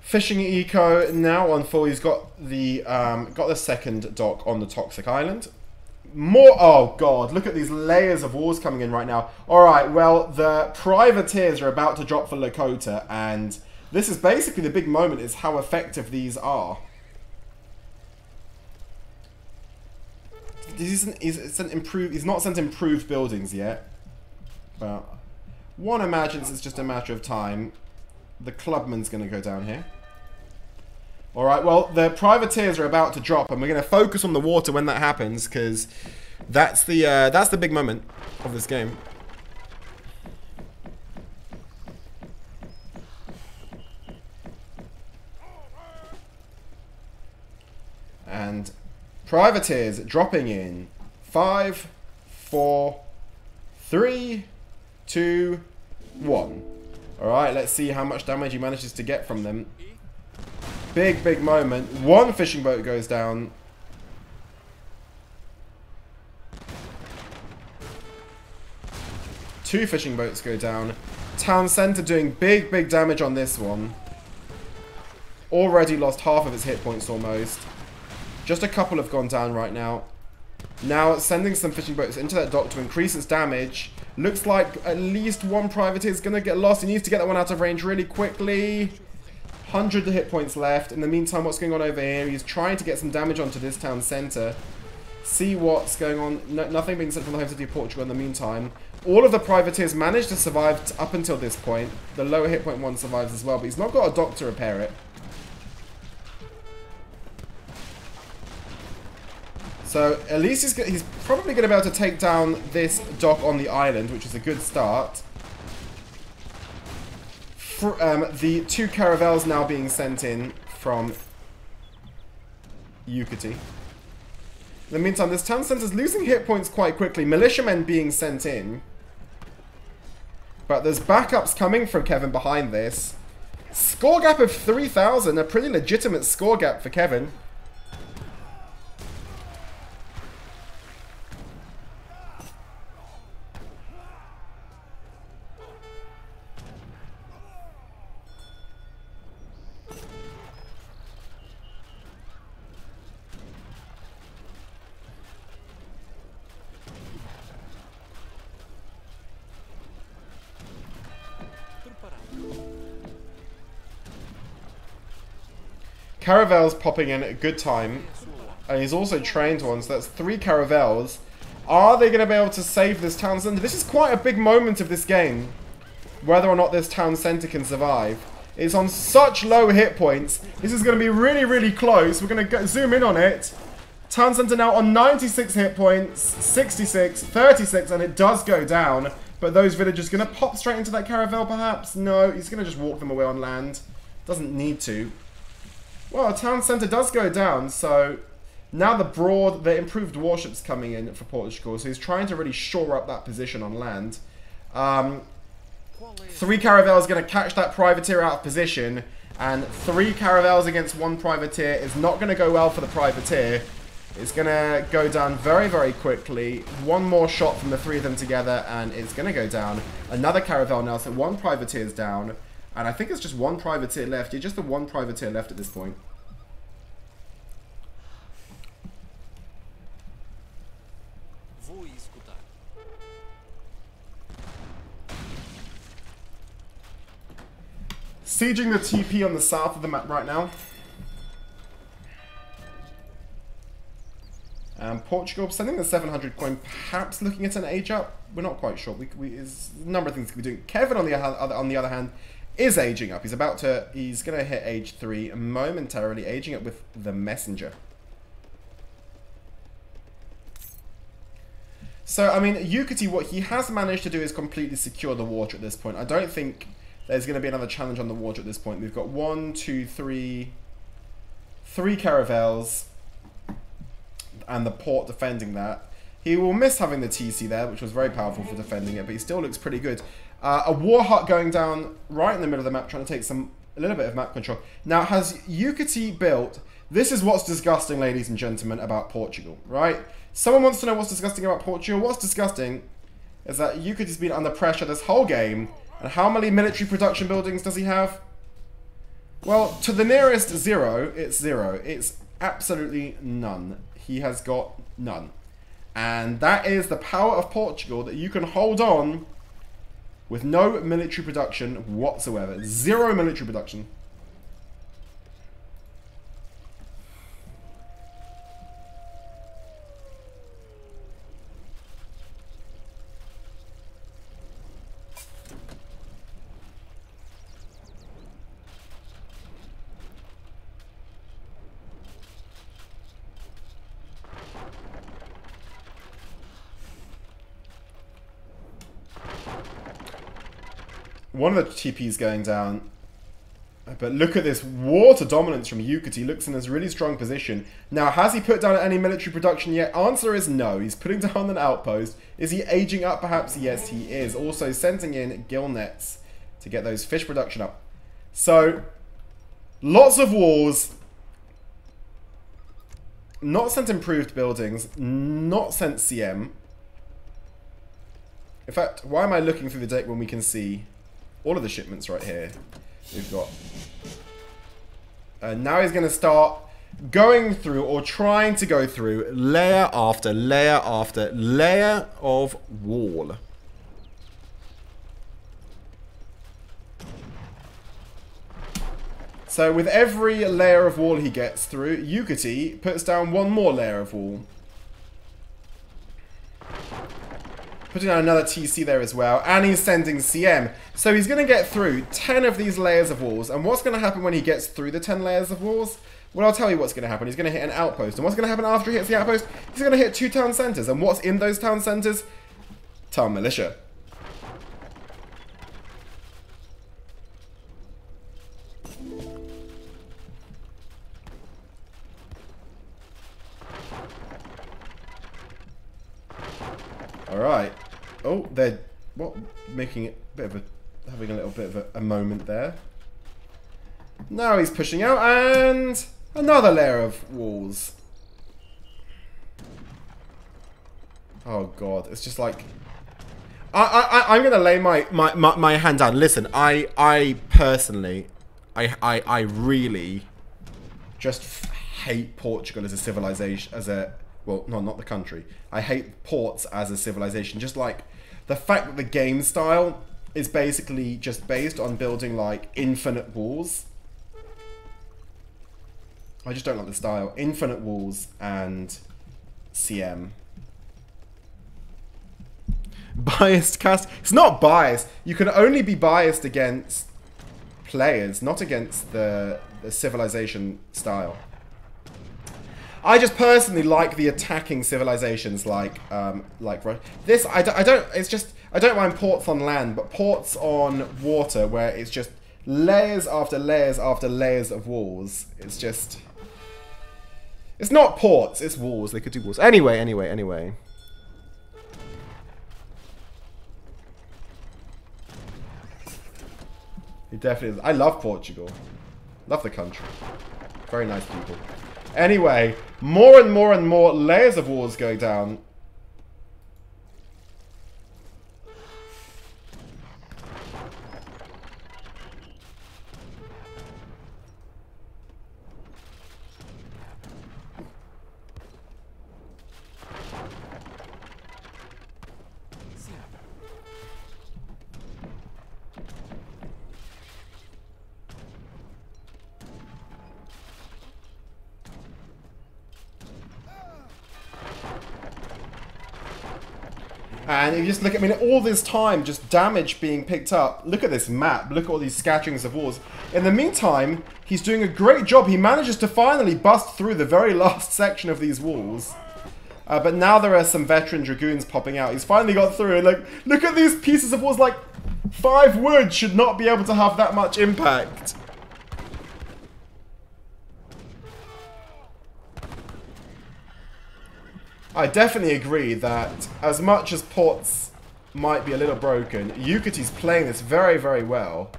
Speaker 1: Fishing eco now on full. He's got the second dock on the toxic island. More. Oh god! Look at these layers of walls coming in right now. All right. Well, the privateers are about to drop for Lakota, and this is basically the big moment: is how effective these are. He's not sent improved buildings yet, but one imagines it's just a matter of time. The clubman's going to go down here. Alright, well, the privateers are about to drop, and we're going to focus on the water when that happens, because that's the big moment of this game. And privateers dropping in 5, 4, 3, 2, 1. Alright, let's see how much damage he manages to get from them. Big, big moment. One fishing boat goes down. Two fishing boats go down. Town centre doing big, big damage on this one. Already lost half of its hit points almost. Just a couple have gone down right now. Now sending some fishing boats into that dock to increase its damage. Looks like at least one privateer is going to get lost. He needs to get that one out of range really quickly. 100 hit points left. In the meantime, what's going on over here? He's trying to get some damage onto this town centre. See what's going on. No, nothing being sent from the home city of Portugal in the meantime. All of the privateers managed to survive up until this point. The lower hit point one survives as well, but he's not got a dock to repair it. So at least he's probably going to be able to take down this dock on the island, which is a good start. The 2 caravels now being sent in from Yukietty. In the meantime, this town centre is losing hit points quite quickly. Militiamen being sent in. But there's backups coming from Kévin behind this. Score gap of 3,000. A pretty legitimate score gap for Kévin. Caravels popping in at a good time. And he's also trained one, so that's 3 caravels. Are they going to be able to save this town centre? This is quite a big moment of this game. Whether or not this town centre can survive. It's on such low hit points. This is going to be really, really close. We're going to zoom in on it. Town centre now on 96 hit points. 66, 36, and it does go down. But those villagers going to pop straight into that caravel perhaps? No, he's going to just walk them away on land. Doesn't need to. Well, a town centre does go down, so now the improved warships coming in for Portugal, so he's trying to really shore up that position on land. 3 caravels going to catch that privateer out of position, and 3 caravels against 1 privateer is not going to go well for the privateer. It's going to go down very, very quickly. 1 more shot from the 3 of them together, and it's going to go down. Another caravel now, so 1 privateer is down. And I think it's just 1 privateer left. Yeah, just the 1 privateer left at this point. Sieging the TP on the south of the map right now. Portugal sending the 700 coin, perhaps looking at an age up. We're not quite sure. There's a number of things we could be doing. Kévin, on the other hand, is aging up. He's going to hit age 3 momentarily, aging up with the messenger. So, I mean, Yukietty, what he has managed to do is completely secure the water at this point. I don't think there's going to be another challenge on the water at this point. We've got 1, 2, 3 caravels and the port defending that. He will miss having the TC there, which was very powerful for defending it, but he still looks pretty good. A war hut going down right in the middle of the map, trying to take a little bit of map control. Now, has Yukietty built... This is what's disgusting, ladies and gentlemen, about Portugal, right? Someone wants to know what's disgusting about Portugal. What's disgusting is that Yukietty's been under pressure this whole game. And how many military production buildings does he have? Well, to the nearest 0, it's 0. It's absolutely none. He has got none. And that is the power of Portugal, that you can hold on with no military production whatsoever. 0 military production. One of the TPs going down. But look at this water dominance from Yukietty. Looks in a really strong position. Now, has he put down any military production yet? Answer is no. He's putting down an outpost. Is he aging up? Perhaps yes, he is. Also sending in gill nets to get those fish production up. So, lots of wars. Not sent improved buildings. Not sent CM. In fact, why am I looking through the deck when we can see all of the shipments right here we've got? Now he's going to start going through, or trying to go through, layer after layer after layer of wall. So with every layer of wall he gets through, Yukietty puts down one more layer of wall. Putting down another TC there as well, and he's sending CM. So he's going to get through 10 of these layers of walls, and what's going to happen when he gets through the 10 layers of walls? Well, I'll tell you what's going to happen. He's going to hit an outpost, and what's going to happen after he hits the outpost? He's going to hit 2 town centers, and what's in those town centers? Town militia. Alright. Oh, they're making it a bit of a, having a little bit of a moment there. Now he's pushing out, and another layer of walls. Oh god, it's just like I'm gonna lay my hand down. Listen, I personally I really just hate Portugal as a civilization, as a, well, no, not the country. I hate ports as a civilization. Just like the fact that the game style is basically just based on building like infinite walls. I just don't like the style. Infinite walls and CM. Biased cast. It's not biased. You can only be biased against players, not against the civilization style. I just personally like the attacking civilizations like this. I don't. It's just I don't mind ports on land, but ports on water where it's just layers after layers after layers of walls. It's just. It's not ports. It's walls. They could do walls. Anyway. It definitely is. I love Portugal. Love the country. Very nice people. Anyway, more and more layers of walls going down. And if you just look at, I mean, all this time, just damage being picked up. Look at this map. Look at all these scatterings of walls. In the meantime, he's doing a great job. He manages to finally bust through the very last section of these walls. But now there are some veteran dragoons popping out. He's finally got through. And like, look at these pieces of walls. Like, 5 wood should not be able to have that much impact. I definitely agree that as much as ports might be a little broken, Yukietty's playing this very, very well.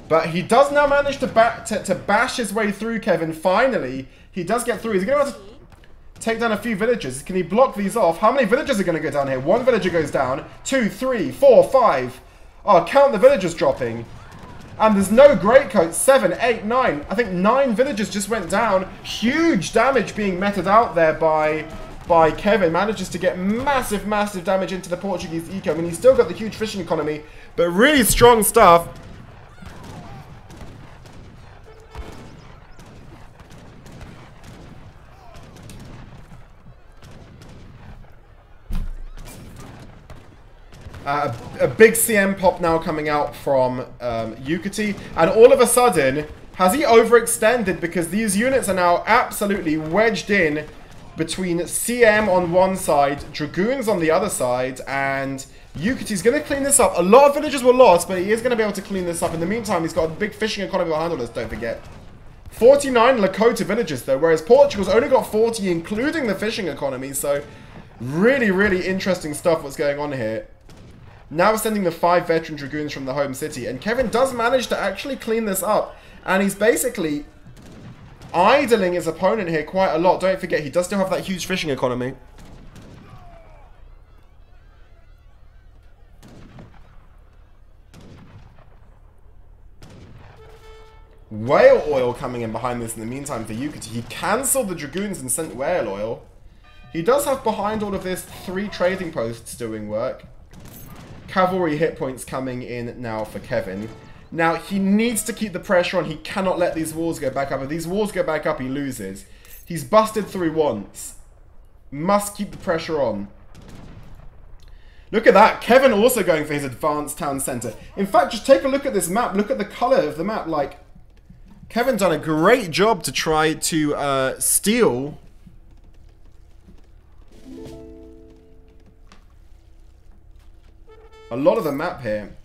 Speaker 1: But he does now manage to bash his way through Kévin. Finally, he does get through. He's going to have to take down a few villagers. Can he block these off? How many villagers are going to go down here? 1 villager goes down. 2, 3, 4, 5. Oh, count the villagers dropping. And there's no greatcoat. 7, 8, 9. I think 9 villagers just went down. Huge damage being meted out there by Kévin. Manages to get massive damage into the Portuguese eco. I mean, he's still got the huge fishing economy, but really strong stuff. A big CM pop now coming out from Yukietty, and all of a sudden, has he overextended because these units are now absolutely wedged in between CM on one side, Dragoons on the other side, and Yukietty's going to clean this up. A lot of villagers were lost, but he is going to be able to clean this up. In the meantime, he's got a big fishing economy behind all this, don't forget. 49 Lakota villagers, though, whereas Portugal's only got 40, including the fishing economy, so really interesting stuff what's going on here. Now we're sending the 5 veteran Dragoons from the home city, and Kévin does manage to actually clean this up, and he's basically idling his opponent here quite a lot. Don't forget, he does still have that huge fishing economy. Whale oil coming in behind this in the meantime for Yukietty. He cancelled the Dragoons and sent whale oil. He does have behind all of this 3 trading posts doing work. Cavalry hit points coming in now for Kévin. Now, he needs to keep the pressure on. He cannot let these walls go back up. If these walls go back up, he loses. He's busted through once. Must keep the pressure on. Look at that. Kevin also going for his advanced town center. In fact, just take a look at this map. Look at the color of the map. Like, Kevin's done a great job to try to steal a lot of the map here.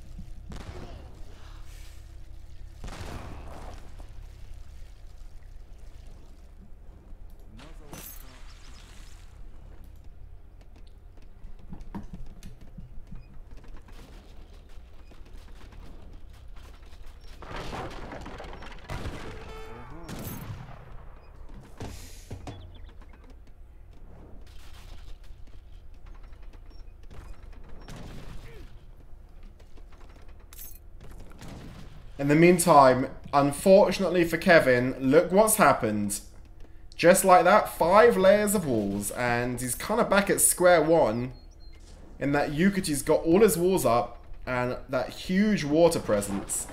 Speaker 1: In the meantime, unfortunately for Kevin, look what's happened. Just like that, 5 layers of walls, and he's kind of back at square one in that Yukietty's got all his walls up and that huge water presence.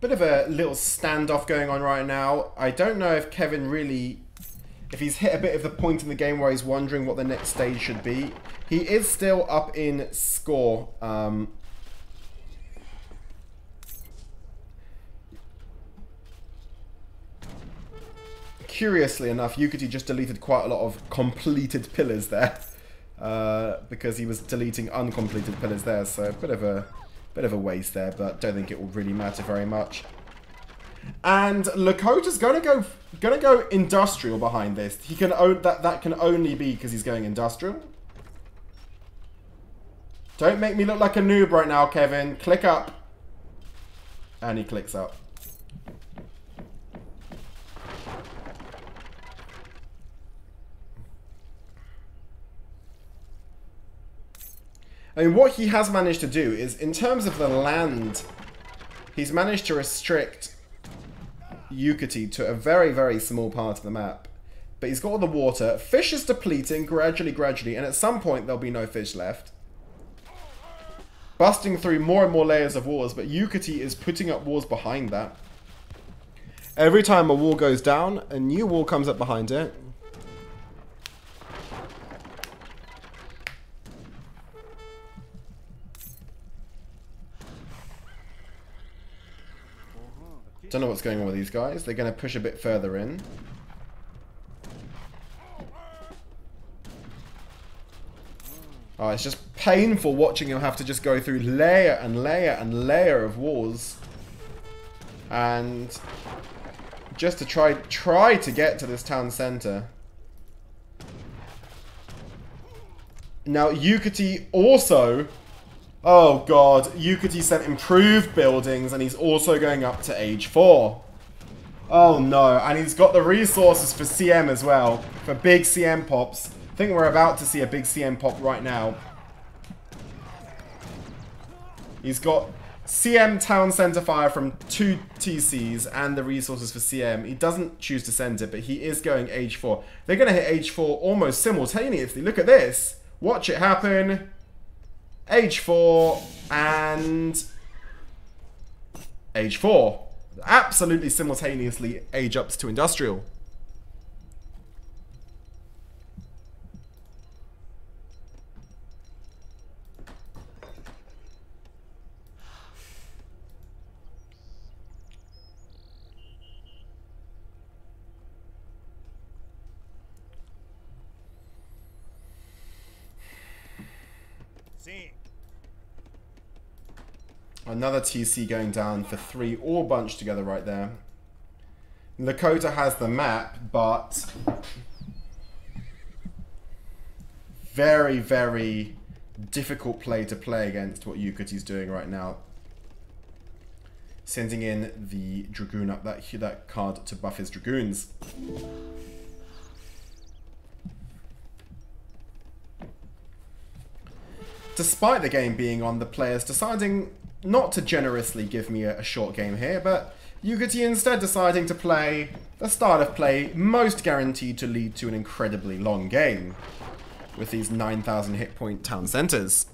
Speaker 1: Bit of a little standoff going on right now. I don't know if Kevin really... if he's hit a bit of the point in the game where he's wondering what the next stage should be. He is still up in score. Curiously enough, Yukietty just deleted quite a lot of completed pillars there. Because he was deleting uncompleted pillars there, so a bit of a waste there, but don't think it will really matter very much. And Lakota's gonna go industrial behind this. He can that can only be because he's going industrial. Don't make me look like a noob right now, Kevin. Click up. And he clicks up. I mean, what he has managed to do is, in terms of the land, he's managed to restrict Yukietty to a very, very small part of the map. But he's got all the water. Fish is depleting gradually, and at some point there'll be no fish left. Busting through more and more layers of walls, but Yukietty is putting up walls behind that. Every time a wall goes down, a new wall comes up behind it. Don't know what's going on with these guys. They're going to push a bit further in. Oh, it's just painful watching him have to just go through layer and layer and layer of walls. And just to try to get to this town center. Now, Yukietty also... oh god, Yukietty sent improved buildings and he's also going up to age 4. Oh no, and he's got the resources for CM as well, for big CM pops. I think we're about to see a big CM pop right now. He's got CM Town Center Fire from 2 TCs and the resources for CM. He doesn't choose to send it, but he is going age 4. They're going to hit age 4 almost simultaneously. Look at this. Watch it happen. Age 4 and age 4. Absolutely simultaneously age ups to industrial. Another TC going down for 3, all bunched together right there. Lakota has the map, but very, very difficult play to play against what Yukietty's doing right now. sending in the Dragoon up, that card to buff his Dragoons. Despite the game being on, the players deciding not to generously give me a short game here, but Yukietty instead deciding to play the style of play most guaranteed to lead to an incredibly long game, with these 9,000 hit point town centers.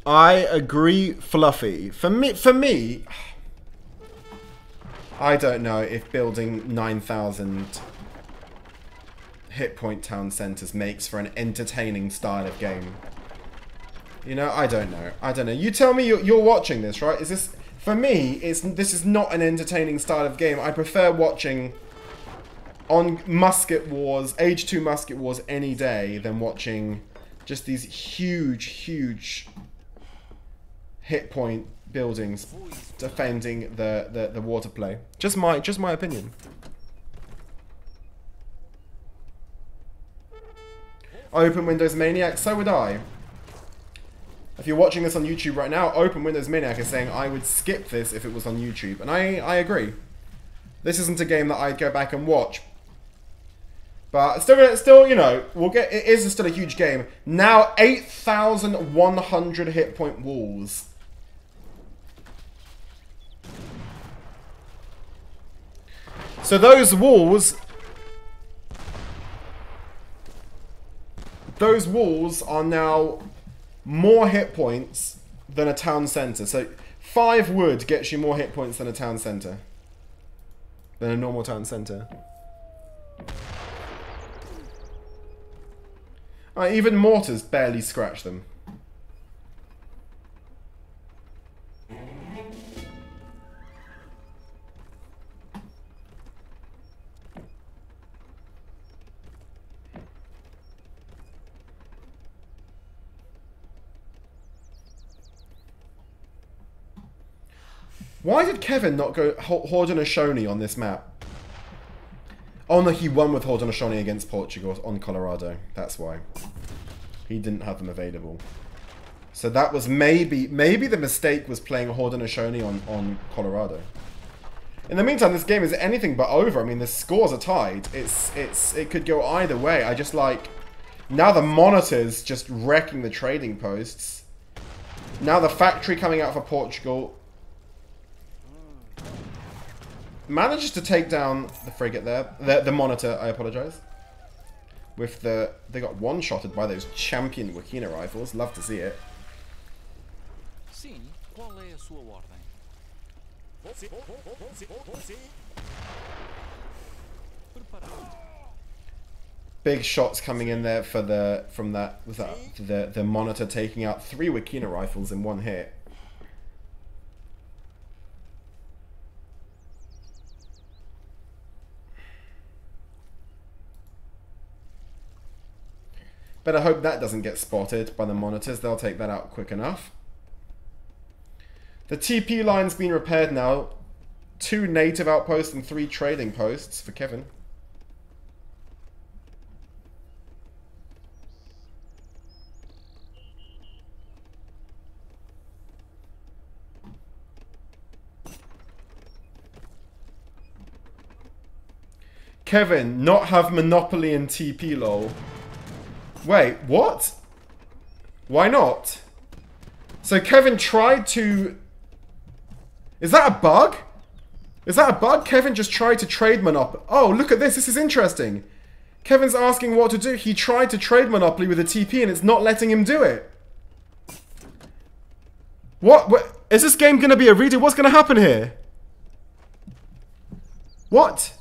Speaker 1: I agree, Fluffy. For me, I don't know if building 9,000 hit point town centers makes for an entertaining style of game. You know, I don't know. I don't know. You tell me. You're watching this, right? Is this, for me? This is not an entertaining style of game. I prefer watching on Musket Wars, Age 2 Musket Wars any day than watching just these huge hit point buildings defending the water play. Just my opinion. Open Windows Maniac, so would I. If you're watching this on YouTube right now, Open Windows Maniac is saying I would skip this if it was on YouTube, and I agree. This isn't a game that I'd go back and watch. But still, you know, it is still a huge game. Now 8,100 hit point walls. So those walls are now more hit points than a town center. So 5 wood gets you more hit points than a town center. Than a normal town center. Even mortars barely scratch them. Why did Kevin not go Haudenosaunee on this map? Oh no, he won with Haudenosaunee against Portugal on Colorado. That's why. He didn't have them available. So that was maybe the mistake was playing Haudenosaunee on Colorado. In the meantime, this game is anything but over. I mean, the scores are tied. It could go either way. I just like, now the monitors just wrecking the trading posts. Now the factory coming out for Portugal manages to take down the frigate there. The monitor, I apologize. With they got one-shotted by those champion Wakina rifles. Love to see it. Big shots coming in there for the monitor taking out 3 Wakina rifles in one hit. Better hope that doesn't get spotted by the monitors. They'll take that out quick enough. The TP line's been repaired now. 2 native outposts and 3 trading posts for Kévin. Kévin, not have Monopoly and TP, lol. Wait, what? Why not? So Kévin tried to... Is that a bug? Is that a bug? Kévin just tried to trade Monopoly. Oh, look at this. This is interesting. Kevin's asking what to do. He tried to trade Monopoly with a TP and it's not letting him do it. What? Is this game going to be a redo? What's going to happen here? What?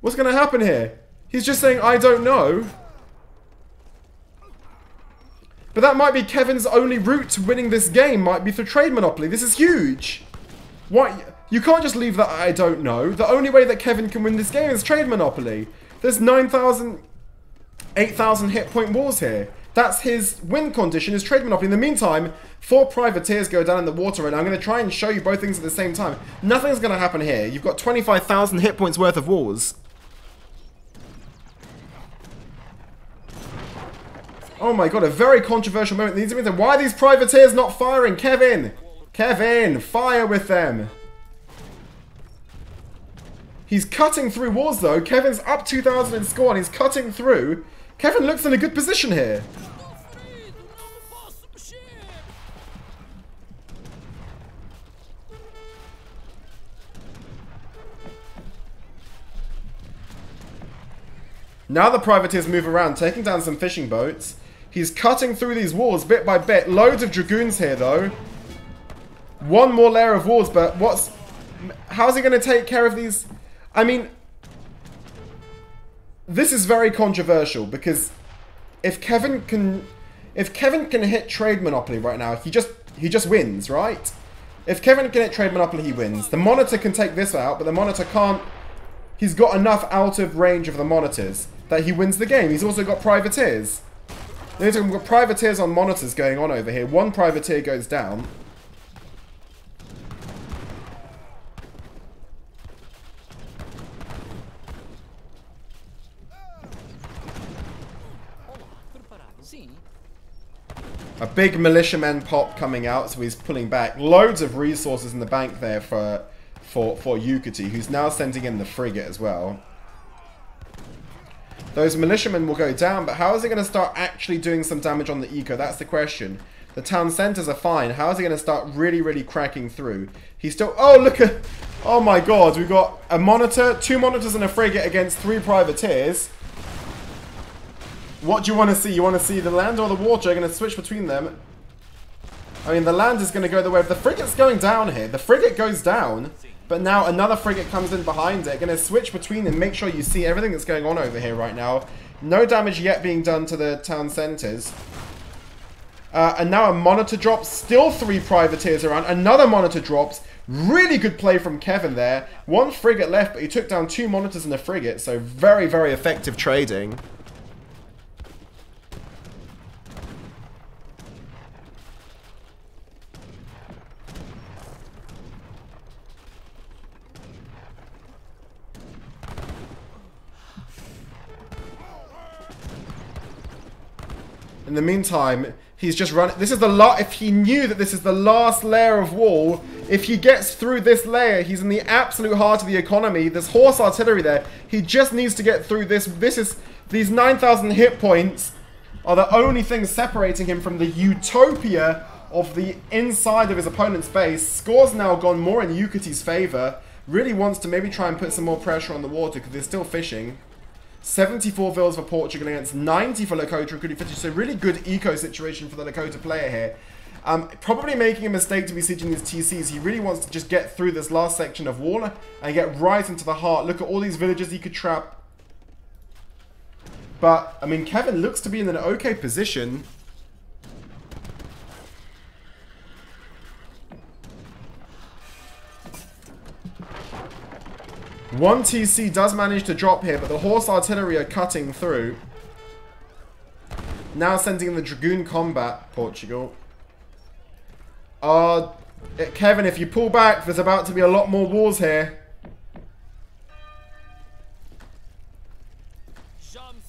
Speaker 1: What's going to happen here? He's just saying, I don't know. But that might be Kevin's only route to winning this game, might be through trade Monopoly. This is huge. Why? You can't just leave that I don't know. The only way that Kévin can win this game is trade Monopoly. There's 9,000, 8,000 hit point walls here. That's his win condition, his trade monopoly. In the meantime, 4 privateers go down in the water, and I'm going to try and show you both things at the same time. Nothing's going to happen here. You've got 25,000 hit points worth of walls. Oh my god, a very controversial moment. Why are these privateers not firing? Kevin! Kevin, fire with them! He's cutting through walls though. Kevin's up 2,000 in score and he's cutting through. Kevin looks in a good position here. Now the privateers move around, taking down some fishing boats. He's cutting through these walls bit by bit. Loads of dragoons here though. One more layer of walls, but how's he going to take care of these? I mean, this is very controversial because if Kevin can hit trade monopoly right now, he just wins, right? If Kevin can hit trade monopoly, he wins. The monitor can take this out, but the monitor can't. He's got enough out of range of the monitors that he wins the game. He's also got privateers. We've got privateers on monitors going on over here. One privateer goes down. A big militiaman pop coming out, so he's pulling back. Loads of resources in the bank there for Yukietty, who's now sending in the frigate as well. Those militiamen will go down, but how is he going to start actually doing some damage on the eco? That's the question. The town centers are fine. How is he going to start really, really cracking through? He's still... Oh, look at... Oh my god, we've got a monitor, 2 monitors and a frigate against 3 privateers. What do you want to see? You want to see the land or the water? You're going to switch between them. I mean, the land is going to go the way of... The frigate's going down here. The frigate goes down, but now another frigate comes in behind it. Going to switch between them. Make sure you see everything that's going on over here right now. No damage yet being done to the town centers. And now a monitor drops. Still 3 privateers around. Another monitor drops. Really good play from Kevin there. 1 frigate left, but he took down 2 monitors and a frigate. So very, very effective trading. In the meantime, he's just running. This is the if he knew that this is the last layer of wall, if he gets through this layer, he's in the absolute heart of the economy. There's horse artillery there. He just needs to get through this. These 9,000 hit points are the only things separating him from the utopia of the inside of his opponent's base. Score's now gone more in Yukietty's favor. Really wants to maybe try and put some more pressure on the water because they're still fishing. 74 vills for Portugal against 90 for Lakota, recruiting 50. So really good eco situation for the Lakota player here. Probably making a mistake to be sieging these TCs. He really wants to just get through this last section of wall and get right into the heart. Look at all these villages he could trap. But, I mean, Kevin looks to be in an okay position. One TC does manage to drop here, but the horse artillery are cutting through. Now sending in the Dragoon combat, Portugal. Kevin, if you pull back, there's about to be a lot more wars here.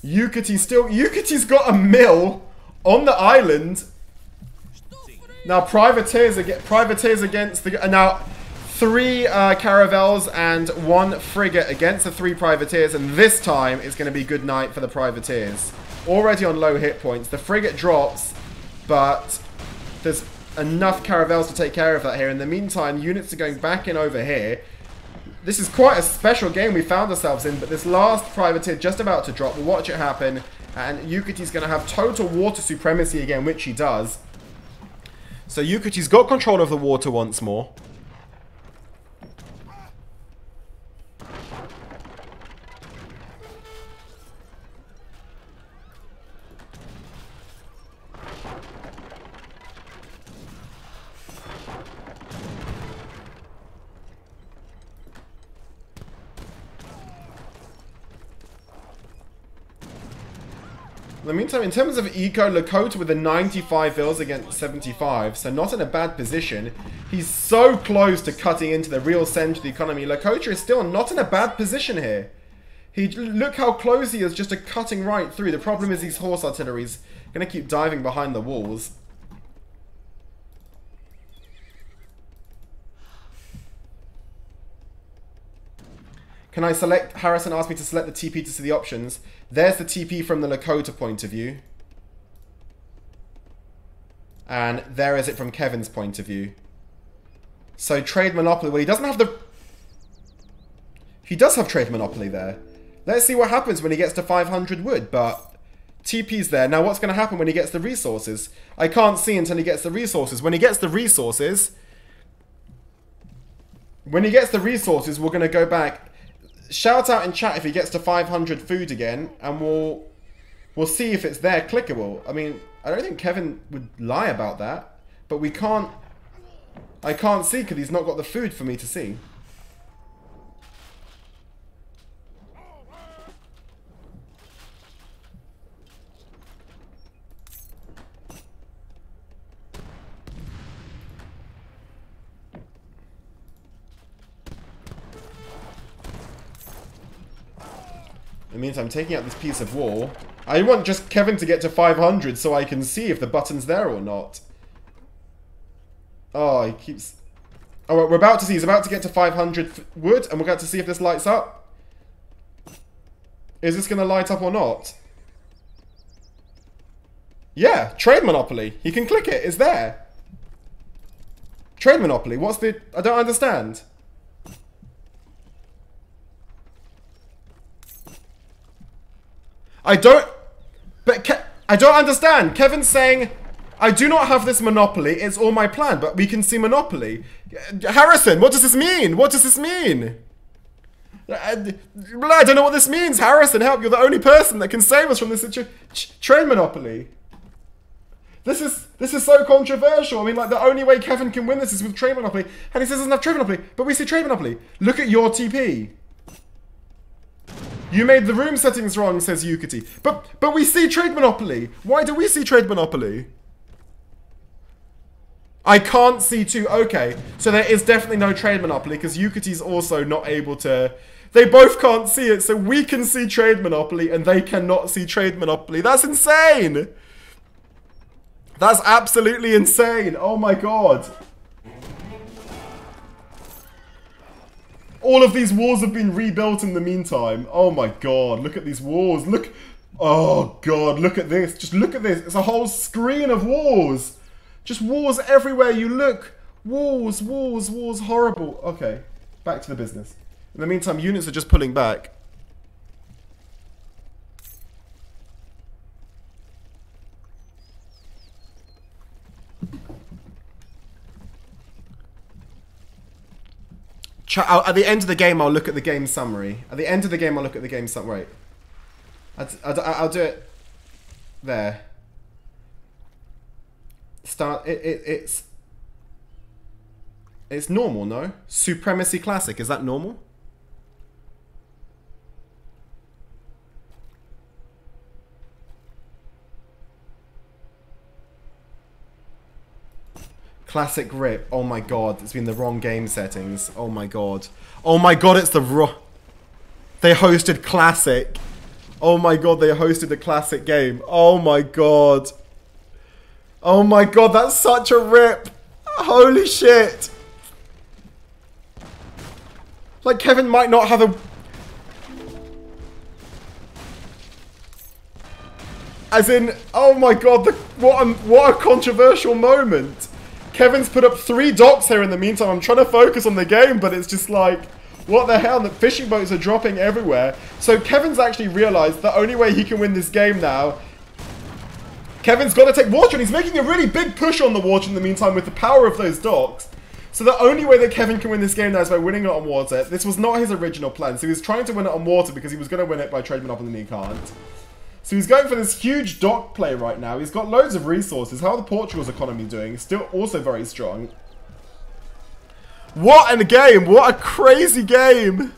Speaker 1: Yukietty's got a mill on the island. Now privateers against the... Now... 3 caravels and 1 frigate against the 3 privateers, and this time it's going to be good night for the privateers. Already on low hit points. The frigate drops, but there's enough caravels to take care of that here. In the meantime, units are going back in over here. This is quite a special game we found ourselves in, but this last privateer just about to drop. We'll watch it happen, and Yukietty's going to have total water supremacy again, which he does. So Yukietty's got control of the water once more. In the meantime, in terms of eco, Lakota with a 95 vills against 75, so not in a bad position. He's so close to cutting into the real center of the economy. Lakota is still not in a bad position here. Look how close he is just to cutting right through. The problem is these horse artillery's going to keep diving behind the walls. Can I select? Harrison asked me to select the TP to see the options. There's the TP from the Lakota point of view. And there is it from Kevin's point of view. So trade monopoly. Well, he doesn't have the... He does have trade monopoly there. Let's see what happens when he gets to 500 wood, but TP's there. Now what's going to happen when he gets the resources? I can't see until he gets the resources. When he gets the resources... When he gets the resources, we're going to go back... Shout out in chat if he gets to 500 food again, and we'll see if it's there clickable. I mean, I don't think Kevin would lie about that, but we can't... I can't see because he's not got the food for me to see. It means I'm taking out this piece of wall. I want just Kevin to get to 500 so I can see if the button's there or not. Oh, he keeps... Oh, we're about to see. He's about to get to 500 wood, and we're going to see if this lights up. Is this going to light up or not? Yeah, trade monopoly. He can click it. It's there. Trade monopoly. What's the... I don't understand. I don't understand. Kevin's saying, I do not have this monopoly. It's all my plan, but we can see monopoly. Harrison, what does this mean? What does this mean? I don't know what this means. Harrison, help. You're the only person that can save us from this trade monopoly. This is so controversial. I mean, like, the only way Kevin can win this is with trade monopoly. And he says he doesn't have trade monopoly, but we see trade monopoly. Look at your TP. You made the room settings wrong, says Yukietty. But we see trade monopoly. Why do we see trade monopoly? I can't see two. Okay, so there is definitely no trade monopoly because Yukietty's also not able to... They both can't see it, so we can see trade monopoly and they cannot see trade monopoly. That's insane. That's absolutely insane. Oh my god. All of these walls have been rebuilt in the meantime. Oh my god, look at these walls. Look. Oh god, look at this. Just look at this. It's a whole screen of walls. Just walls everywhere you look. Walls, walls, walls. Horrible. Okay, back to the business. In the meantime, units are just pulling back. At the end of the game, I'll look at the game summary. At the end of the game, I'll look at the game summary. I'll do it there. It's normal, no? Supremacy Classic, is that normal? Classic rip. Oh my god, it's been the wrong game settings. Oh my god. Oh my god, it's the wrong... They hosted Classic. Oh my god, they hosted the Classic game. Oh my god. Oh my god, that's such a rip. Holy shit. Like, Kevin might not have a... As in, oh my god, what a controversial moment. Kevin's put up 3 docks here in the meantime. I'm trying to focus on the game, but it's just like, what the hell? The fishing boats are dropping everywhere. So Kevin's actually realized the only way he can win this game now, Kevin's got to take water, and he's making a really big push on the water in the meantime with the power of those docks. So the only way that Kevin can win this game now is by winning it on water. This was not his original plan. So he was trying to win it on water because he was going to win it by trade monopoly and he can't. So he's going for this huge dock play right now. He's got loads of resources. How are the Portugal's economy doing? Still also very strong. What a game! What a crazy game!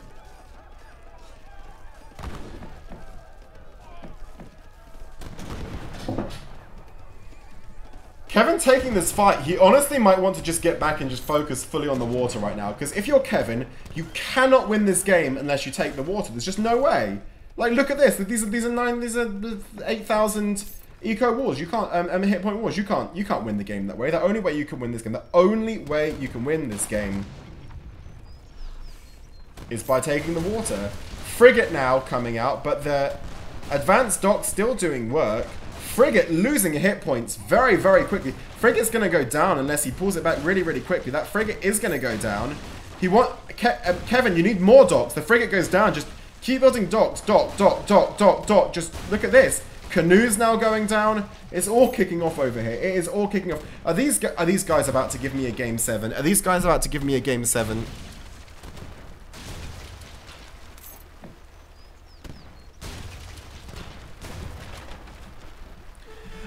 Speaker 1: Kevin taking this fight, he honestly might want to just get back and just focus fully on the water right now. Because if you're Kevin, you cannot win this game unless you take the water. There's just no way. Like, look at this. These are 8,000 eco wars. You can't hit point wars. You can't win the game that way. The only way you can win this game, the only way you can win this game is by taking the water. Frigate now coming out, but the advanced dock still doing work. Frigate losing hit points very, very quickly. Frigate's going to go down unless he pulls it back really, really quickly. That frigate is going to go down. Kevin, you need more docks. The frigate goes down. Just keep building docks. Dock. Just look at this. Canoes now going down. It's all kicking off over here. It is all kicking off. Are these guys about to give me a game 7? Are these guys about to give me a game 7?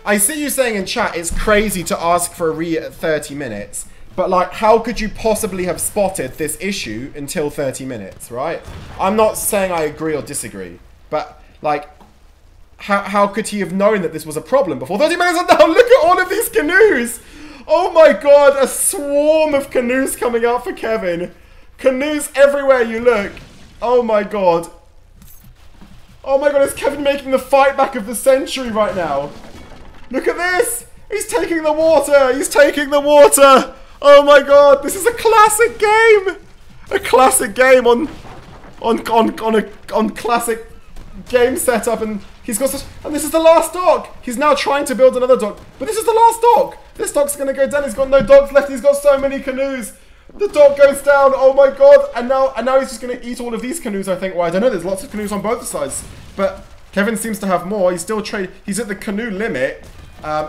Speaker 1: I see you saying in chat it's crazy to ask for a re at 30 minutes, but like, how could you possibly have spotted this issue until 30 minutes, right? I'm not saying I agree or disagree, but like, how could he have known that this was a problem before 30 minutes? And now look at all of these canoes! Oh my god, a swarm of canoes coming out for Kevin. Canoes everywhere you look. Oh my god. Oh my god, is Kevin making the fight back of the century right now? Look at this! He's taking the water! He's taking the water! Oh my god, this is a classic game! A classic game on classic game setup, and he's got such, and this is the last dock! He's now trying to build another dock, but this is the last dock! This dock's gonna go down, he's got no docks left, he's got so many canoes! The dock goes down, oh my god, and now he's just gonna eat all of these canoes, I think. Well, I don't know, there's lots of canoes on both sides, but Kevin seems to have more. He's still he's at the canoe limit.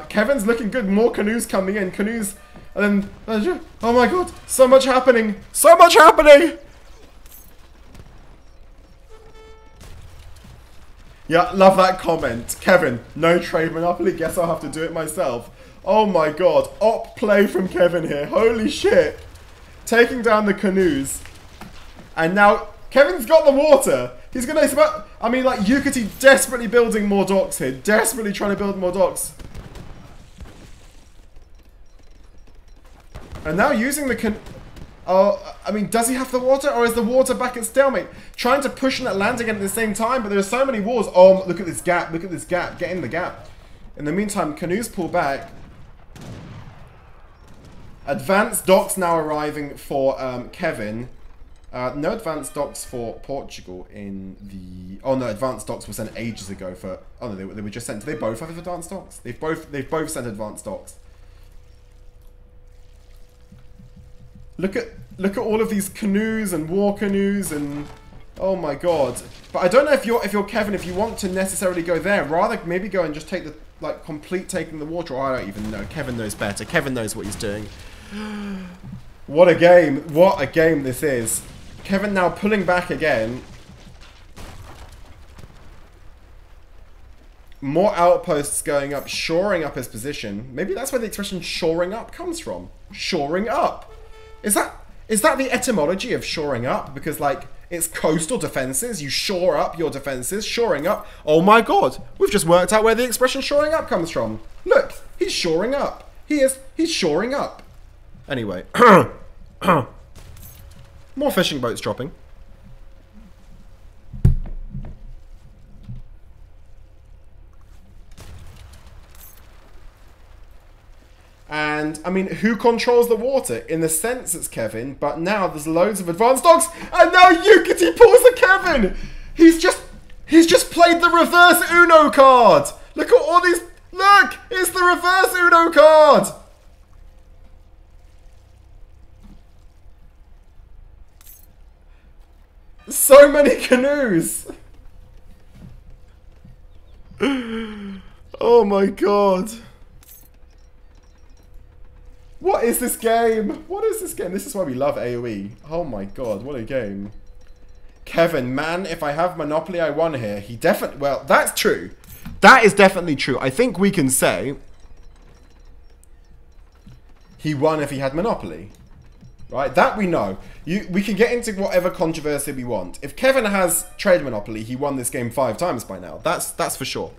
Speaker 1: Kevin's looking good. More canoes coming in. Canoes. And then... oh my god. So much happening. So much happening. Yeah, love that comment. Kevin, no trade monopoly. Guess I'll have to do it myself. Oh my god. Op play from Kevin here. Holy shit. Taking down the canoes. And now Kevin's got the water. He's about... I mean, like, Yukietty desperately building more docks here. Desperately trying to build more docks. And now using the I mean, does he have the water, or is the water back at stalemate? Trying to push an Atlantic at the same time, but there are so many wars. Oh, look at this gap. Look at this gap. Get in the gap. In the meantime, canoes pull back. Advanced docks now arriving for Kévin. No advanced docks for Portugal in the... oh no, advanced docks were sent ages ago for... oh no, they were just sent... do they both have advanced docks? They've both sent advanced docks. Look at all of these canoes and war canoes and... oh my god. But I don't know if you're Kévin, if you want to necessarily go there. Rather maybe go and just take the... like, complete taking the water. Or I don't even know. Kévin knows better. Kévin knows what he's doing. What a game. What a game this is. Kévin now pulling back again. More outposts going up, shoring up his position. Maybe that's where the expression shoring up comes from. Shoring up. Is that the etymology of shoring up? Because, like, it's coastal defenses. You shore up your defenses. Shoring up. Oh my god. We've just worked out where the expression shoring up comes from. Look. He's shoring up. He's shoring up. Anyway. More fishing boats dropping. And, I mean, who controls the water? In the sense it's Kévin, but now there's loads of advanced docks, and now Yukietty pulls a Kévin! He's just played the reverse Uno card! Look at all these... look! It's the reverse Uno card! So many canoes! Oh my god. What is this game? What is this game? This is why we love AOE. Oh my god, what a game. Kévin, man, if I have Monopoly, I won here. He definitely... well, that's true. That is definitely true. I think we can say he won if he had Monopoly. Right? That we know. We can get into whatever controversy we want. If Kévin has trade Monopoly, he won this game 5 times by now. That's for sure.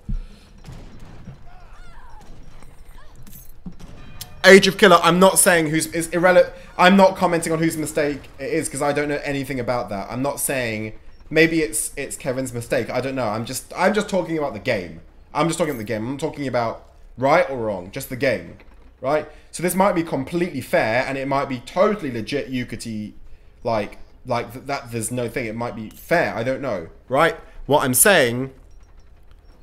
Speaker 1: Age of Killer, I'm not saying it's irrelevant. I'm not commenting on whose mistake it is because I don't know anything about that. I'm not saying maybe it's Kevin's mistake. I don't know. I'm just talking about the game. I'm just talking about the game. I'm talking about right or wrong, just the game, right? So this might be completely fair and it might be totally legit Yukietty, like that. There's no thing. It might be fair. I don't know, right? What I'm saying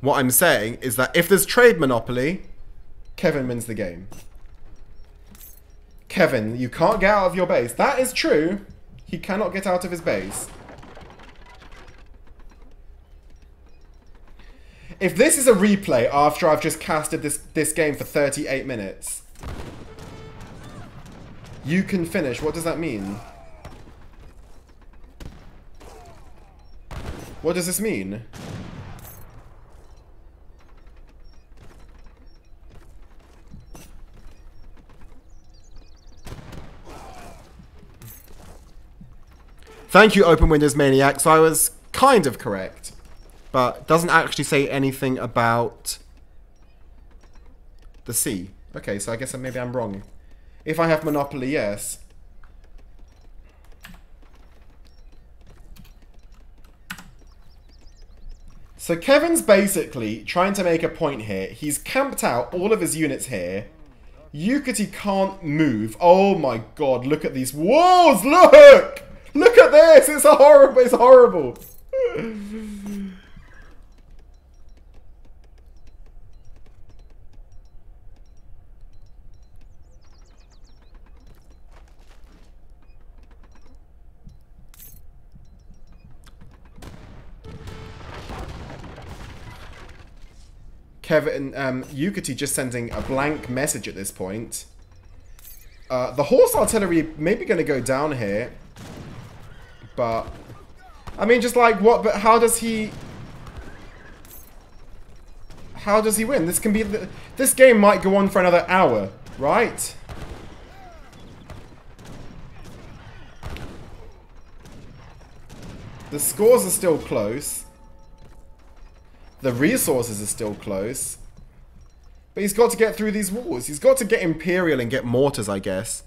Speaker 1: is that if there's trade monopoly, Kevin wins the game. Kevin, you can't get out of your base. That is true. He cannot get out of his base. If this is a replay after I've just casted this game for 38 minutes, you can finish. What does that mean? What does this mean? Thank you, Open Windows Maniac. So I was kind of correct, but doesn't actually say anything about the sea. Okay, so I guess maybe I'm wrong. If I have Monopoly, yes. So Kevin's basically trying to make a point here. He's camped out all of his units here. Yukietty can't move. Oh my god, look at these walls! Look! Look at this! It's horrible! It's horrible! Kevin, Yukietty just sending a blank message at this point. The horse artillery maybe going to go down here. But, I mean, just like, what, but how does he win? This can be, this game might go on for another hour, right? The scores are still close. The resources are still close. But he's got to get through these walls. He's got to get Imperial and get mortars, I guess.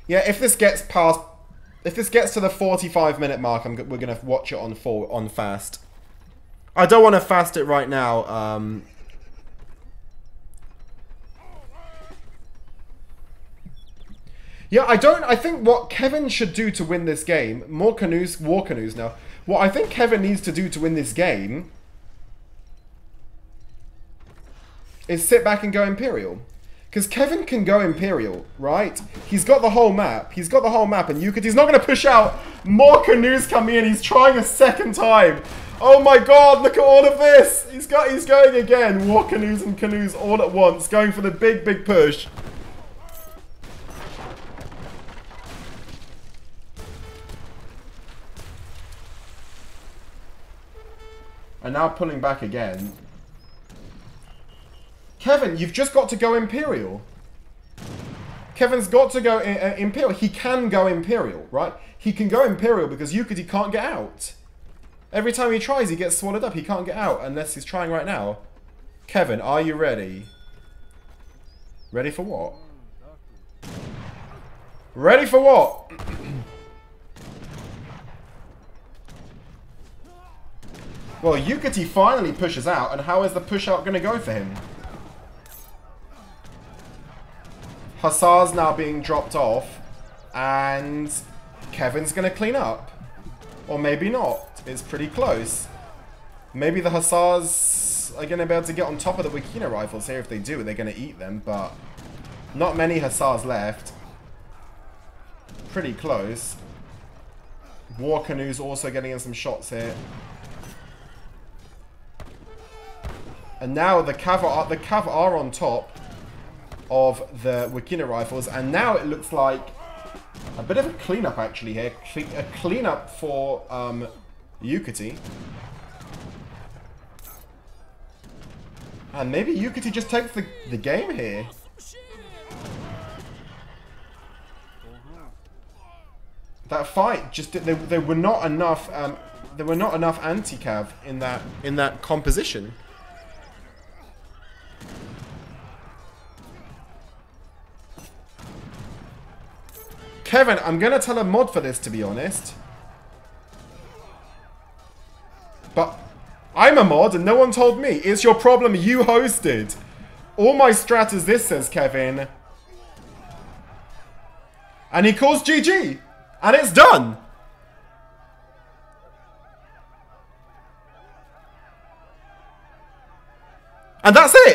Speaker 1: Yeah, if this gets to the 45-minute mark, we're gonna watch it on fast. I don't want to fast it right now. Yeah, I think what Kevin should do to win this game, war canoes now. What I think Kevin needs to do to win this game is sit back and go Imperial. Because Kevin can go Imperial, right? He's got the whole map. He's got the whole map, and Yukietty's not going to push out. More canoes coming in. He's trying a second time. Oh my god, look at all of this. He's going again. War canoes and canoes all at once. Going for the big, big push. And now pulling back again. Kevin, you've just got to go Imperial. Kevin's got to go Imperial. He can go Imperial, right? He can go Imperial because Yukietty can't get out. Every time he tries, he gets swallowed up. He can't get out unless he's trying right now. Kevin, are you ready? Ready for what? Ready for what? Well, Yukietty finally pushes out, and how is the push out going to go for him? Hussars now being dropped off, and Kevin's going to clean up. Or maybe not. It's pretty close. Maybe the Hussars are going to be able to get on top of the Wakina rifles here. If they do, they're going to eat them, but not many Hussars left. Pretty close. War canoes also getting in some shots here. And now the Cav are on top of the Wakina rifles, and now it looks like a bit of a cleanup actually here. A cleanup for Yukietty. And maybe Yukietty just takes the game here. That fight just there were not enough there were not enough anti-cav in that composition. Kevin, I'm gonna tell a mod for this, to be honest. But I'm a mod and no one told me. It's your problem, you hosted. All my strat is this, says Kevin. And he calls GG. And it's done. And that's it.